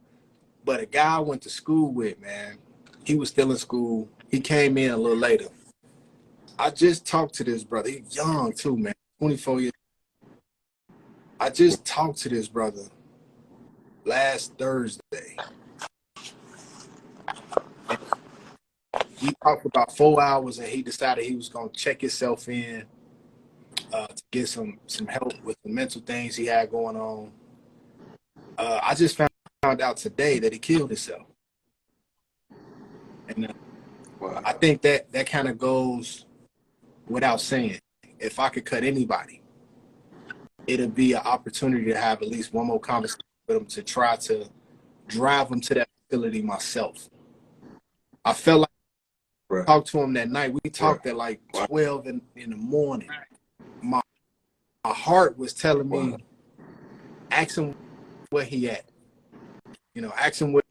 but a guy I went to school with, man, he was still in school. He came in a little later. I just talked to this brother. He's young too, man, 24 years. I just talked to this brother last Thursday. We talked about 4 hours, and he decided he was going to check himself in to get some help with the mental things he had going on. I just found out today that he killed himself. And I think that kind of goes without saying. If I could cut anybody, it'd be an opportunity to have at least one more conversation with him to try to drive him to that facility myself. I felt like I talked to him that night. We talked at like 12 in the morning. My heart was telling me, ask him where he at. You know, ask him where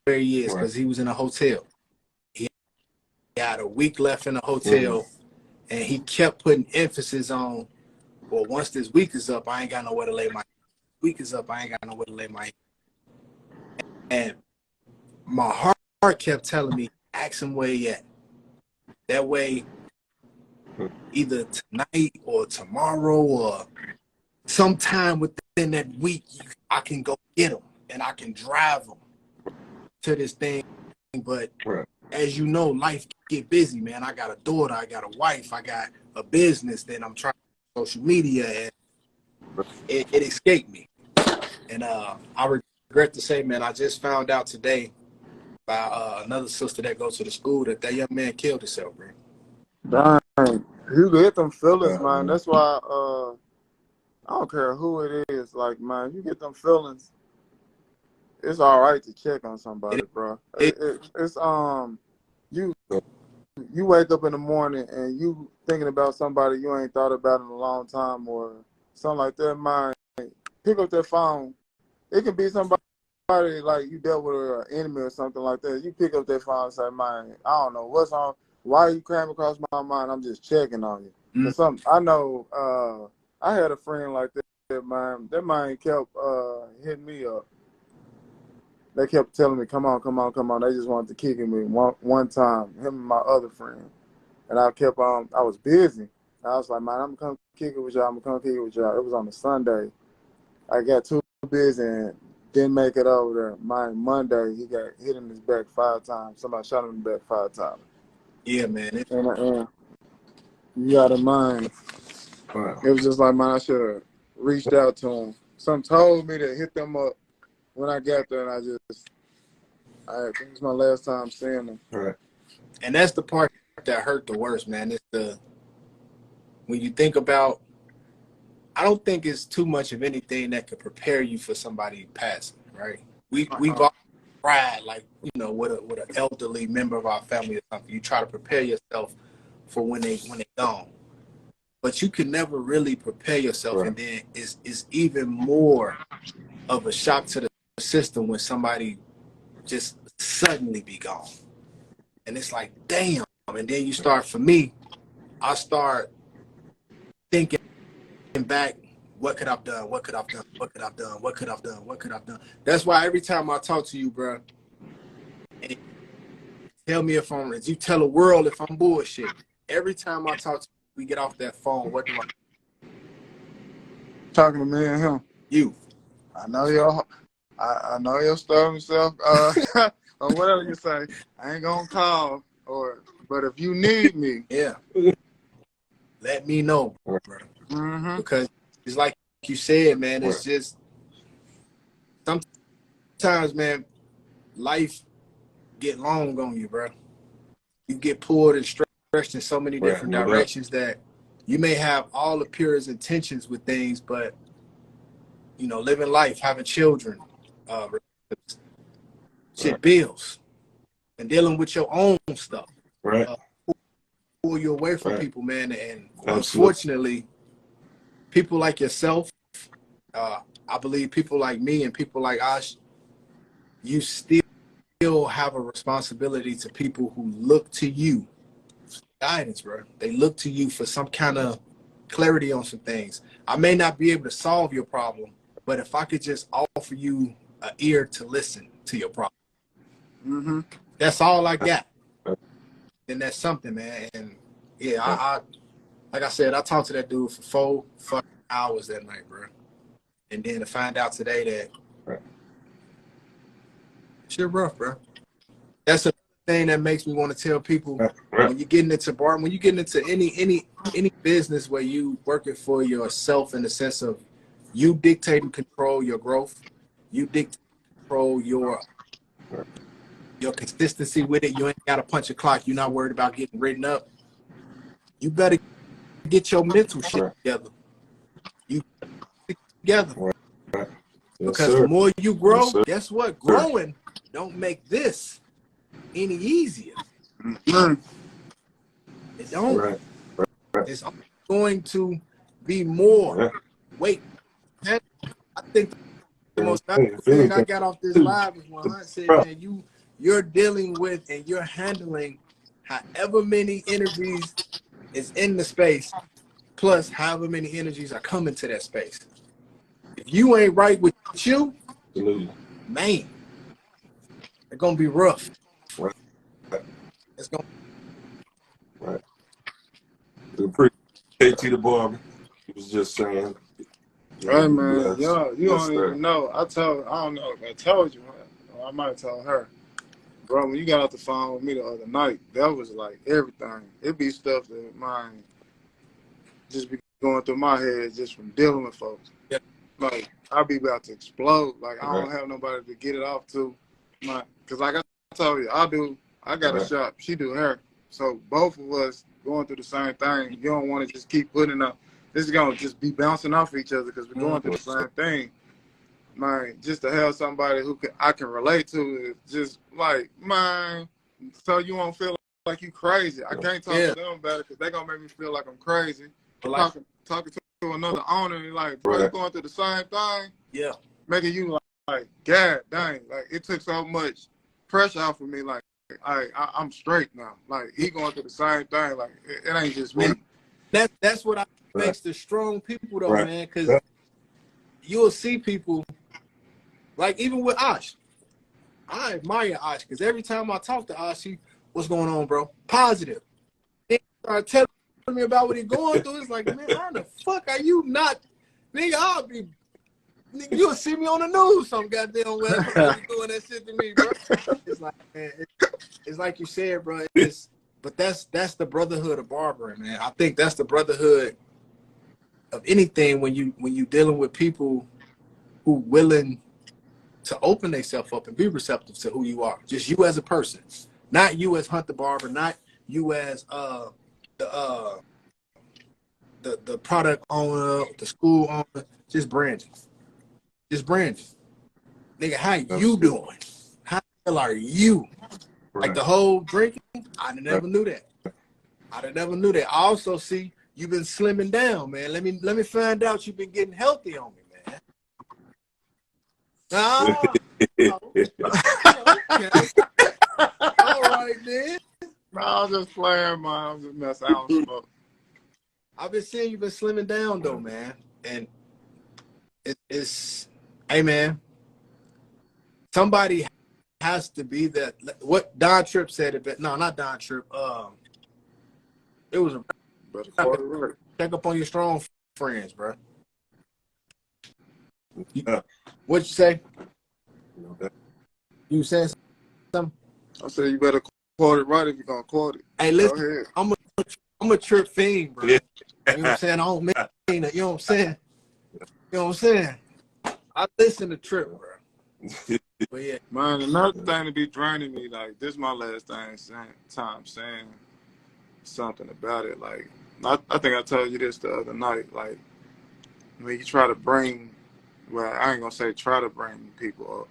he is, because he was in a hotel. got a week left in the hotel, and he kept putting emphasis on, well, once this week is up, I ain't got nowhere to lay my week is up, I ain't got nowhere to lay my head. And my heart kept telling me, ask him where he at. That way, either tonight or tomorrow or sometime within that week, I can go get him and I can drive him to this thing. But as you know, life get busy, man. I got a daughter, I got a wife, I got a business that I'm trying to social media, and it escaped me. And I regret to say, man, I just found out today by another sister that goes to the school that young man killed himself, bro. Dang, you get them feelings, man. That's why I don't care who it is. Like, man, you get them feelings, it's all right to check on somebody, bro. It's you wake up in the morning and you thinking about somebody you ain't thought about in a long time or something like that, man. Pick up that phone. It can be somebody like you dealt with an enemy or something like that. You pick up that phone and say, man, I don't know what's on. Why you came across my mind? I'm just checking on you. Cause I know I had a friend like that, man. That man kept hitting me up. They kept telling me, come on. They just wanted to kick me one time, him and my other friend. And I kept on, I was busy. I was like, man, I'm going to come kick it with y'all. It was on a Sunday. I got too busy and didn't make it over there. Monday, he got hit in his back 5 times. Somebody shot him in the back 5 times. Yeah, man. And you got a mind. Wow. It was just like, man, I should have reached out to him. Some told me to hit them up when I got there, and it was my last time seeing them. Right. And that's the part that hurt the worst, man. It's when you think about, I don't think it's too much of anything that could prepare you for somebody passing, right? We've all tried, like, you know, with an elderly member of our family or something. You try to prepare yourself for when they gone. But you can never really prepare yourself, right. And then it's even more of a shock to the system when somebody just suddenly be gone. And it's like, damn. And then you start, for me, I start thinking back, what could I've done? What could I've done? What could I've done? What could I've done? What could I've done? That's why every time I talk to you, bro, and tell me if you tell the world if I'm bullshit. Every time I talk to you, we get off that phone, what do I? Talking to me and him. You. I know your stubborn self, or whatever you say. I ain't gonna call, but if you need me, yeah, let me know, bro. Mm-hmm. Because it's like you said, man. It's just sometimes, man, life get long on you, bro. You get pulled and stretched in so many different directions that you may have all the purest intentions with things, but you know, living life, having children, bills, and dealing with your own stuff, pull you away from people, man. And unfortunately, people like yourself, I believe people like me and people like us, you still have a responsibility to people who look to you for guidance, bro. They look to you for some kind of clarity on some things. I may not be able to solve your problem, but if I could just offer you an ear to listen to your problem, that's all I got. And that's something, man. And yeah, I like I said, I talked to that dude for 4 fucking hours that night, bro. And then to find out today that shit rough, bro. That's a thing that makes me want to tell people when you're getting into when you get into any business where you working for yourself in the sense of you dictate and control your growth, you dictate and control your consistency with it. You ain't got to punch a clock. You're not worried about getting written up. You better get your mental shit together. You together. Yes, because the more you grow, guess what? Growing don't make this any easier. It don't. It's going to be more weight. I think the most valuable thing I got off this live is when I said, man, you're dealing with and you're handling however many energies is in the space, plus however many energies are coming to that space. If you ain't right with you, man, it's gonna be rough. Right. It's gonna. Right. We appreciate you, the barber. He was just saying. Hey man, Yes. you don't even know. I don't know if I told you, or I might have told her. Bro, when you got off the phone with me the other night, that was like everything. It be stuff that mine just be going through my head just from dealing with folks. Yeah. Like I be about to explode. Like I don't have nobody to get it off to. Cause like I told you, I got a shop. She do hair. So both of us going through the same thing. You don't want to just keep putting up. This is gonna just be bouncing off each other because we're going through the same thing. Man, just to have somebody who I can relate to is just like, man, so you won't feel like you crazy. I can't talk to them about it because they're going to make me feel like I'm crazy. Talking to another owner and like, bro, you're going through the same thing. Yeah. Making you like, God dang. Like, it took so much pressure off of me. Like, I'm straight now. Like, he going through the same thing. Like, it ain't just me. That's what makes the strong people, though, man, because you'll see people. Like, even with Ash, I admire Ash because every time I talk to Ash, what's going on, bro? Positive. He started telling me about what he's going through. It's like, man, how the fuck are you not? Nigga, you'll see me on the news some goddamn way doing that shit to me, bro. It's like, man, it's like you said, bro. But that's the brotherhood of barbering, man. I think that's the brotherhood of anything when you dealing with people who willing to open themselves up and be receptive to who you are. Just you as a person. Not you as Hunt the Barber, not you as the product owner, the school owner, just Brandon. Just Brandon. Nigga, how you doing? How the hell are you? Like the whole drinking, I never knew that. I never knew that. I also see you've been slimming down, man. Let me find out you've been getting healthy on me, man. Okay. All right, then. No, I'm just playing, man. I'm just messing. I don't smoke. I've been seeing you've been slimming down, though, man. And it's, hey, man, somebody has to be that. What Don Tripp said, no, not Don Tripp. It was a check up on your strong friends, bro. What'd you say? You saying something? I said you better quote it right if you're gonna quote it. Hey, listen, I'm a Tripp fiend, bro. You know what I'm saying? I don't mean it. You know what I'm saying? You know what I'm saying? I listen to Tripp, bro. But yeah, man, another thing to be draining me, like this is my last time saying something about it. Like I think I told you this the other night. Like when you try to bring, well, I ain't gonna say try to bring people up.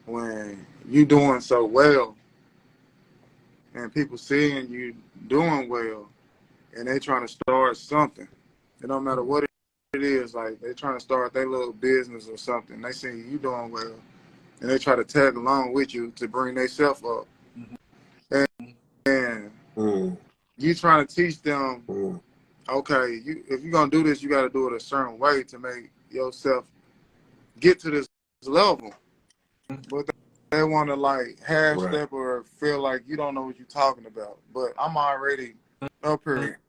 When you doing so well and people seeing you doing well and they trying to start something, it don't matter what it is, like they trying to start their little business or something, they see you doing well and they try to tag along with you to bring themselves up. And you trying to teach them, okay, if you're gonna do this, you got to do it a certain way to make yourself get to this level. But they want to like half step or feel like you don't know what you're talking about. But I'm already up here.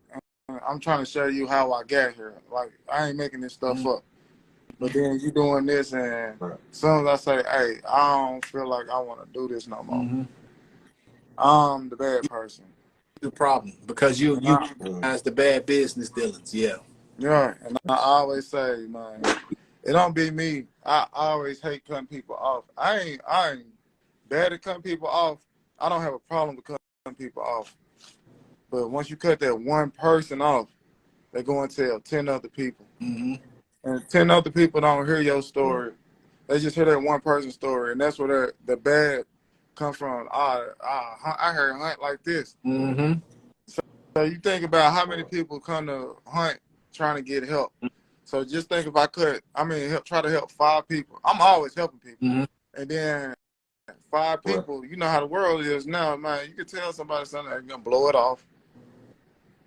I'm trying to show you how I got here. Like I ain't making this stuff up. But then you doing this, and as soon as I say, hey, I don't feel like I want to do this no more. I'm the bad person. The problem because you as the bad business dealings, yeah. Yeah, and I always say, man, it don't be me. I always hate cutting people off. I ain't bad at cutting people off. I don't have a problem with cutting people off. But once you cut that one person off, they go and tell 10 other people. And 10 other people don't hear your story. They just hear that one person's story. And that's where the bad come from. I heard Hunt like this. So you think about how many people come to Hunt trying to get help. So just think if I try to help 5 people. I'm always helping people. And then 5 people, you know how the world is now, man. You can tell somebody something, they're gonna blow it off.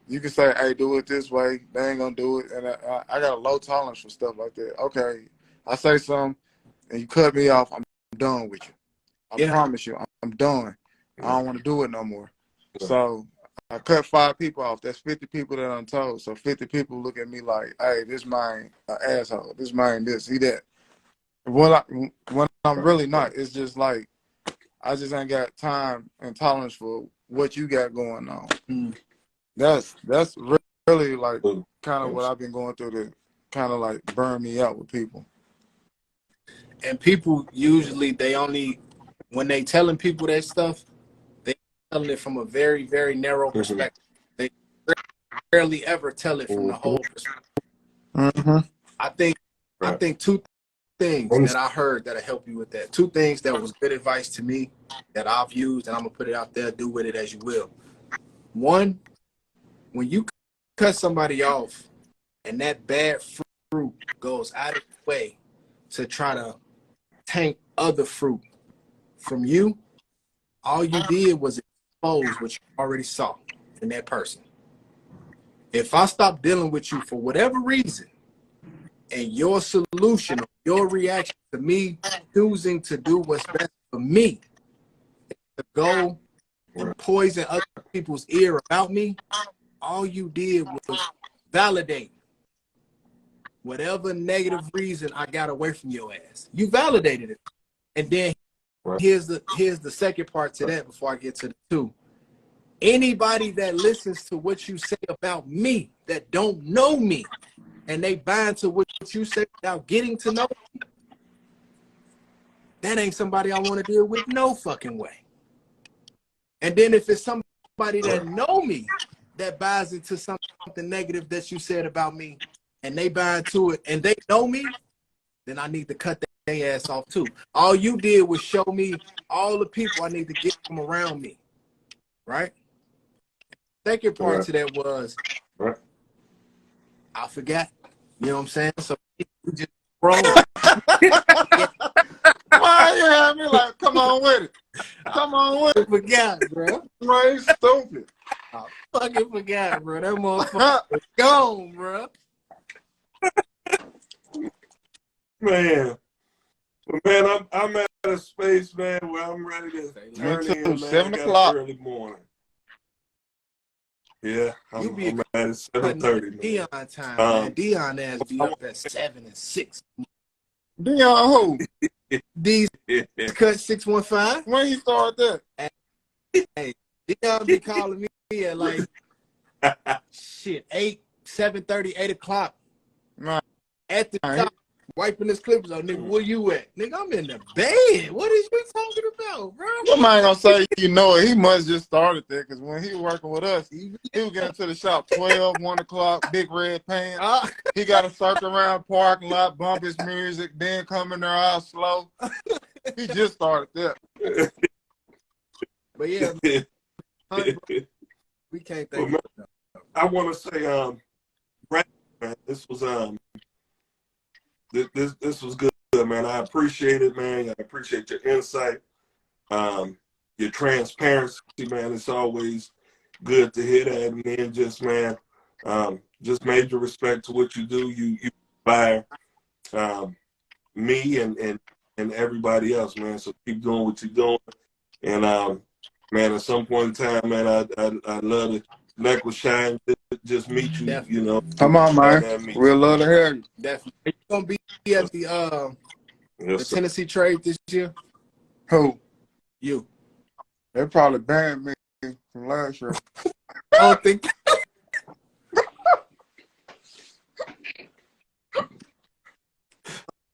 You can say, hey, do it this way. They ain't gonna do it. And I got a low tolerance for stuff like that. Okay, I say something and you cut me off, I'm done with you. I promise you, I'm done. I don't want to do it no more. So I cut 5 people off. That's 50 people that I'm told. So 50 people look at me like, hey, this man an asshole. This man this, he that. When I'm really not, it's just like, I just ain't got time and tolerance for what you got going on. That's really like kind of what I've been going through to kind of like burn me out with people. And people usually, when they telling people that stuff, they telling it from a very, very narrow perspective. They rarely ever tell it from the whole perspective. I think 2 things that I heard that'll help you with that. 2 things that was good advice to me that I've used, and I'm gonna put it out there. Do with it as you will. 1, when you cut somebody off, and that bad fruit goes out of the way to try to tank other fruit from you, all you did was expose what you already saw in that person. If I stop dealing with you for whatever reason, and your solution or your reaction to me choosing to do what's best for me to go and poison other people's ear about me, all you did was validate whatever negative reason I got away from your ass. You validated it. And then here's the second part to that before I get to the 2. Anybody that listens to what you say about me that don't know me, and they bind to what you say without getting to know me, that ain't somebody I want to deal with no fucking way. And then if it's somebody that know me that buys into something negative that you said about me, and they bind to it, and they know me, then I need to cut their ass off too. All you did was show me all the people I need to get from around me, right? Second part to that was, I forgot. You know what I'm saying? So you just roll. Why you have me like, come on with it? Come on with it. Forgot, bro. Right, stupid. I fucking forgot, bro. That motherfucker is gone, bro. Man. Man, I'm at a space, man, where I'm ready to turn in, man. 7 o'clock. Early morning. Yeah, I'm You at 7:30. Dion time, man. Dion ass be up at 7 and 6. Dion who? These cut 615. When he started that? Hey, Dion be calling me at like shit 7:30, 8 o'clock. Right. At the top, wiping his clippers out. Nigga, where you at? Nigga, I'm in the bed. What is you talking about, bro? Somebody gonna say, you know it. He must just started there, because when he was working with us, he was getting to the shop 12, 1 o'clock, big red pants. He got to circle around parking lot, bump his music, then come in there all slow. He just started there. But yeah, we can't think of it. I want to say, man, this was this was good, man. I appreciate it, man. I appreciate your insight, your transparency, man. It's always good to hear that. And then just, man, just major respect to what you do. You inspire me and everybody else, man. So keep doing what you're doing. And man, at some point in time, man, I'd love to connect with Shine, just meet you. Definitely. You know. Come on, man. We'll love to hear you. Definitely. Are you gonna be at the Tennessee trade this year? Who? You. They probably banned me from last year. I don't think.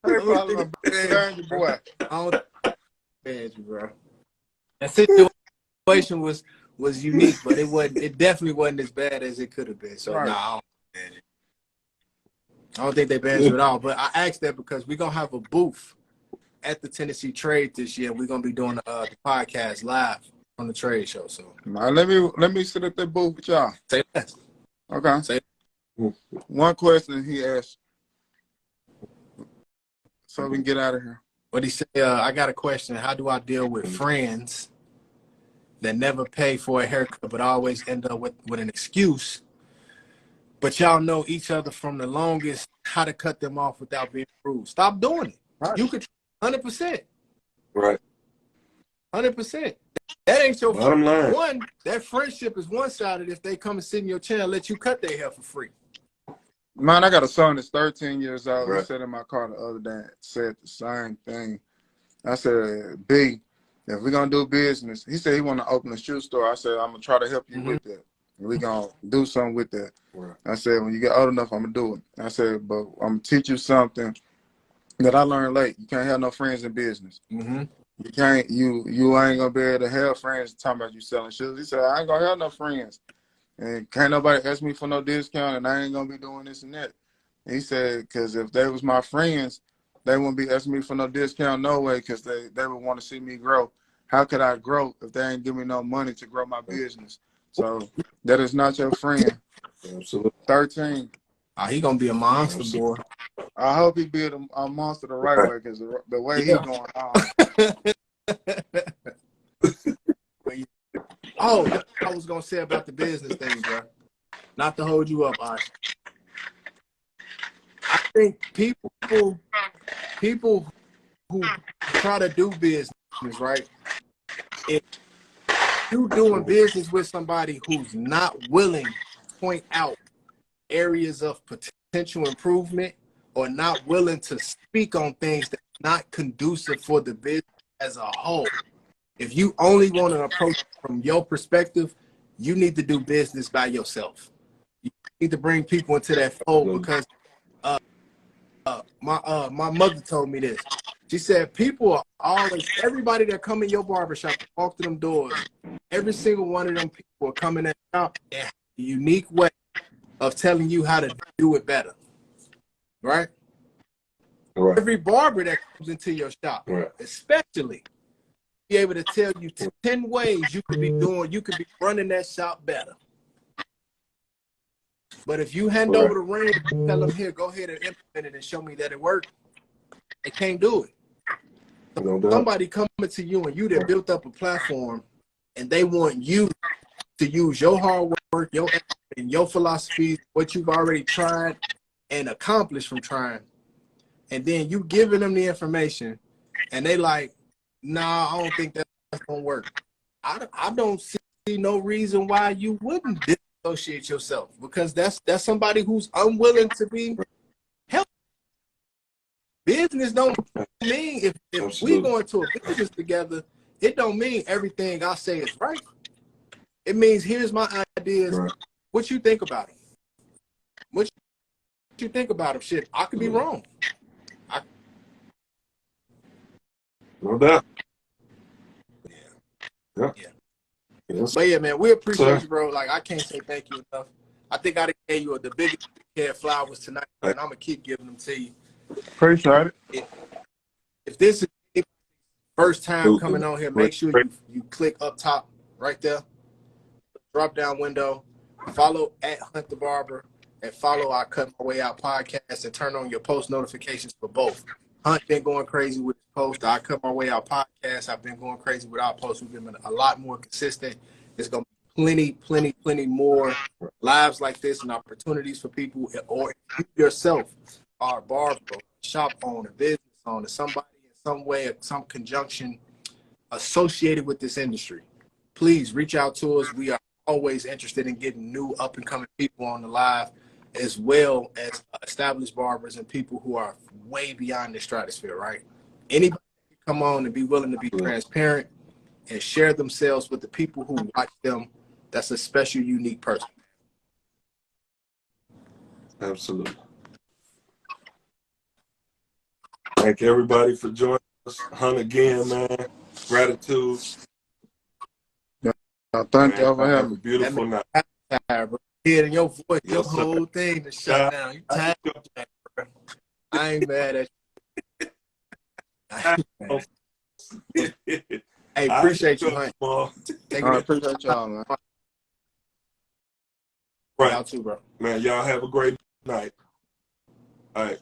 They probably banned you, boy. I don't ban you, bro. That situation was unique, but it definitely wasn't as bad as it could have been. So right. nah, I don't think they banned you at all. But I asked that because we're gonna have a booth at the Tennessee trade this year. We're gonna be doing the podcast live on the trade show. So now let me sit at that booth with y'all. Say less. Okay. Say one question he asked, so we can get out of here. What he say? I got a question. How do I deal with friends that never pay for a haircut but always end up with an excuse? But y'all know each other from the longest, how to cut them off without being rude. Stop doing it. Right. You could 100%. Right. 100%. That ain't your bottom line. One, that friendship is one-sided if they come and sit in your chair and let you cut their hair for free. Man, I got a son that's 13 years old. Right. He sat in my car the other day and said the same thing. I said, B, if we're going to do business, he said he want to open a shoe store. I said, I'm going to try to help you with that. We're going to do something with that. Right. I said, when you get old enough, I'm going to do it. I said, but I'm going to teach you something that I learned late. You can't have no friends in business. You can't, you ain't going to be able to have friends talking about you selling shoes. He said, I ain't going to have no friends. And can't nobody ask me for no discount, and I ain't going to be doing this and that. And he said, because if they was my friends, they wouldn't be asking me for no discount no way, because they would want to see me grow. How could I grow if they ain't give me no money to grow my business? So that is not your friend. Absolutely. 13. He going to be a monster, boy. I hope he be a monster the right way, because the way he going on. Oh, that's what I was going to say about the business thing, bro. Not to hold you up, Ash. I think people who try to do business, right? If you doing business with somebody who's not willing to point out areas of potential improvement or not willing to speak on things that are not conducive for the business as a whole, if you only want to approach from your perspective, you need to do business by yourself. You need to bring people into that fold, because my mother told me this. She said people are always, everybody that come in your barbershop, walk through them doors, every single one of them people are coming at shop in a unique way of telling you how to do it better. Right? Every barber that comes into your shop, especially, be able to tell you 10 ways you could be running that shop better. But if you hand over the reins and tell them, here, go ahead and implement it and show me that it worked, they can't do it. Somebody coming to you and you that built up a platform, and they want you to use your hard work, your effort, and your philosophies, what you've already tried and accomplished from trying, and then you giving them the information, and they like, nah, I don't think that's gonna work. I don't see no reason why you wouldn't disassociate yourself, because that's somebody who's unwilling to be helped. Business don't mean if we go into a business together, it don't mean everything I say is right. It means here's my ideas. What you think about it? What you think about it? Shit, I could be wrong. No doubt. Yeah. But yeah, man, we appreciate you, bro. Like, I can't say thank you enough. I think I gave you the biggest flowers tonight, and I'm gonna keep giving them to you. Appreciate it. If this is your first time coming on here, make sure you click up top right there, drop down window, follow at Hunt the Barber, and follow our Cut My Way Out podcast, and turn on your post notifications for both. Hunt been going crazy with his post. I Cut My Way Out podcast. I've been going crazy with our posts. We've been a lot more consistent. There's going to be plenty more lives like this and opportunities for people, or if you yourself are a barber, shop owner, business owner, somebody in some way, some conjunction associated with this industry. Please reach out to us. We are always interested in getting new up and coming people on the live, as well as established barbers and people who are way beyond the stratosphere, right? Anybody can come on and be willing to be transparent and share themselves with the people who watch them. That's a special, unique person. Absolutely. Thank everybody for joining us. Hunt again, man. Gratitude. Thank y'all for having me. Beautiful night. Hearing your voice, your whole thing to shut down. You tired, bro. I ain't mad at you. Hey, appreciate you, Hunt. I appreciate y'all, man. Right. Y'all too, bro. Man, y'all have a great night. All right.